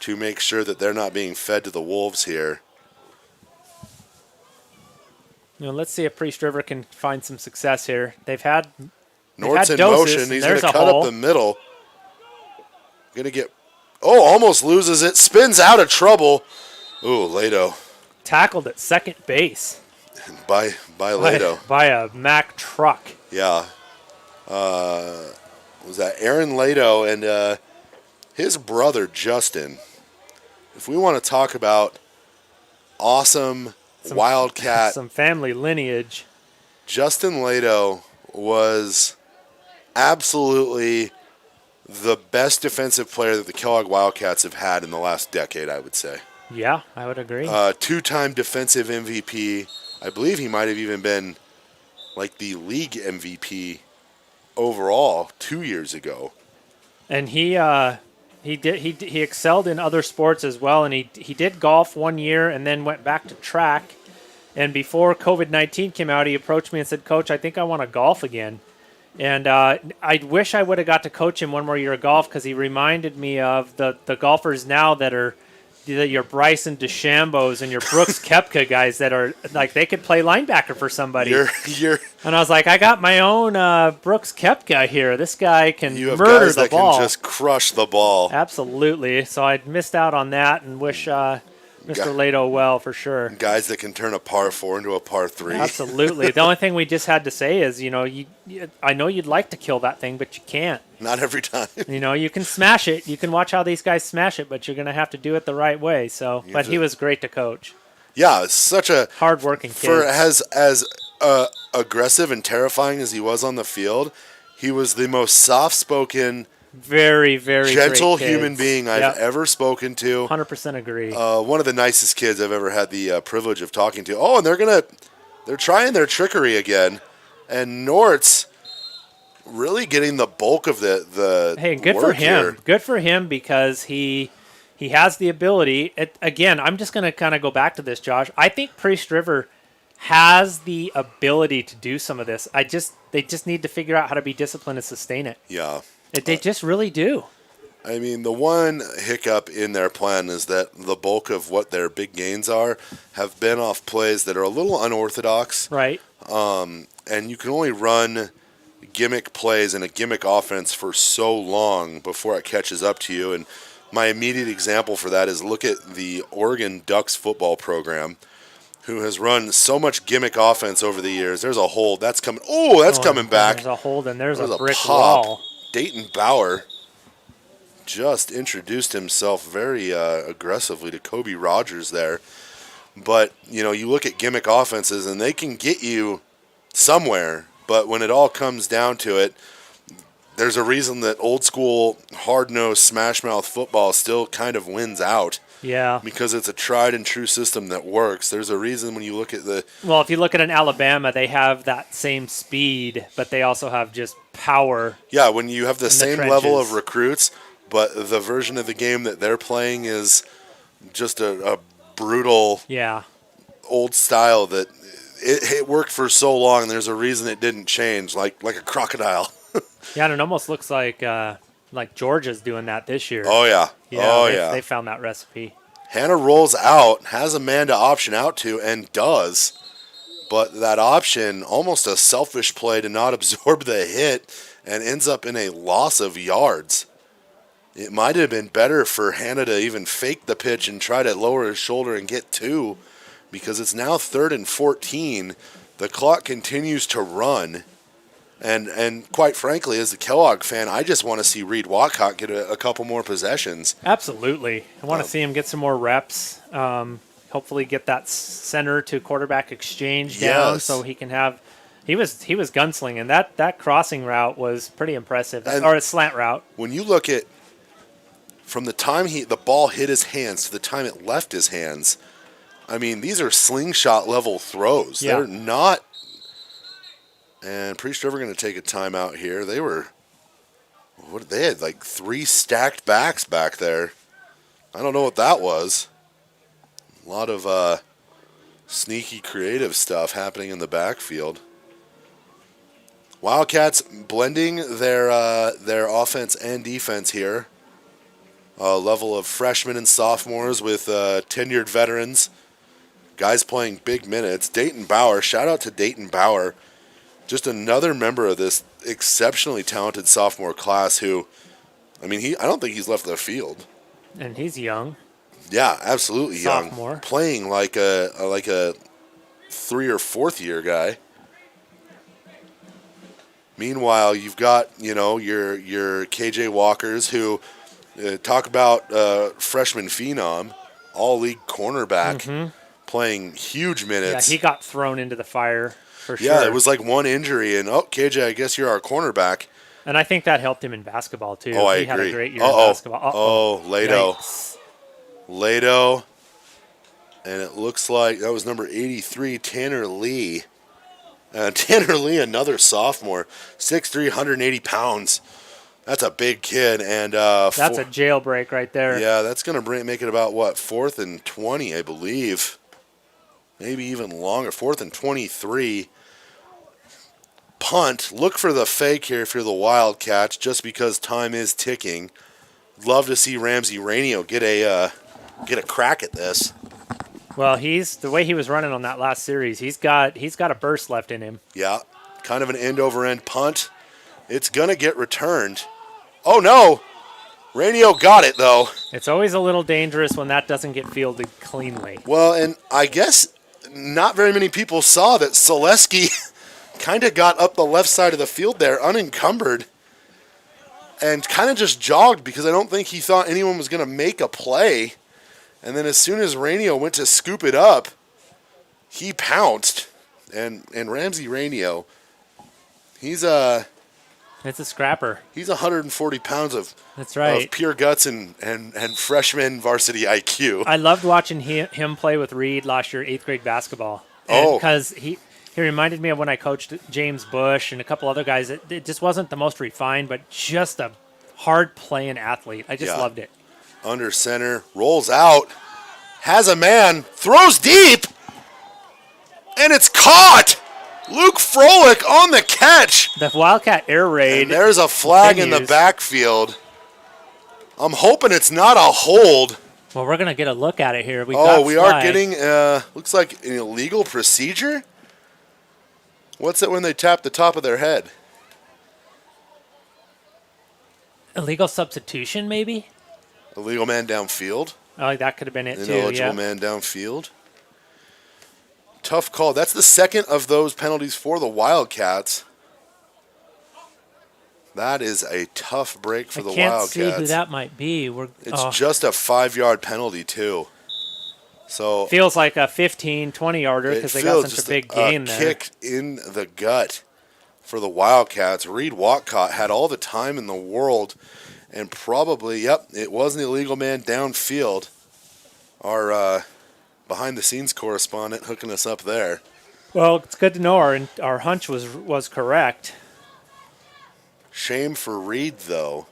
to make sure that they're not being fed to the wolves here. Let's see if Priest River can find some success here. They've had Nort's in doses, motion. He's and going to there's a cut hole. up the middle. Going to get... almost loses it. Spins out of trouble. Ooh, Lado. Tackled at second base. By Lado. By a Mack truck. Yeah. Was that Aaron Lado and his brother, Justin. If we want to talk about awesome Wildcat... Some family lineage. Justin Lado was absolutely the best defensive player that the Kellogg Wildcats have had in the last decade, I would say. Yeah, I would agree. Two-time defensive MVP. I believe he might have even been like the league MVP overall 2 years ago. And he excelled in other sports as well, and he did golf 1 year and then went back to track. And before COVID-19 came out, he approached me and said, "Coach, I think I want to golf again." And I wish I would have got to coach him one more year of golf, because he reminded me of the golfers now that are your Bryson DeChambeaus and your Brooks Koepka guys that are like they could play linebacker for somebody. And I was like, I got my own Brooks Koepka here. This guy can You have murder guys the that ball. can just crush the ball. Absolutely. So I missed out on that, and wish Mr. Lato well for sure. Guys that can turn a par 4 into a par 3. Absolutely. The only thing we just had to say is, I know you'd like to kill that thing, but you can't. Not every time. You can smash it. You can watch how these guys smash it, but you're going to have to do it the right way. So, but he was great to coach. Yeah, such a hard-working kid. For as aggressive and terrifying as he was on the field, he was the most soft-spoken, very, very gentle great human being I've ever spoken to. 100% agree. One of the nicest kids I've ever had the privilege of talking to. Oh, and they're trying their trickery again, and Nort's really getting the bulk of the hey, good work for him. here. Good for him because he has the ability. Again, I'm just going to kind of go back to this, Josh. I think Priest River has the ability to do some of this. They just need to figure out how to be disciplined and sustain it. Yeah. They just really do. I mean, the one hiccup in their plan is that the bulk of what their big gains have been off plays that are a little unorthodox. Right. And you can only run gimmick plays and a gimmick offense for so long before it catches up to you. And my immediate example for that is look at the Oregon Ducks football program, who has run so much gimmick offense over the years. There's a hold. That's coming. Oh, that's coming back. There's a hold and there's a brick pop. wall. Dayton Bauer just introduced himself very aggressively to Kobe Rogers there. But, you look at gimmick offenses, and they can get you somewhere. But when it all comes down to it, there's a reason that old school, hard-nosed, smash-mouth football still kind of wins out. Yeah. Because it's a tried-and-true system that works. There's a reason when you look at Well, if you look at an Alabama, they have that same speed, but they also have just power. Yeah, when you have the same trenches. level of recruits, but the version of the game that they're playing is just a brutal, old style that it worked for so long. There's a reason it didn't change, like a crocodile. Yeah, and it almost looks like Georgia's doing that this year. Oh, yeah. They found that recipe. Hannah rolls out, has a man to option out to, and does. But that option, almost a selfish play to not absorb the hit, and ends up in a loss of yards. It might have been better for Hannah to even fake the pitch and try to lower his shoulder and get 2, because it's now 3rd and 14. The clock continues to run. And quite frankly, as a Kellogg fan, I just want to see Reed Wildcat get a couple more possessions. Absolutely. I want to see him get some more reps. Hopefully get that center to quarterback exchange down so he can have – he was gunslinging. That crossing route was pretty impressive, or a slant route. When you look at from the time the ball hit his hands to the time it left his hands, I mean, these are slingshot-level throws. Yeah. They're not – and Priest River going to take a timeout here. They had like 3 stacked backs back there. I don't know what that was. A lot of sneaky creative stuff happening in the backfield. Wildcats blending their offense and defense here. A level of freshmen and sophomores with tenured veterans. Guys playing big minutes. Dayton Bauer, shout out to Dayton Bauer. Just another member of this exceptionally talented sophomore class who, I don't think he's left the field. And he's young. Yeah, absolutely Sophomore. Young. Playing like a 3rd or 4th year guy. Meanwhile, you've got, your KJ Walkers who talk about freshman phenom, all-league cornerback, playing huge minutes. Yeah, he got thrown into the fire. For sure. Yeah, it was like one injury, and KJ, I guess you're our cornerback. And I think that helped him in basketball, too. Oh, I he agree. had a great year in basketball. Lato. Yikes. Lato. And it looks like that was number 83, Tanner Lee. Tanner Lee, another sophomore, 6'3", 180 pounds. That's a big kid. And that's a jailbreak right there. Yeah, that's going to make it about, 4th and 20, I believe. Maybe even longer, 4th and 23. Punt. Look for the fake here if you're the Wildcats, just because time is ticking. Love to see Ramsey Rainio get a crack at this. Well, the way he was running on that last series, he's got a burst left in him. Yeah, kind of an end-over-end punt. It's gonna get returned. Oh no! Rainio got it, though. It's always a little dangerous when that doesn't get fielded cleanly. Well, and I guess not very many people saw that Selesky kind of got up the left side of the field there, unencumbered, and kind of just jogged because I don't think he thought anyone was going to make a play. And then as soon as Rainio went to scoop it up, he pounced. And Ramsey Rainio, he's It's a scrapper. He's 140 pounds of That's right. of pure guts and freshman varsity IQ. I loved watching him play with Reed last year, 8th grade basketball. Oh. Because he reminded me of when I coached James Bush and a couple other guys. It just wasn't the most refined, but just a hard-playing athlete. I just loved it. Under center, rolls out, has a man, throws deep, and it's caught! Luke Froelich on the catch. The Wildcat air raid. And there's a flag in the continues. backfield. I'm hoping it's not a hold. Well, we're going to get a look at it here. We are flag. getting, looks like an illegal procedure. What's it when they tap the top of their head? Illegal substitution, maybe? Illegal man downfield. Oh, that could have been it, too. Ineligible man downfield. Tough call. That's the second of those penalties for the Wildcats. That is a tough break for the Wildcats. I can't see who that might be. It's just a 5-yard penalty, too. So feels like a 15, 20-yarder because they got such a big gain there. Kick in the gut for the Wildcats. Reed Wildcat had all the time in the world and probably, it was an illegal man downfield. Our behind-the-scenes correspondent hooking us up there. Well, it's good to know our hunch was correct. Shame for Reed, though.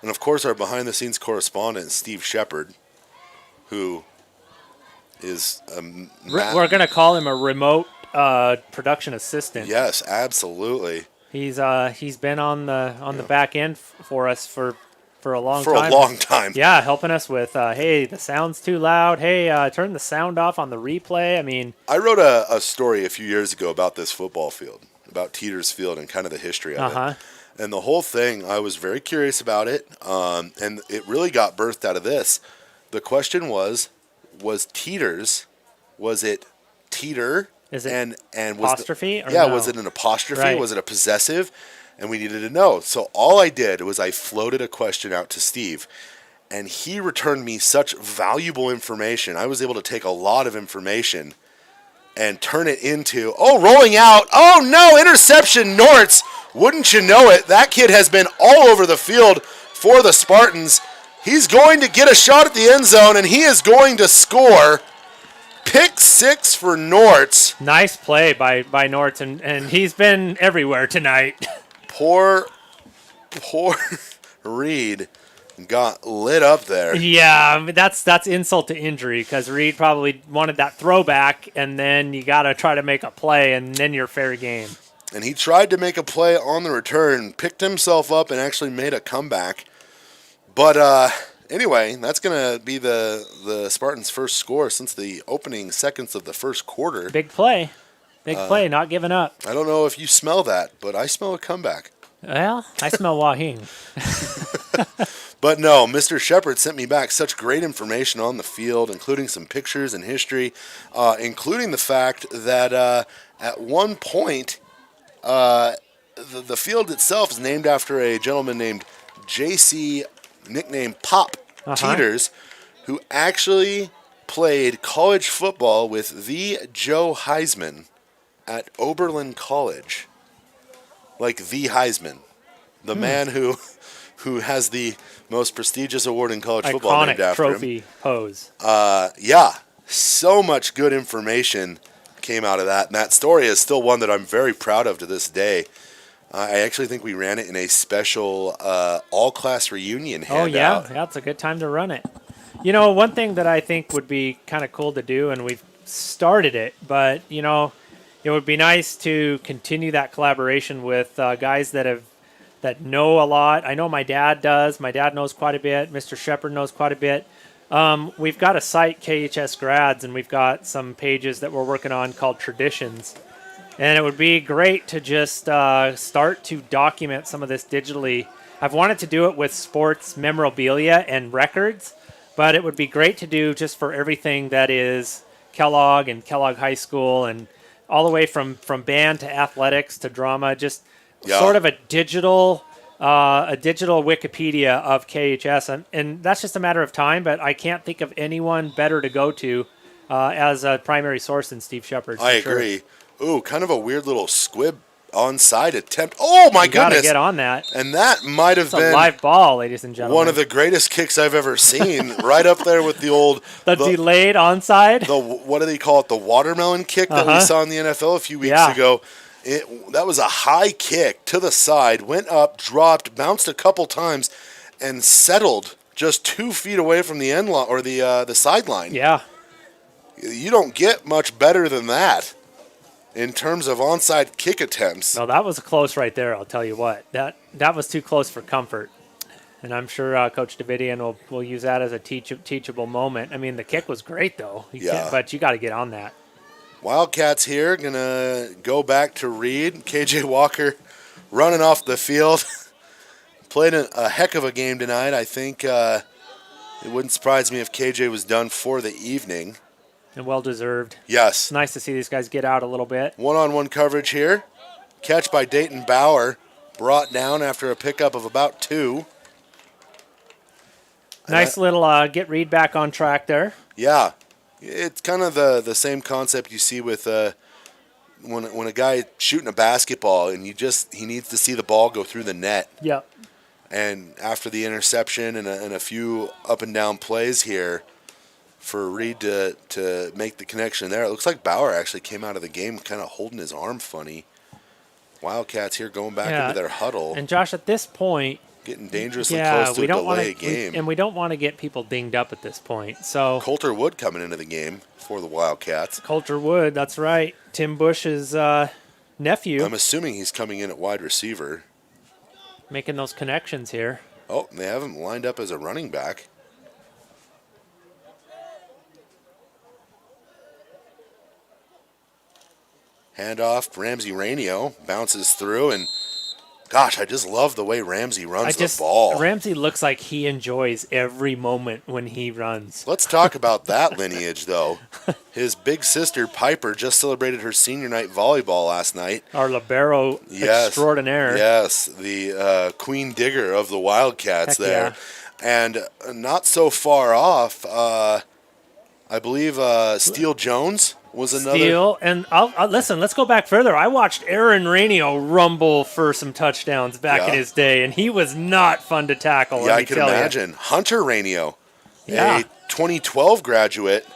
And, of course, our behind-the-scenes correspondent, Steve Shepard, who is we're going to call him a remote production assistant. Yes, absolutely. He's been on the back end for us for a long time. For a long time. Yeah, helping us with, hey, the sound's too loud. Hey, turn the sound off on the replay. I mean, I wrote a story a few years ago about this football field, about Teeters Field and kind of the history of it. And the whole thing, I was very curious about it, and it really got birthed out of this. The question was Teeters, was it Teeter? Is it and was apostrophe? was it an apostrophe? Right. Was it a possessive? And we needed to know. So all I did was I floated a question out to Steve, and he returned me such valuable information. I was able to take a lot of information and turn it into, rolling out. Oh, no, interception, Nortz. Wouldn't you know it? That kid has been all over the field for the Spartans. He's going to get a shot at the end zone, and he is going to score. Pick 6 for Nortz. Nice play by Nortz, and he's been everywhere tonight. Poor Reed got lit up there. Yeah, I mean, that's insult to injury because Reed probably wanted that throwback, and then you got to try to make a play, and then you're fair game. And he tried to make a play on the return, picked himself up, and actually made a comeback. But anyway, that's going to be the Spartans' first score since the opening seconds of the first quarter. Big play. Big play, not giving up. I don't know if you smell that, but I smell a comeback. Well, I smell Wahing. But no, Mr. Shepard sent me back such great information on the field, including some pictures and history, including the fact that at one point the field itself is named after a gentleman named J.C., nicknamed Pop Teeters, who actually played college football with the Joe Heisman at Oberlin College. Like the Heisman. The man who has the most prestigious award in college football named after him. Iconic trophy pose. So much good information came out of that. And that story is still one that I'm very proud of to this day. I actually think we ran it in a special all-class reunion handout. Yeah, it's a good time to run it. You know, one thing that I think would be kind of cool to do, and we've started it, but, you know, it would be nice to continue that collaboration with guys that know a lot. I know my dad does. My dad knows quite a bit. Mr. Shepard knows quite a bit. We've got a site, KHS Grads, and we've got some pages that we're working on called Traditions. And it would be great to just start to document some of this digitally. I've wanted to do it with sports memorabilia and records, but it would be great to do just for everything that is Kellogg and Kellogg High School, and all the way from band to athletics to drama, just sort of a digital Wikipedia of KHS, and that's just a matter of time. But I can't think of anyone better to go to as a primary source than Steve Shepard. I agree. Ooh, kind of a weird little squib onside attempt. Oh my goodness! Gotta get on that. And that might have been a live ball, ladies and gentlemen. One of the greatest kicks I've ever seen. Right up there with the old the delayed onside. What do they call it? The watermelon kick that we saw in the NFL a few weeks ago. That was a high kick to the side, went up, dropped, bounced a couple times, and settled just 2 feet away from the end line or the sideline. Yeah, you don't get much better than that in terms of onside kick attempts. No, that was close right there. I'll tell you what, that was too close for comfort, and I'm sure Coach Davidian will use that as a teachable moment. I mean, the kick was great though. But you got to get on that. Wildcats here, going to go back to Reed. KJ Walker running off the field. Played a heck of a game tonight. I think it wouldn't surprise me if KJ was done for the evening. And well-deserved. Yes. It's nice to see these guys get out a little bit. One-on-one coverage here. Catch by Dayton Bauer. Brought down after a pickup of about 2. Nice little get Reed back on track there. Yeah. It's kind of the same concept you see with when a guy shooting a basketball and he needs to see the ball go through the net. Yep. And after the interception and a few up and down plays here, for Reed to make the connection there. It looks like Bauer actually came out of the game kind of holding his arm funny. Wildcats here going back into their huddle. And Josh, at this point, getting dangerously close to a delay game. And we don't want to get people dinged up at this point. So Coulter Wood coming into the game for the Wildcats. Coulter Wood, that's right. Tim Bush's nephew. I'm assuming he's coming in at wide receiver. Making those connections here. Oh, they have him lined up as a running back. Handoff, Ramsey Rainio bounces through, and gosh, I just love the way Ramsey runs the ball. Ramsey looks like he enjoys every moment when he runs. Let's talk about that lineage, though. His big sister, Piper, just celebrated her senior night volleyball last night. Our libero extraordinaire. Yes, the Queen Digger of the Wildcats there. Yeah. And not so far off, I believe Steele Jones was another. Steele, and I'll listen, let's go back further. I watched Aaron Rainio rumble for some touchdowns back in his day, and he was not fun to tackle. Yeah, I can imagine. Hunter Rainio, a 2012 graduate.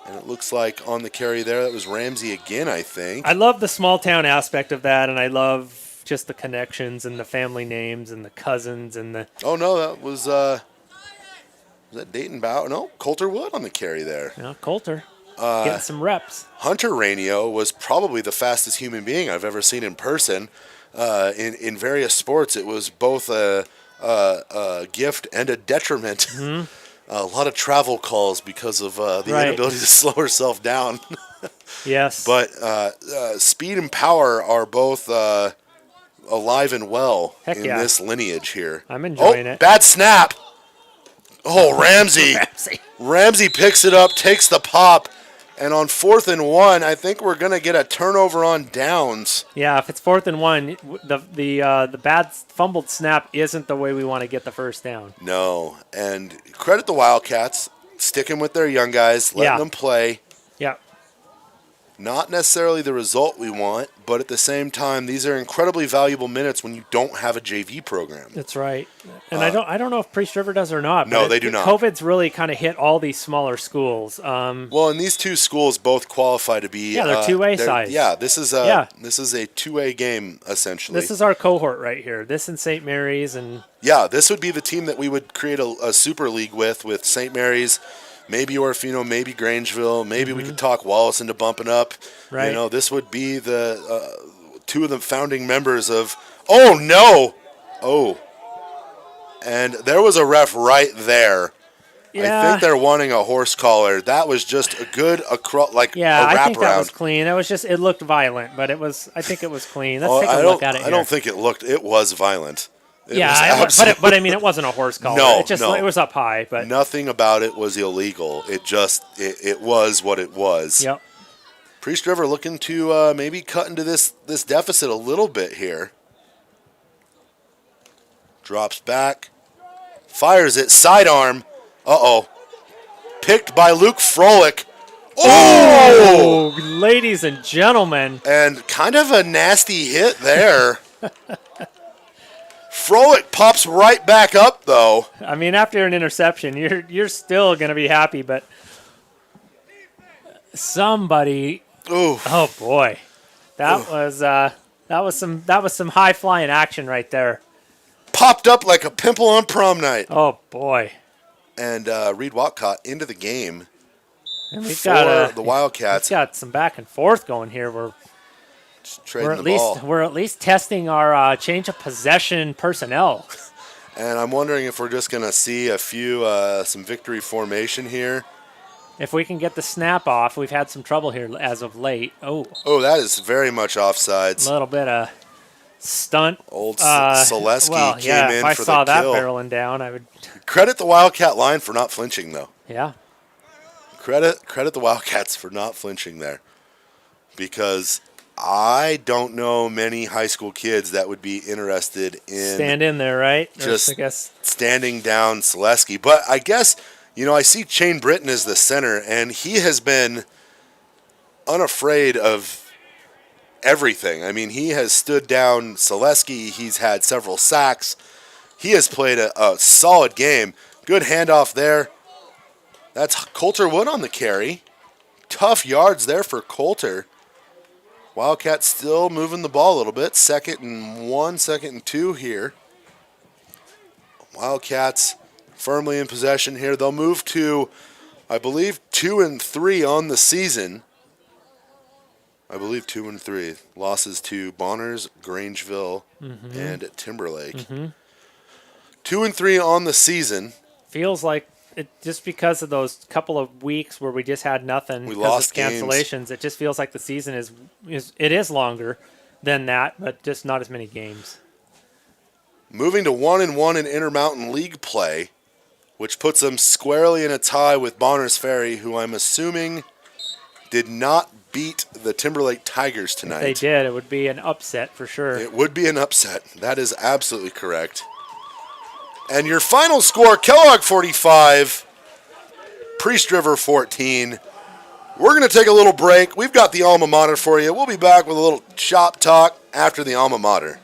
And it looks like on the carry there, that was Ramsey again, I think. I love the small town aspect of that, and I love just the connections and the family names and the cousins and the. Oh no, that was that Dayton Bauer? No, Coulter Wood on the carry there. Yeah, Coulter. Getting some reps. Hunter Rainio was probably the fastest human being I've ever seen in person. In various sports, it was both a gift and a detriment. Mm-hmm. A lot of travel calls because of the inability to slow herself down. Yes. But speed and power are both alive and well in this lineage here. I'm enjoying it. Bad snap. Oh, Ramsey. Ramsey picks it up, takes the pop. And on 4th and 1, I think we're going to get a turnover on downs. Yeah, if it's 4th and 1, the bad fumbled snap isn't the way we want to get the first down. No, and credit the Wildcats, sticking with their young guys, letting them play. Yeah. Not necessarily the result we want, but at the same time, these are incredibly valuable minutes when you don't have a JV program. That's right. And I don't know if Priest River does or not. No, they do not. COVID's really kind of hit all these smaller schools. Well, and these two schools both qualify to be they're 2A size. Yeah, this is a 2A game essentially. This is our cohort right here. This and St. Mary's and this would be the team that we would create a super league with St. Mary's. Maybe Orfino, maybe Grangeville, maybe we could talk Wallace into bumping up. Right. You know, this would be the two of the founding members of. Oh no! Oh, and there was a ref right there. Yeah. I think they're wanting a horse collar. That was just a good a wraparound. I think that was clean. It looked violent, but I think it was clean. Let's take a look at it. I don't think it looked. It was violent. But I mean, it wasn't a horse collar. No, it was up high. But nothing about it was illegal. It was what it was. Yep. Priest River looking to maybe cut into this deficit a little bit here. Drops back. Fires it. Sidearm. Uh-oh. Picked by Luke Froelich. Oh! Ladies and gentlemen. And kind of a nasty hit there. Froelich pops right back up, though. I mean, after an interception, you're still going to be happy, but somebody. Ooh. Oh boy, that was some high flying action right there. Popped up like a pimple on prom night. Oh boy. And Reed Wildcat into the game. And we've got the Wildcats. We've got some back and forth going here. We're at least testing our change of possession personnel. And I'm wondering if we're just going to see a few some victory formation here. If we can get the snap off, we've had some trouble here as of late. Oh, that is very much offsides. A little bit of stunt. Old Selesky came in for the kill. If I saw that barreling down, I would credit the Wildcat line for not flinching, though. Yeah. Credit the Wildcats for not flinching there, because I don't know many high school kids that would be interested in stand in there, right? Just standing down Selesky. But I guess, I see Shane Britton as the center, and he has been unafraid of everything. I mean, he has stood down Selesky. He's had several sacks. He has played a solid game. Good handoff there. That's Coulter Wood on the carry. Tough yards there for Coulter. Wildcats still moving the ball a little bit. 2nd and 1, 2nd and 2 here. Wildcats firmly in possession here. They'll move to, I believe, 2 and 3 on the season. I believe 2 and 3. Losses to Bonners, Grangeville, and Timberlake. 2 and 3 on the season. Feels like it just because of those couple of weeks where we just had nothing. We lost cancellations. Games. It just feels like the season is longer than that, but just not as many games. Moving to 1-1 in Intermountain League play, which puts them squarely in a tie with Bonners Ferry, who I'm assuming did not beat the Timberlake Tigers tonight. If they did, it would be an upset for sure. It would be an upset. That is absolutely correct. And your final score, Kellogg 45, Priest River 14. We're going to take a little break. We've got the alma mater for you. We'll be back with a little shop talk after the alma mater.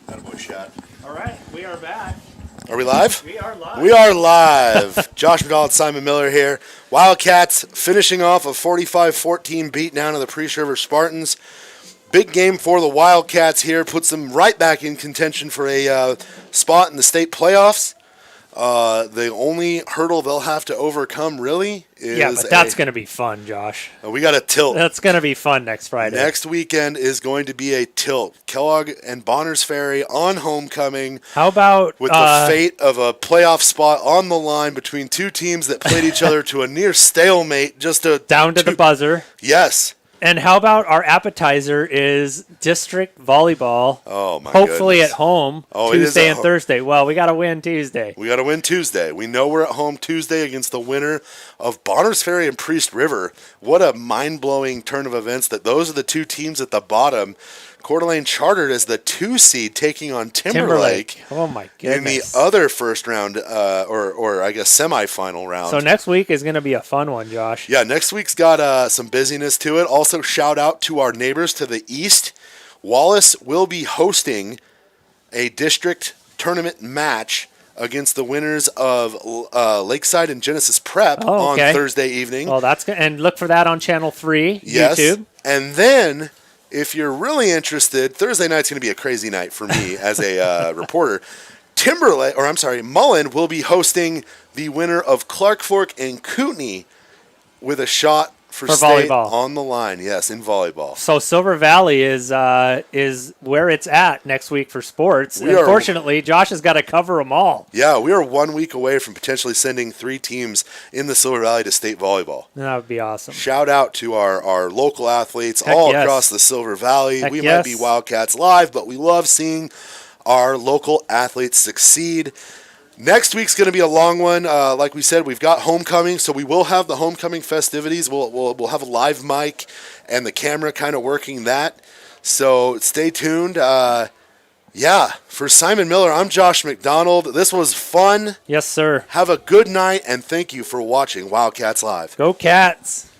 Attaboy shot. All right, we are back. Are we live? We are live. We are live. Josh McDonald and Simon Miller here. Wildcats finishing off a 45-14 beat down of the Priest River Spartans. Big game for the Wildcats here. Puts them right back in contention for a spot in the state playoffs. The only hurdle they'll have to overcome really is but that's going to be fun, Josh. we got a tilt. That's going to be fun next Friday. Next weekend is going to be a tilt. Kellogg and Bonners Ferry on homecoming. How about with the fate of a playoff spot on the line between two teams that played each other to a near stalemate, down to the buzzer? Yes. And how about our appetizer is district volleyball? Oh, my hopefully goodness. at home Tuesday and Thursday. Well, we got to win Tuesday. We got to win Tuesday. We know we're at home Tuesday against the winner of Bonners Ferry and Priest River. What a mind-blowing turn of events that those are the two teams at the bottom. Coeur d'Alene chartered as the 2 seed taking on Timberlake. Oh, my goodness. In the other first round, or I guess semifinal round. So next week is going to be a fun one, Josh. Yeah, next week's got some busyness to it. Also, shout out to our neighbors to the east. Wallace will be hosting a district tournament match against the winners of Lakeside and Genesis Prep on Thursday evening. Well, that's good. And look for that on Channel 3, yes. YouTube. And then, if you're really interested, Thursday night's going to be a crazy night for me as a reporter. Mullen will be hosting the winner of Clark Fork and Kootenai with a shot for state volleyball on the line. Yes, in volleyball. So Silver Valley is where it's at next week for sports. Unfortunately, Josh has got to cover them all. Yeah, we are 1 week away from potentially sending 3 teams in the Silver Valley to state volleyball. That would be awesome. Shout out to our local athletes across the Silver Valley. We might be Wildcats live, but we love seeing our local athletes succeed. Next week's going to be a long one. Like we said, we've got homecoming, so we will have the homecoming festivities. We'll have a live mic and the camera kind of working that. So stay tuned. For Simon Miller, I'm Josh McDonald. This was fun. Yes, sir. Have a good night, and thank you for watching Wildcats Live. Go Cats.